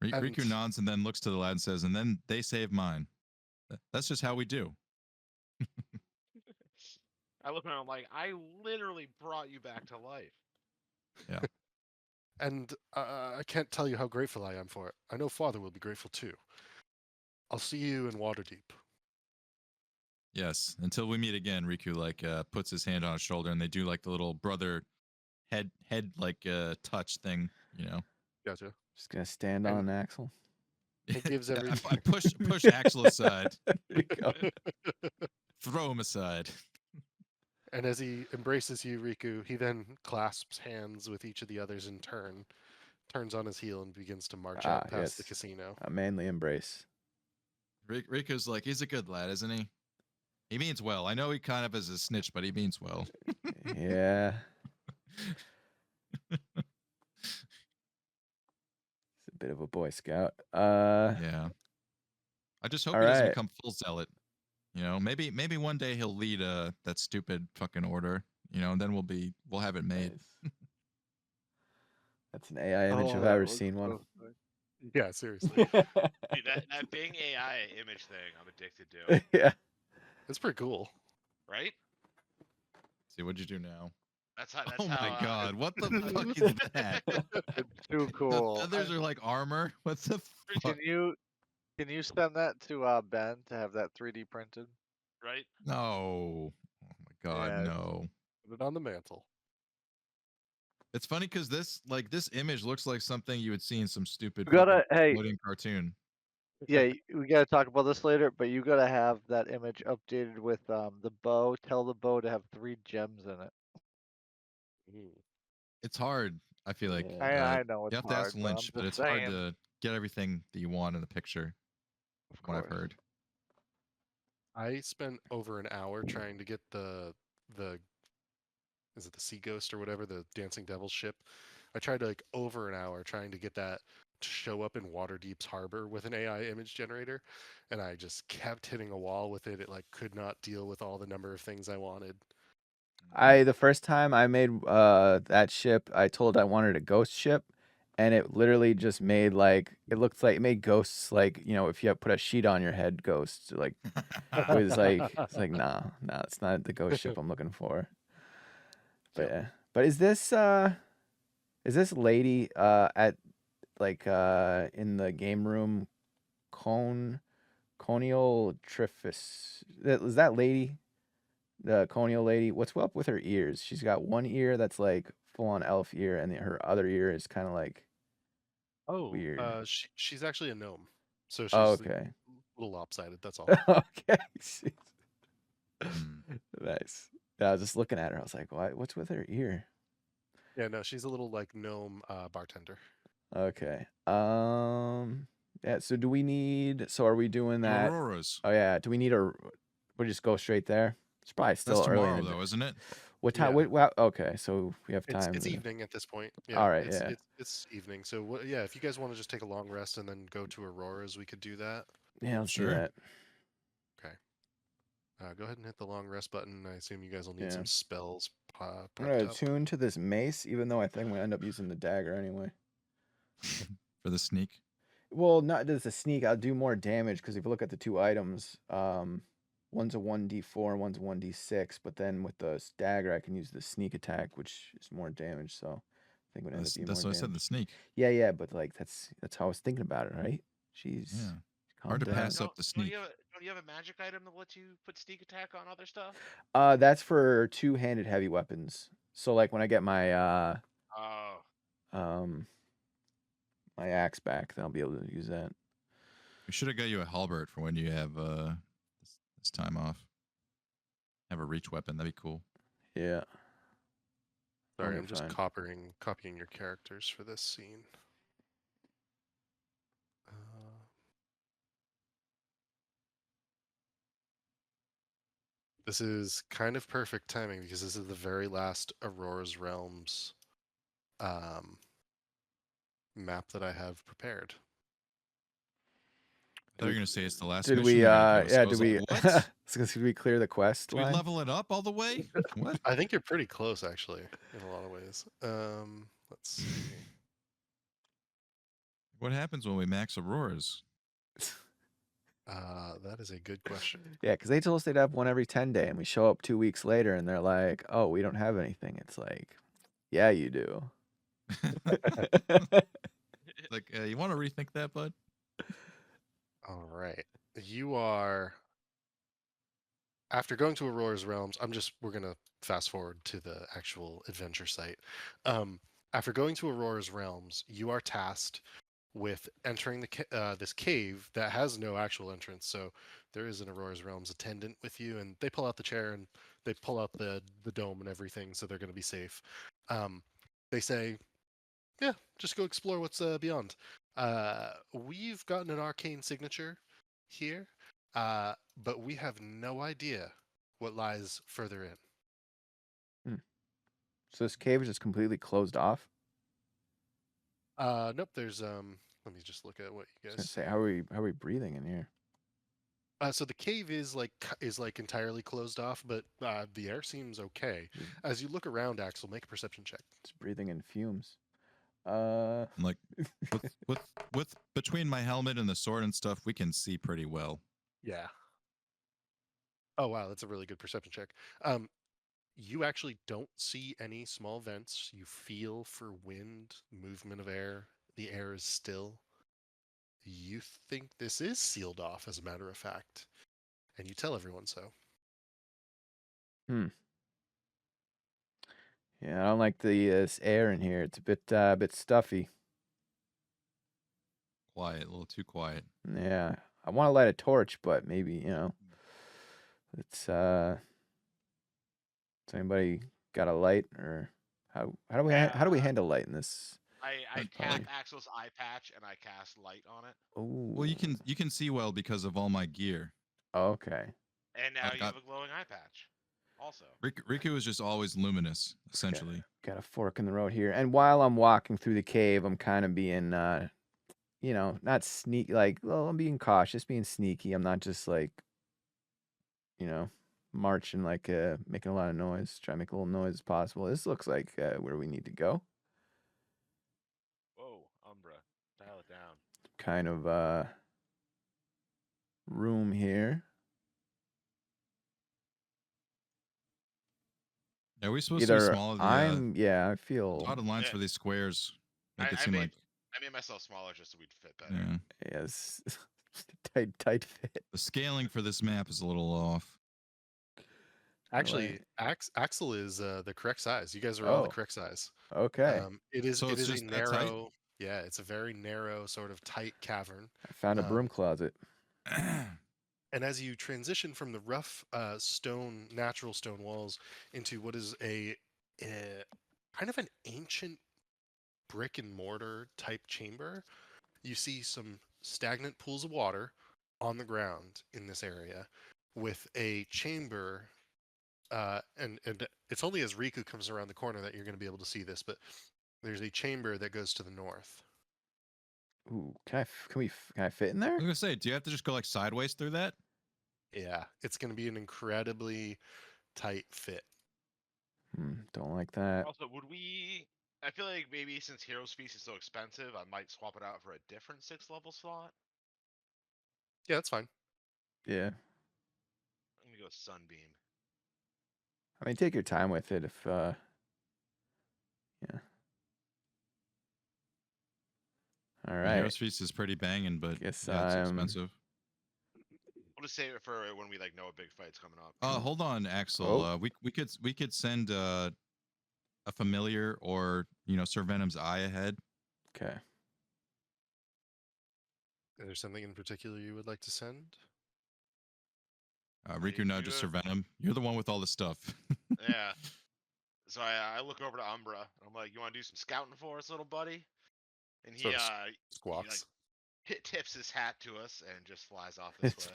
Riku And- nods and then looks to the lad and says, "And then they saved mine. That's just how we do." I look at him like, I literally brought you back to life. Yeah. And I can't tell you how grateful I am for it. I know Father will be grateful too. I'll see you in Waterdeep. Yes. Until we meet again, Riku puts his hand on his shoulder and they do like the little brother head touch thing, Gotcha. Just gonna stand And- on Axel. It gives every- I push Axel aside. There you go. Throw him aside. And as he embraces you, Riku, he then clasps hands with each of the others in turn, turns on his heel, and begins to march out past the yes. casino. A manly embrace. Riku's like, he's a good lad, isn't he? He means well. I know he kind of is a snitch, but he means well. Yeah. He's a bit of a Boy Scout. Yeah. I just hope all he doesn't right. become full zealot. Maybe one day he'll lead that stupid fucking order. And then we'll have it made. Nice. That's an AI image if I've that ever looks seen one. so sick. Yeah, seriously. Dude, that Bing AI image thing, I'm addicted to. Yeah. It's pretty cool. Right? See, what'd you do now? That's how. Oh my how, god, what the fuck is that? It's too cool. The feathers are like armor. What the fuck? Can you send that to Ben to have that 3D printed? Right? No. Oh my god, Yeah, no. Put it on the mantle. It's funny because this image looks like something you would see in some stupid You gotta hey, floating cartoon. yeah, we gotta talk about this later, but you gotta have that image updated with the bow. Tell the bow to have 3 gems in it. It's hard. I feel like I know it's you have to hard, ask but Lynch, I'm but just it's hard saying. to get everything that you want in the picture. Of From what I've course. heard. I spent over an hour trying to get the is it the Sea Ghost or whatever, the Dancing Devil ship. I tried like over an hour trying to get that to show up in Waterdeep's harbor with an AI image generator, and I just kept hitting a wall with it. It like could not deal with all the number of things I wanted. The first time I made that ship, I told I wanted a ghost ship, and it literally just made it looked like it made ghosts like if you put a sheet on your head, ghosts like it was like it's like no, it's not the ghost ship I'm looking for. But yeah, but is this lady at in the game room Conial Triffus? Is that lady? The Conial lady, what's up with her ears? She's got one ear that's like full on elf ear, and her other ear is kind of like weird. She's actually a gnome, so she's okay. a little lopsided. That's all. Okay. Hmm. Nice. Yeah, I was just looking at her. I was like, what's with her ear? Yeah, no, she's a little like gnome bartender. Okay. Yeah. So do we need? So are we doing that? Auroras. Oh yeah. Do we need we just go straight there? It's probably still That's early. tomorrow though, isn't it? What time? Yeah. Okay, so we have time. It's to- evening at this point. Yeah, All right, yeah. It's evening. So yeah, if you guys want to just take a long rest and then go to Aurora's, we could do that. Yeah, let's do Sure. that. Go ahead and hit the long rest button. I assume you guys will need Yeah. some spells I'm prepped gonna up. attune to this mace, even though I think I'm gonna end up using the dagger anyway. For the sneak. Well, not just a sneak. I'll do more damage because if you look at the two items, one's a 1d4 and one's a 1d6. But then with the dagger, I can use the sneak attack, which is more damage. So I think it would end up being That's more why I said the damage. sneak. Yeah, but like that's how I was thinking about it, right? Jeez. Yeah. Calm Hard to down. pass up the sneak. Don't you have a magic item that lets you put sneak attack on other stuff? That's for two-handed heavy weapons. So like when I get my Oh. my axe back, then I'll be able to use that. We should have got you a halberd for when you have this time off. Have a reach weapon. That'd be cool. Yeah. Sorry, Okay, I'm just fine. copying your characters for this scene. This is kind of perfect timing because this is the very last Aurora's Realms map that I have prepared. I thought you were gonna say it's the last Did mission we? we gotta go. So Yeah. I Did was we? like, what? Did we clear the quest Did we line? level it up all the way? What? I think you're pretty close, actually, in a lot of ways. Let's see. What happens when we max Auroras? That is a good question. Yeah, because they told us they'd have one every 10 day, and we show up 2 weeks later, and they're like, "Oh, we don't have anything." It's like, yeah, you do. Like, you want to rethink that, bud? All right, you are. After going to Aurora's Realms, we're gonna fast forward to the actual adventure site. After going to Aurora's Realms, you are tasked with entering this cave that has no actual entrance. So there is an Aurora's Realms attendant with you, and they pull out the chair and they pull out the dome and everything, so they're going to be safe. They say, "Yeah, just go explore what's beyond." We've gotten an arcane signature here, but we have no idea what lies further in. So this cave is just completely closed off. Nope. There's Let me just look at what you I was guys gonna say, how are we breathing in here? So the cave is like entirely closed off, but the air seems okay. As you look around, Axel, make a perception check. Just breathing in fumes. Like, with between my helmet and the sword and stuff, we can see pretty well. Yeah. Oh wow, that's a really good perception check. You actually don't see any small vents. You feel for wind, movement of air. The air is still. You think this is sealed off, as a matter of fact, and you tell everyone so. Yeah, I don't like this air in here. It's a bit stuffy. Quiet, a little too quiet. Yeah, I want to light a torch, but maybe it's. Does anybody got a light, or how do we handle light in this? I tap Axel's eye patch and I cast light on it. Oh. Well, you can see well because of all my gear. Okay. And now you have a glowing eye patch. Also, Riku is just always luminous, essentially. Got a fork in the road here, and while I'm walking through the cave, I'm kind of being, not sneaky. Like, well, I'm being cautious, being sneaky. I'm not just like, marching like making a lot of noise. Try to make a little noise as possible. This looks like where we need to go. whoa, Umbra, dial it down. Kind of room here. Are we supposed to be smaller? I feel dotted lines for these squares make it I seem made, like I made myself smaller just so we'd fit better. yeah. yes, tight fit. The scaling for this map is a little off. Actually, Axel is the correct size. You guys are all the correct size. Okay. It is. So it it's is a just that tight? narrow. Yeah, it's a very narrow, sort of tight cavern. I found a broom closet. And as you transition from the rough natural stone walls into what is a kind of an ancient brick and mortar type chamber, you see some stagnant pools of water on the ground in this area, with a chamber. And it's only as Riku comes around the corner that you're going to be able to see this, but there's a chamber that goes to the north. Ooh, can I fit in I there? was gonna say, do you have to just go like sideways through that? Yeah, it's going to be an incredibly tight fit. Don't like that. Also, would we? I feel like maybe since Hero's Feast is so expensive, I might swap it out for a different 6th-level slot. Yeah, that's fine. Yeah. I'm gonna go Sunbeam. I mean, take your time with it. If yeah. All right. Hero's Feast is pretty banging, but Guess yeah, it's I'm- expensive. We'll just save it for when we like know a big fight's coming up. Hold on, Axel. Oh. We could send a familiar or Sir Venom's eye ahead. Okay. Is there something in particular you would like to send? Riku nudges Sir Venom. You're the one with all the stuff. Yeah. So I look over to Umbra. And I'm like, "You want to do some scouting for us, little buddy?" And he Sort of he Squawks. tips his hat to us and just flies off this way.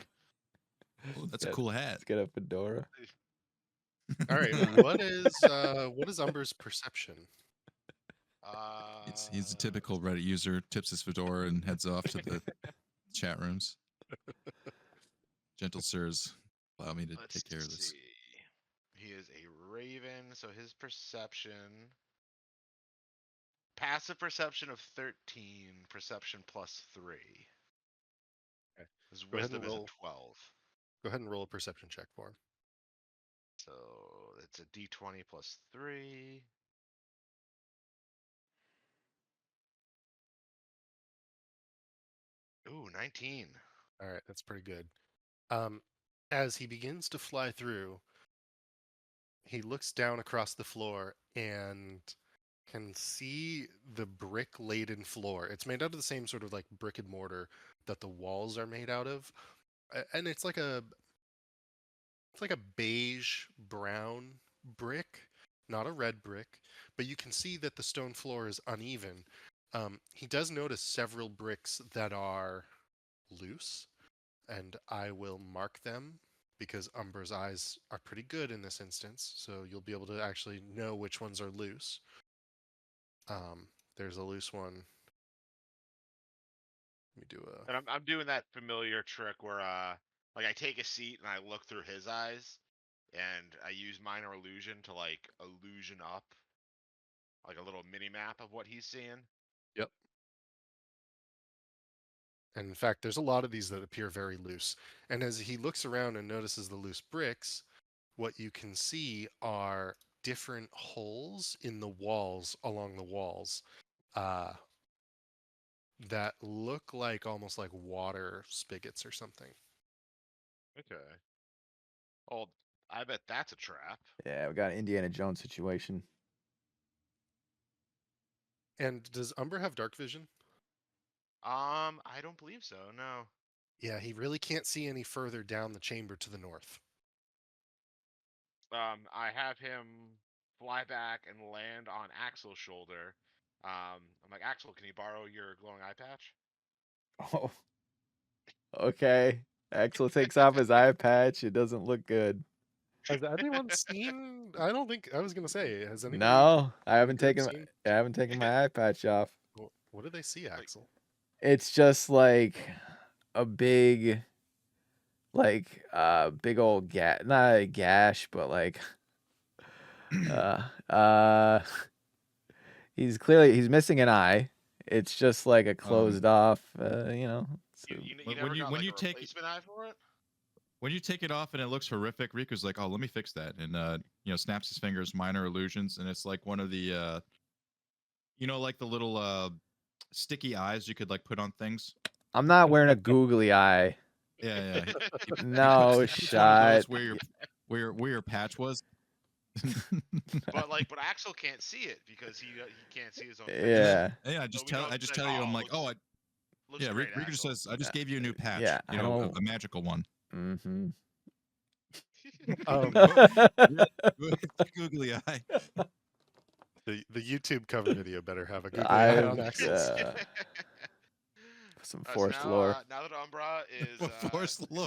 Oh, that's a Yeah, cool hat. Let's get a fedora. All right. what is Umber's perception? He's a typical Reddit user. Tips his fedora and heads off to the chat rooms. Gentle sirs, allow me to take care of this. See. He is a raven, so his perception. Passive perception of 13, perception plus 3. Okay. His Go ahead and wisdom is a roll. 12. Go ahead and roll a perception check for him. So it's a d20 plus 3. Ooh, 19. All right, that's pretty good. As he begins to fly through, he looks down across the floor and can see the brick-laden floor. It's made out of the same sort of like brick and mortar that the walls are made out of, and it's like a beige brown brick, not a red brick, but you can see that the stone floor is uneven. He does notice several bricks that are loose, and I will mark them because Umber's eyes are pretty good in this instance, so you'll be able to actually know which ones are loose. There's a loose one. Let me do a. And I'm doing that familiar trick where like I take a seat and I look through his eyes, and I use minor illusion to like illusion up, like a little mini map of what he's seeing. Yep. And in fact, there's a lot of these that appear very loose. And as he looks around and notices the loose bricks, what you can see are different holes in the walls along the walls that look like almost like water spigots or something. Okay. Oh, I bet that's a trap. Yeah, we got an Indiana Jones situation. And does Umber have dark vision? I don't believe so. No. Yeah, he really can't see any further down the chamber to the north. I have him fly back and land on Axel's shoulder. I'm like, Axel, can you borrow your glowing eye patch? Oh. Okay. Axel takes off his eye patch. It doesn't look good. Has anyone seen? I don't think I was gonna say. Has anyone? No, I haven't Good taken. scene. I haven't taken my eye patch off. What do they see, Axel? It's just like a big, big old not a gash, but like, he's missing an eye. It's just like a closed off, You But never got like you a take replacement eye for it? when you take it off and it looks horrific, Riku's like, "Oh, let me fix that," and snaps his fingers, minor illusions, and it's like one of the like the little sticky eyes you could like put on things. I'm not wearing a googly eye. Yeah. No He shot. where your patch was. But Axel can't see it because he can't see his own. Yeah. Yeah, I just tell you, I'm like, looks great, Riku just Axel." says, I just gave you a new patch. Yeah, I a don't- magical one. Mm-hmm. Googly eye. The YouTube cover video better have a Google eye on Axel. Some So forced now, lore. now that Umbra is Force lore.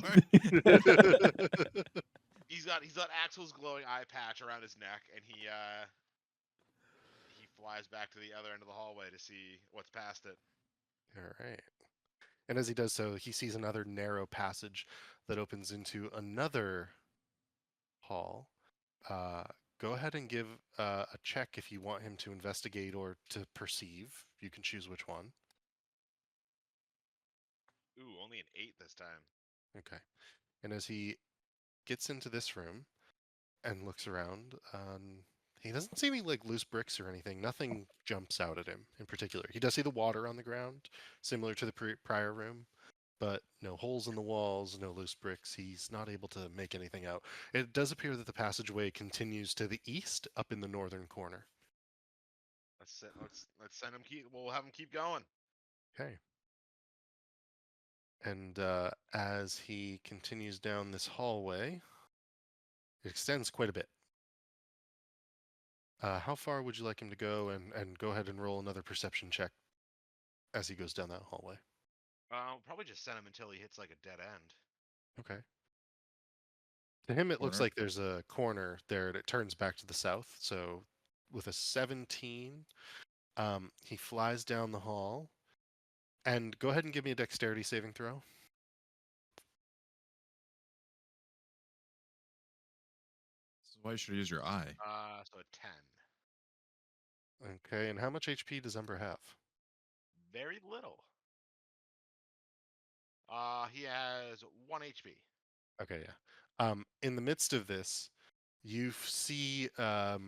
he's got Axel's glowing eye patch around his neck, and he flies back to the other end of the hallway to see what's past it. All right. And as he does so, he sees another narrow passage that opens into another hall. Go ahead and give a check if you want him to investigate or to perceive. You can choose which one. Ooh, only an 8 this time. Okay. And as he gets into this room and looks around, he doesn't see any like loose bricks or anything. Nothing jumps out at him in particular. He does see the water on the ground, similar to the prior room, but no holes in the walls, no loose bricks. He's not able to make anything out. It does appear that the passageway continues to the east, up in the northern corner. Let's send him keep. We'll have him keep going. Okay. And as he continues down this hallway, it extends quite a bit. How far would you like him to go? And go ahead and roll another perception check as he goes down that hallway. Probably just send him until he hits like a dead end. Okay. To him, it looks Corner. like there's a corner there that turns back to the south. So with a 17, he flies down the hall. And go ahead and give me a dexterity saving throw. This is why you should use your eye. So a 10. Okay, and how much HP does Umber have? Very little. He has 1 HP. Okay, yeah. In the midst of this, you see a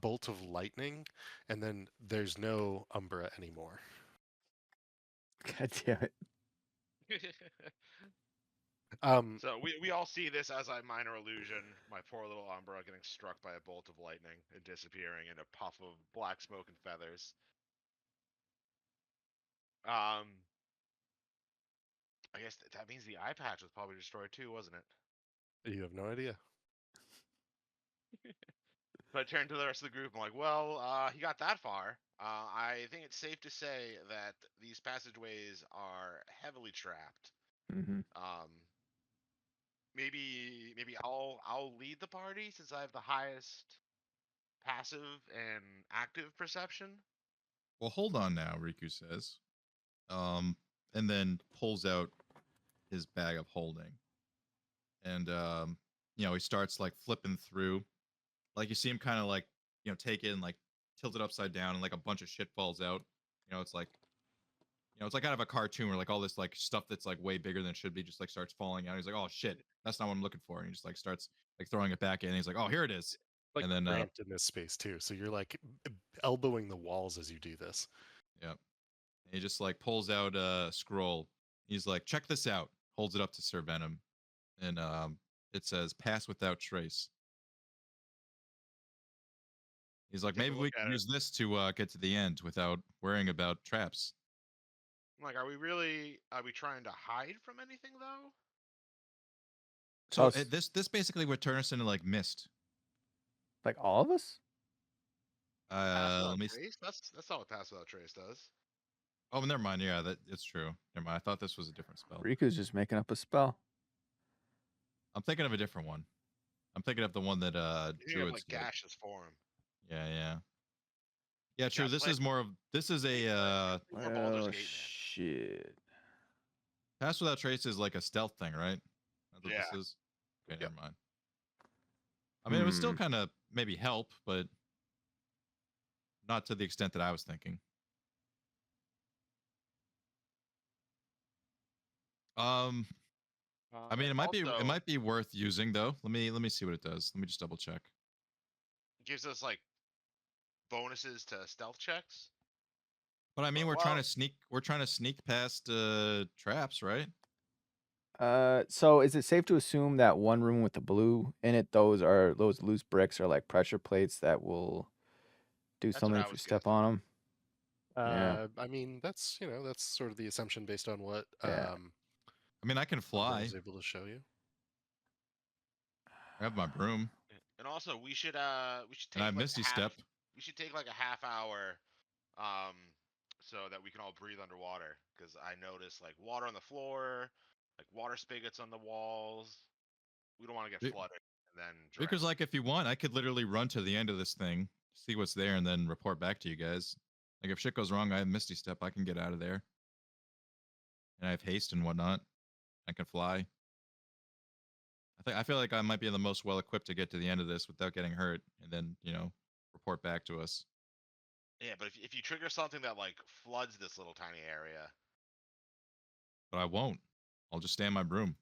bolt of lightning, and then there's no Umbra anymore. God damn it. So we all see this as a minor illusion. My poor little Umbra getting struck by a bolt of lightning and disappearing in a puff of black smoke and feathers. I guess that means the eye patch was probably destroyed too, wasn't it? You have no idea. So I turned to the rest of the group. I'm like, well, he got that far. I think it's safe to say that these passageways are heavily trapped. Mm-hmm. Maybe I'll lead the party since I have the highest passive and active perception. Well, hold on now, Riku says. And then pulls out his bag of holding. And he starts like flipping through. Like you see him kind of like, take it and like tilt it upside down and like a bunch of shit falls out. It's like kind of a cartoon where like all this like stuff that's like way bigger than it should be just like starts falling out. He's like, oh shit, that's not what I'm looking for. And he just like starts like throwing it back in. And he's like, oh, here it is. Like and then cramped in this space too, so you're like elbowing the walls as you do this. Yeah. He just like pulls out a scroll. He's like, check this out. Holds it up to Sir Venom. And it says, pass without trace. He's like, Take a maybe we look can at it. use this to get to the end without worrying about traps. I'm like, are we trying to hide from anything though? So Oh, this basically would turn us into like mist. like all of us? Pass Let without me. trace? That's not what pass without trace does. Oh, never mind. Yeah, it's true. Never mind. I thought this was a different spell. Riku's just making up a spell. I'm thinking of a different one. I'm thinking of the one that You have druids like get. gaseous form. Yeah, true. Yeah, This play- is more of this is a More Baldur's Oh Gate, man. shit. pass without trace is like a stealth thing, right? That's what Yeah. this is. Okay, Yep. never mind. I mean, it would still kind of maybe help, but not to the extent that I was thinking. I mean, it might be worth using though. Let me see what it does. Let me just double check. Gives us like bonuses to stealth checks. But I mean, Well- we're trying to sneak past traps, right? So is it safe to assume that one room with the blue in it, those loose bricks are like pressure plates that will do That's what something I if you was step guessing. on them? Yeah. I mean, that's that's sort of the assumption based on what Yeah. I mean, I can Umber fly. was able to show you. I have my broom. And also, we should And take I like Misty a half, Step. we should take like a half hour, so that we can all breathe underwater. Because I noticed like water on the floor, like water spigots on the walls. We don't want to get Be- flooded and then Because drown. like if you want, I could literally run to the end of this thing, see what's there, and then report back to you guys. Like if shit goes wrong, I have Misty Step. I can get out of there, and I have haste and whatnot. I can fly. I feel like I might be the most well equipped to get to the end of this without getting hurt, and then report back to us. Yeah, but if you trigger something that like floods this little tiny area, But I won't. I'll just stay in my broom.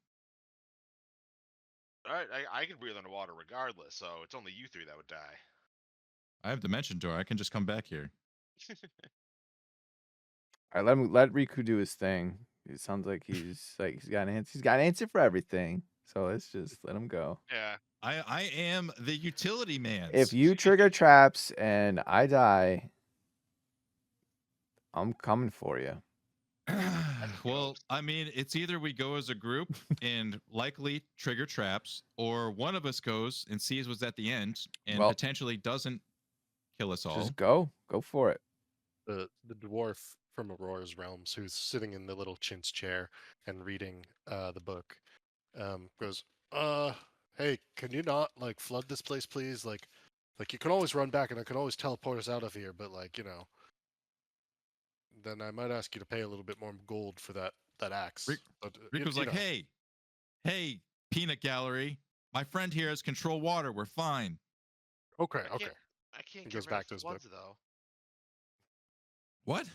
all right, I can breathe underwater regardless, so it's only you three that would die. I have Dimension Door. I can just come back here. All right, let Riku do his thing. It sounds like he's got an answer. He's got an answer for everything. So let's just let him go. Yeah. I am the utility man. If you trigger traps and I die, I'm coming for you. Well, ghost. I mean, it's either we go as a group and likely trigger traps, or one of us goes and sees what's at the end and Well- potentially doesn't kill us all. Just go for it. The dwarf from Aurora's realms, who's sitting in the little chintz chair and reading the book, goes, hey, can you not like flood this place, please? Like you can always run back and I can always teleport us out of here, but like, then I might ask you to pay a little bit more gold for that axe. But Riku's like, hey, peanut gallery, my friend here has control water. We're fine. okay. I can't He get goes rid back of to his book. floods though. What?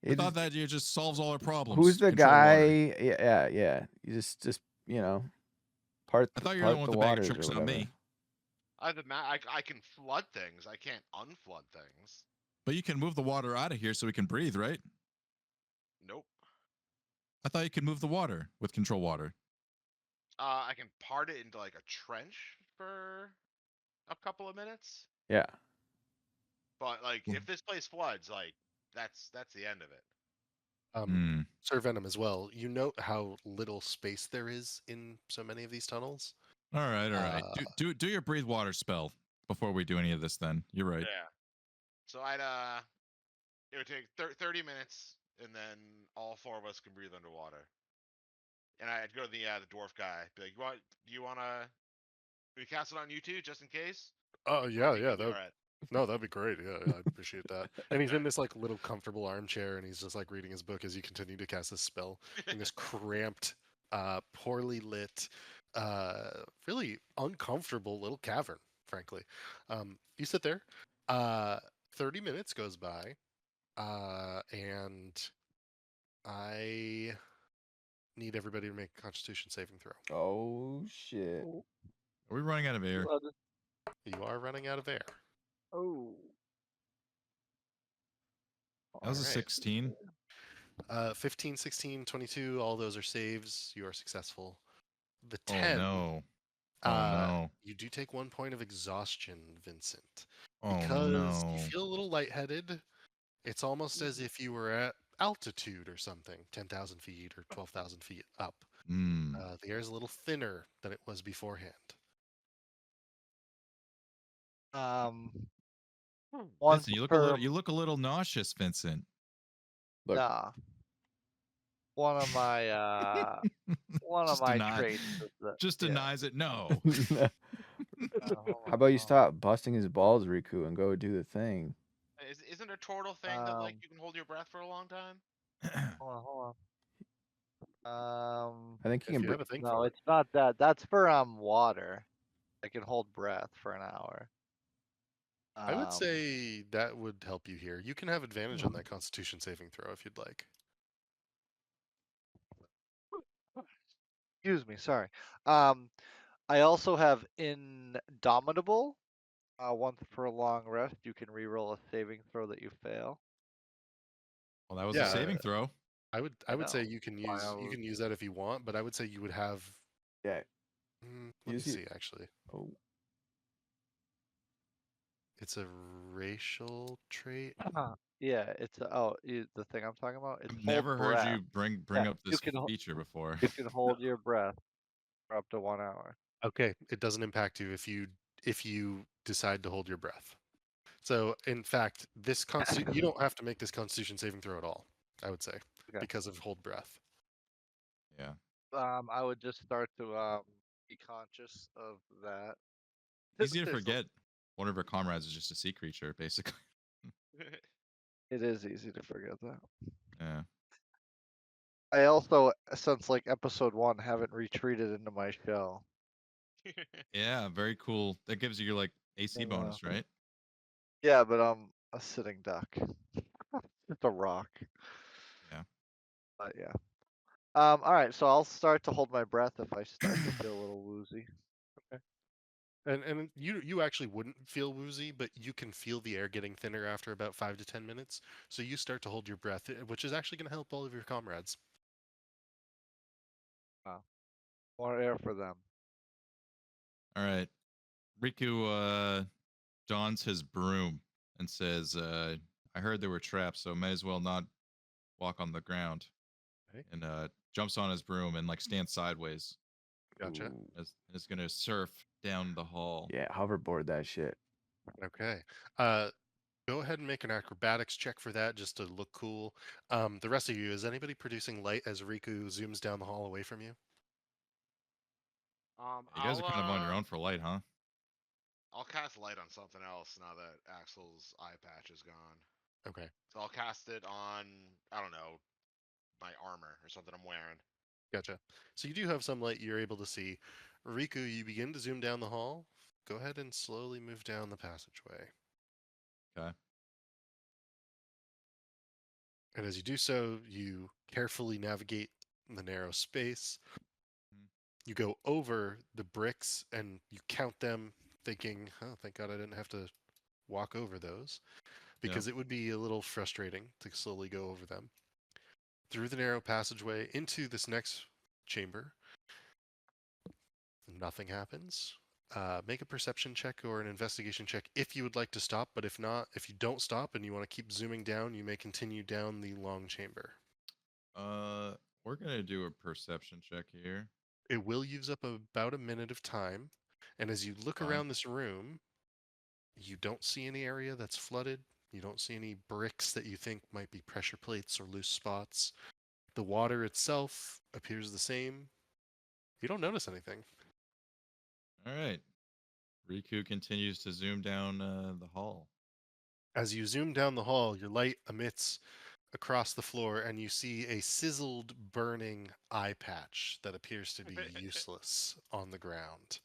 I It thought is- that it just solves all our problems. Who's the Control water. guy? Yeah. You just part. I thought you were part the one the with the bag of waters or tricks, not whatever. me. I can flood things. I can't unflood things. But you can move the water out of here so we can breathe, right? Nope. I thought you could move the water with control water. I can part it into like a trench for a couple of minutes. Yeah. But like, if this place floods, like that's the end of it. Hmm. Sir Venom as well. You note how little space there is in so many of these tunnels. All right. Do your breathe water spell before we do any of this. Then you're right. Yeah. So it would take 30 minutes, and then all four of us can breathe underwater. And I'd go to the dwarf guy, be like, do you wanna we cast it on you two just in case? Oh yeah. All right. No, that'd be great. Yeah, I appreciate that. And he's in this like little comfortable armchair, and he's just like reading his book as you continue to cast this spell in this cramped, poorly lit, really uncomfortable little cavern. Frankly, you sit there. 30 minutes goes by, and I need everybody to make a Constitution saving throw. Oh shit. Are we running out of air? You are running out of air. Oh. That was a Alright. 16. 15, 16, 22, all those are saves. You are successful. The Oh 10, no. Oh no. you do take 1 point of exhaustion, Vincent. Oh Because no. you feel a little lightheaded. It's almost as if you were at altitude or something, 10,000 feet or 12,000 feet up. Hmm. The air is a little thinner than it was beforehand. One Vincent, per you look a little nauseous, Vincent. Look. nah. One of my Just deny- traits is that Just denies it. No. How about you stop busting his balls, Riku, and go do the thing? Isn't a turtle thing that like you can hold your breath for a long time? Hold on. I think he If can. you have a thing No, for it. it's not that. That's for water. I can hold breath for an hour. I would say that would help you here. You can have advantage on that Constitution saving throw if you'd like. Excuse me, sorry. I also have Indomitable. Once per long rest, you can reroll a saving throw that you fail. Well, that was Yeah, a saving throw. I would say know. you can Why use that if you want, but I would say you would have. Yeah. Let me Use it. see. Actually, Oh. it's a racial trait. Yeah, it's the thing I'm talking about. It's I've hold never heard breath. you bring Yeah, up you this can feature before. You can hold your breath for up to 1 hour. Okay, it doesn't impact you if you decide to hold your breath. So, in fact, you don't have to make this Constitution saving throw at all. I would say Okay. because of hold breath. Yeah. I would just start to be conscious of that. Easy to There's a- forget. One of her comrades is just a sea creature, basically. It is easy to forget that. Yeah. I also, since like episode 1, haven't retreated into my shell. Yeah, very cool. That gives you your like AC Yeah. bonus, right? Yeah, but I'm a sitting duck. It's a rock. Yeah. But yeah. All right, so I'll start to hold my breath if I start to feel a little woozy. And you actually wouldn't feel woozy, but you can feel the air getting thinner after about 5 to 10 minutes. So you start to hold your breath, which is actually going to help all of your comrades. More air for them. All right. Riku dons his broom and says, I heard there were traps, so may as well not walk on the ground. Okay. And jumps on his broom and like stands sideways. Gotcha. Ooh, Is gonna surf down the hall. yeah, hoverboard that shit. Okay. Go ahead and make an acrobatics check for that, just to look cool. The rest of you, is anybody producing light as Riku zooms down the hall away from you? You guys are kind of on your own for light, huh? I'll cast light on something else now that Axel's eye patch is gone. Okay. So I'll cast it on, I don't know, my armor or something I'm wearing. Gotcha. So you do have some light you're able to see. Riku, you begin to zoom down the hall. Go ahead and slowly move down the passageway. Okay. And as you do so, you carefully navigate the narrow space. Mhm. You go over the bricks and you count them, thinking, oh, thank God I didn't have to walk over those, because it would be a little frustrating to slowly go over them. Through the narrow passageway into this next chamber, nothing happens. Make a perception check or an investigation check if you would like to stop, but if not, if you don't stop and you want to keep zooming down, you may continue down the long chamber. We're gonna do a perception check here. It will use up about a minute of time, and as you look Fine. around this room, you don't see any area that's flooded. You don't see any bricks that you think might be pressure plates or loose spots. The water itself appears the same. You don't notice anything. All right. Riku continues to zoom down the hall. As you zoom down the hall, your light emits across the floor, and you see a sizzled, burning eye patch that appears to be useless on the ground.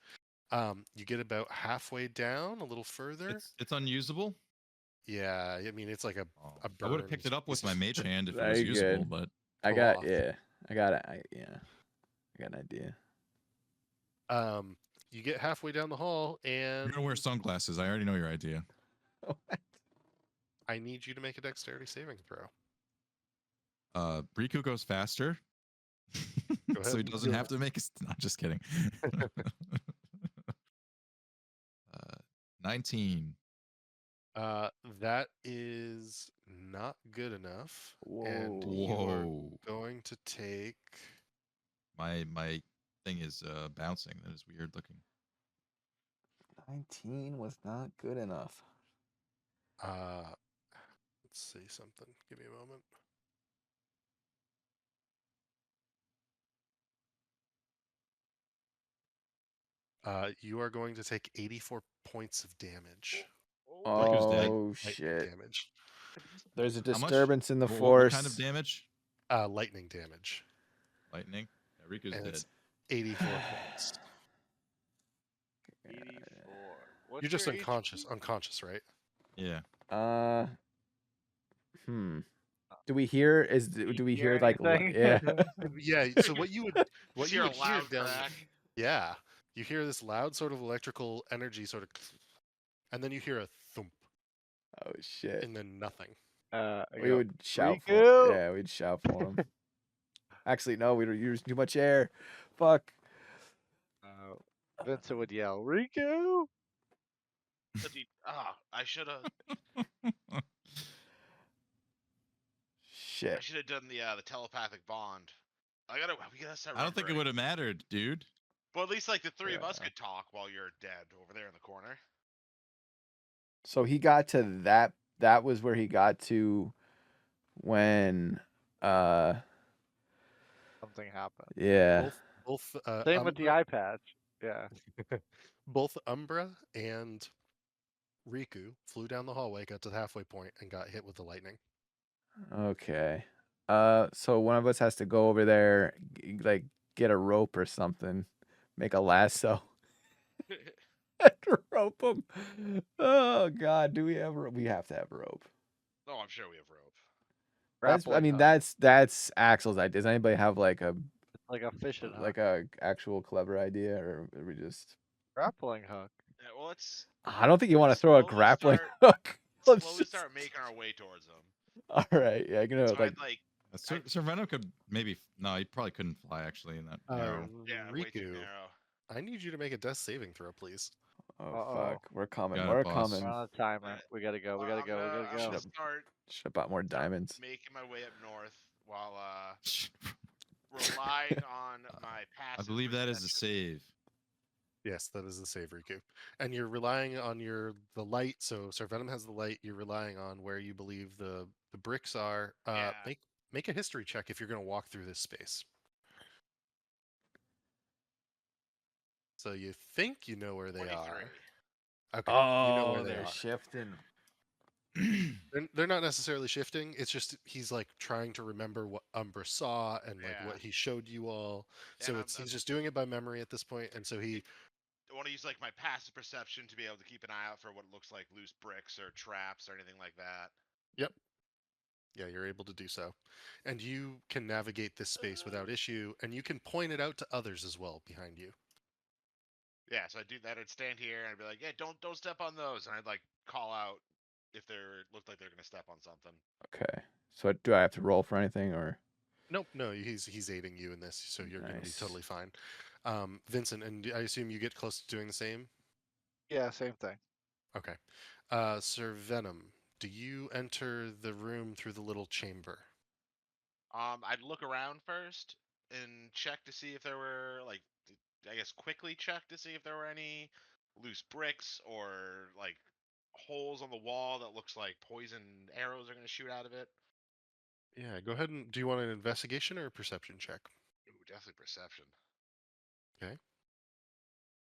You get about halfway down, a little further. It's unusable. Yeah, I mean it's like a Oh, burn. I would have picked it up with my mage hand if it was Very usable, good. but I got Off. yeah. I got it. I got an idea. You get halfway down the hall, and you're gonna wear sunglasses. I already know your idea. I need you to make a dexterity saving throw. Riku goes faster, Go so he ahead. doesn't have to make. Not just kidding. 19. That is not good enough. And Whoa. you are Whoa. going to take. My thing is bouncing. That is weird looking. 19 was not good enough. Let's see something. Give me a moment. You are going to take 84 points of damage. Riku's dead. Oh Lightning shit. damage. There's a How much? disturbance in the What force. kind of damage? Lightning damage. Lightning. Yeah, Riku's And dead. it's 84 points. 84. What's You're just your unconscious, right? Yeah. Do we hear do we hear like anything? yeah. Yeah, so what you would Just hear a hear loud down crack. Yeah. You hear this loud sort of electrical energy sort of and then you hear a thump Oh shit. and then nothing. I We go, would shout for Riku! yeah, we'd shout for him. Actually, no, we were using too much air. Fuck. Vincent would yell, Riku! I should have. Shit. I should have done the telepathic bond. We gotta start. I don't think it remembering. would have mattered, dude. But at least like the three of us Yeah. could talk while you're dead over there in the corner. So he got to that. That was where he got to when Something happened. yeah. Both Same with the eye patch. Yeah. both Umbra and Riku flew down the hallway, got to the halfway point, and got hit with the lightning. Okay. So one of us has to go over there, like get a rope or something, make a lasso, and rope him. Oh God, do we have? We have to have rope. Oh, I'm sure we have rope. That's. I Grappling mean, hook. that's Axel's idea. Does anybody have like a It's like a fishing hook. like a actual clever idea, or are we just? Grappling hook. Yeah, well, let's I don't think you want to throw a slowly grappling start- hook. Let's slowly just. start making our way towards them. All right. Yeah, you know, So like I'd like, Sir Venom could maybe. No, he probably couldn't fly actually in that arrow. yeah, way too Riku, narrow. I need you to make a death saving throw, please. oh Uh-oh. fuck, we're coming. Got it, We're boss. We're coming. on a timer. We gotta go. We gotta I'm go. We gonna, gotta I'm go. gonna Should've- start Should have bought more diamonds. making my way up north while relying on my passive. I believe that is a perception. save. Yes, that is the save, Riku. And you're relying on the light. So Sir Venom has the light. You're relying on where you believe the bricks are. Yeah. Make a history check if you're going to walk through this space. So you think you know where they 23. are. Okay, Oh, you know where they they're are. shifting. They're not necessarily shifting. It's just he's like trying to remember what Umbra saw and like Yeah. what he showed you all. And So I'm- he's just doing it by memory at this point, and so he I want to use like my passive perception to be able to keep an eye out for what looks like loose bricks or traps or anything like that. Yep. Yeah, you're able to do so. And you can navigate this space without issue, and you can point it out to others as well behind you. Yeah, so I'd do that. I'd stand here and I'd be like, "Yeah, don't step on those," and I'd like call out if they looked like they're gonna step on something. Okay. So do I have to roll for anything or? Nope, no, he's aiding you in this, so you're going to be Nice. totally fine. Vincent, and I assume you get close to doing the same? Yeah, same thing. Okay. Sir Venom, do you enter the room through the little chamber? I'd look around first and check to see if there were like, I guess quickly check to see if there were any loose bricks or like holes on the wall that looks like poison arrows are gonna shoot out of it. Yeah, go ahead and do you want an investigation or a perception check? Ooh, definitely perception. Okay.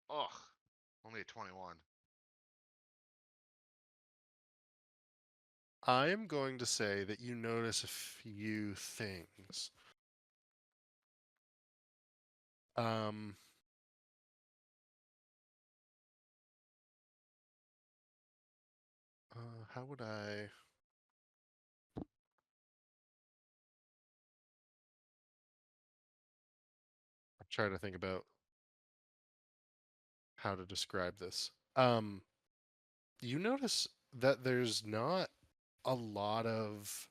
Ugh, only a 21. I am going to say that you notice a few things. Um, how would I? I'm trying to think about how to describe this. You notice that there's not a lot of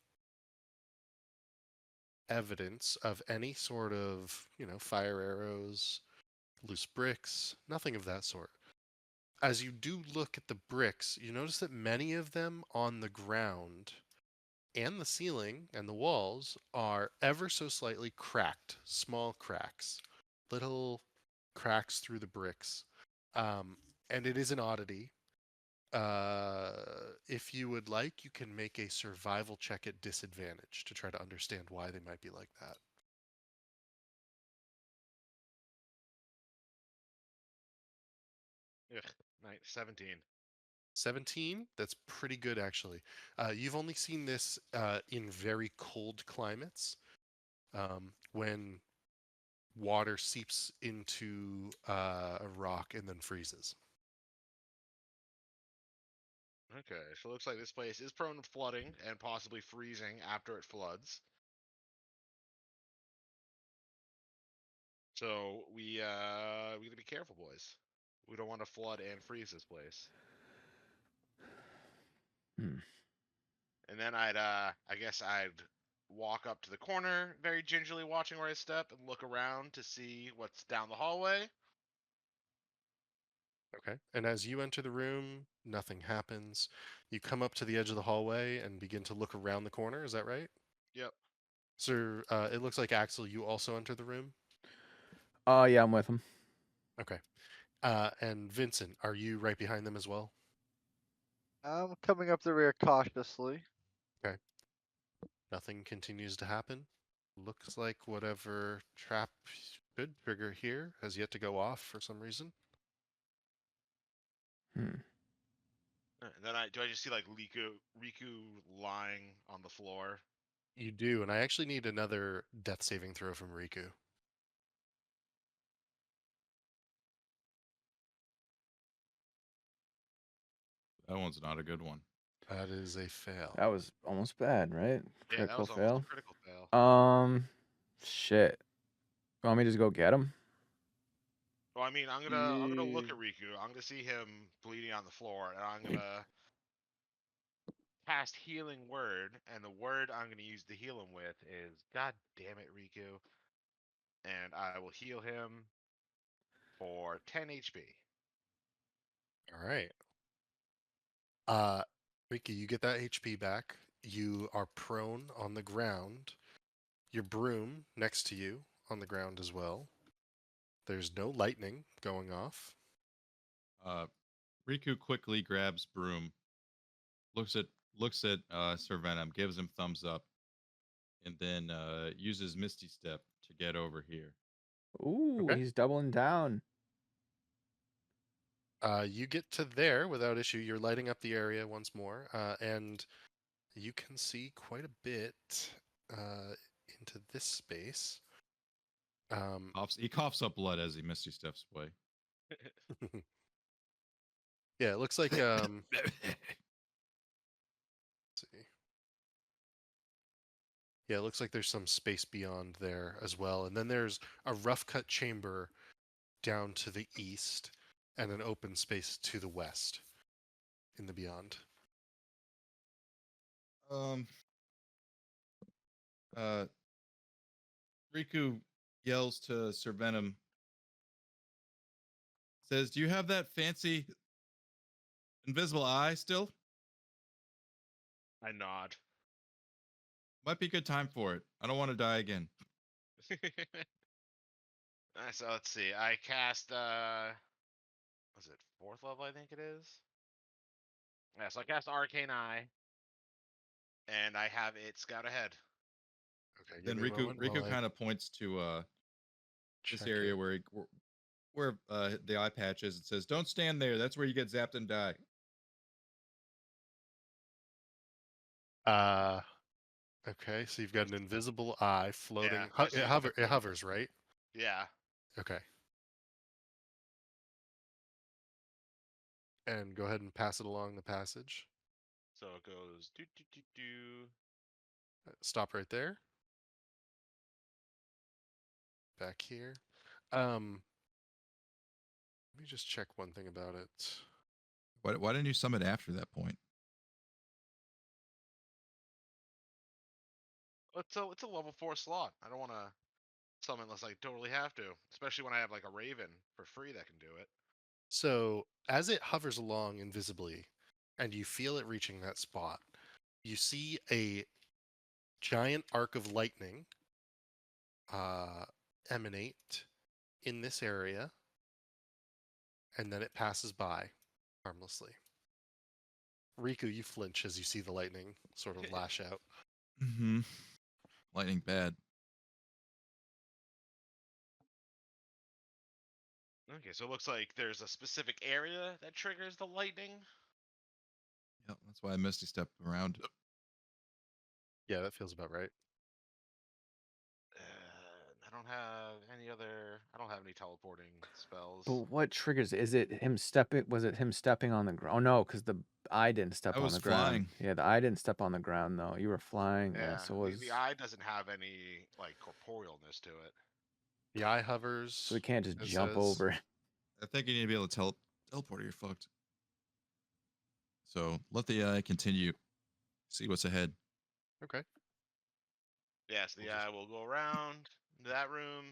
evidence of any sort of, fire arrows, loose bricks, nothing of that sort. As you do look at the bricks, you notice that many of them on the ground and the ceiling and the walls are ever so slightly cracked, small cracks, little cracks through the bricks. And it is an oddity. If you would like, you can make a survival check at disadvantage to try to understand why they might be like that. Ugh, 17. 17, that's pretty good actually. You've only seen this in very cold climates when water seeps into a rock and then freezes. Okay, so it looks like this place is prone to flooding and possibly freezing after it floods. So we gotta be careful, boys. We don't want to flood and freeze this place. Hmm. And then I guess I'd walk up to the corner, very gingerly watching where I step, and look around to see what's down the hallway. Okay. And as you enter the room, nothing happens. You come up to the edge of the hallway and begin to look around the corner. Is that right? Yep. Sir, it looks like Axel, you also enter the room. Oh yeah, I'm with him. Okay. And Vincent, are you right behind them as well? I'm coming up the rear cautiously. Nothing continues to happen. Looks like whatever trap should trigger here has yet to go off for some reason. Hmm. And then do I just see like Riku lying on the floor? You do, and I actually need another death saving throw from Riku. That one's not a good one. That is a fail. That was almost bad, right? Yeah, that Critical was almost fail. a critical fail. Shit. You want me to just go get him? Well, I mean, I'm gonna look at Riku. I'm gonna see him bleeding on the floor, and I'm gonna cast Healing Word. And the word I'm gonna use to heal him with is God damn it, Riku. And I will heal him for 10 HP. All right. Riku, you get that HP back. You are prone on the ground. Your broom next to you on the ground as well. There's no lightning going off. Riku quickly grabs broom, looks at Sir Venom, gives him thumbs up, and then uses Misty Step to get over here. Ooh, Okay. he's doubling down. You get to there without issue. You're lighting up the area once more, and you can see quite a bit into this space. He coughs up blood as he Misty Steps away. Yeah, it looks like let's see. Yeah, it looks like there's some space beyond there as well. And then there's a rough cut chamber down to the east and an open space to the west in the beyond. Riku yells to Sir Venom, says, "Do you have that fancy invisible eye still? I nod. Might be a good time for it. I don't want to die again." So let's see. I cast was it 4th level? I think it is. Yeah, so I cast Arcane Eye, and I have it scout ahead. Okay. Then give me a moment while Riku I kind of points to this check area it. where the eye patch is. It says, "Don't stand there. That's where you get zapped and die." Okay, so you've got an invisible eye floating. Yeah, I see It hovers, right? Yeah. Okay. And go ahead and pass it along the passage. So it goes do do do do. Stop right there. Back here. Let me just check one thing about it. Why didn't you summon after that point? It's a level 4 slot. I don't want to summon unless I totally have to, especially when I have like a Raven for free that can do it. So as it hovers along invisibly, and you feel it reaching that spot, you see a giant arc of lightning emanate in this area, and then it passes by harmlessly. Riku, you flinch as you see the lightning sort of lash out. Mm-hmm. Lightning bad. Okay, so it looks like there's a specific area that triggers the lightning. Yep, that's why I Misty Step around. Yeah, that feels about right. I don't have any other. I don't have any teleporting spells. But what triggers? Is it him stepping? Was it him stepping on the ground? Oh no, because the eye didn't step I on was the ground. flying. Yeah, the eye didn't step on the ground though. You were flying. Yeah, so was the eye doesn't have any like corporealness to it. The eye hovers. so we can't just it jump says. over. I think you need to be able to teleport or you're fucked. So let the eye continue. See what's ahead. Okay. Yes, the eye will go around that room.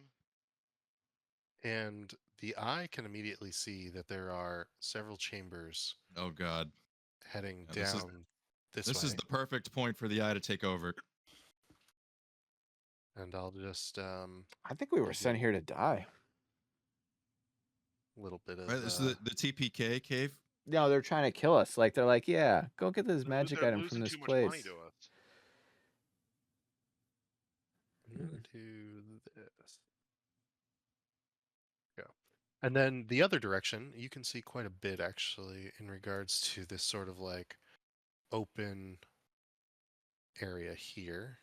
And the eye can immediately see that there are several chambers Oh god. heading Yeah, down this This way. is the perfect point for the eye to take over. And I'll just I think we were give sent you here to die. a little bit of Right, this is the TPK cave. No, they're trying to kill us. Like they're like, yeah, go get this They're magic they're item losing from this too much place. money to us. I'm gonna do this. Go. And then the other direction, you can see quite a bit actually in regards to this sort of like open area here.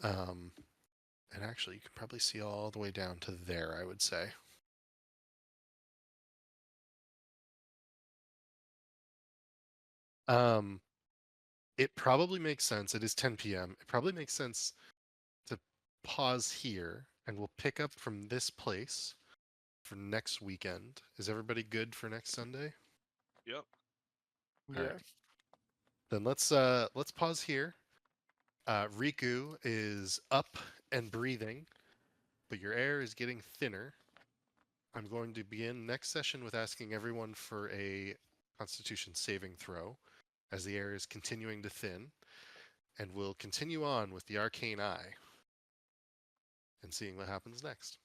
And actually, you can probably see all the way down to there, I would say. It probably makes sense. It is 10 p.m. It probably makes sense to pause here, and we'll pick up from this place for next weekend. Is everybody good for next Sunday? Yep. All Yeah. right. Then let's pause here. Riku is up and breathing, but your air is getting thinner. I'm going to begin next session with asking everyone for a Constitution saving throw as the air is continuing to thin, and we'll continue on with the Arcane Eye and seeing what happens next.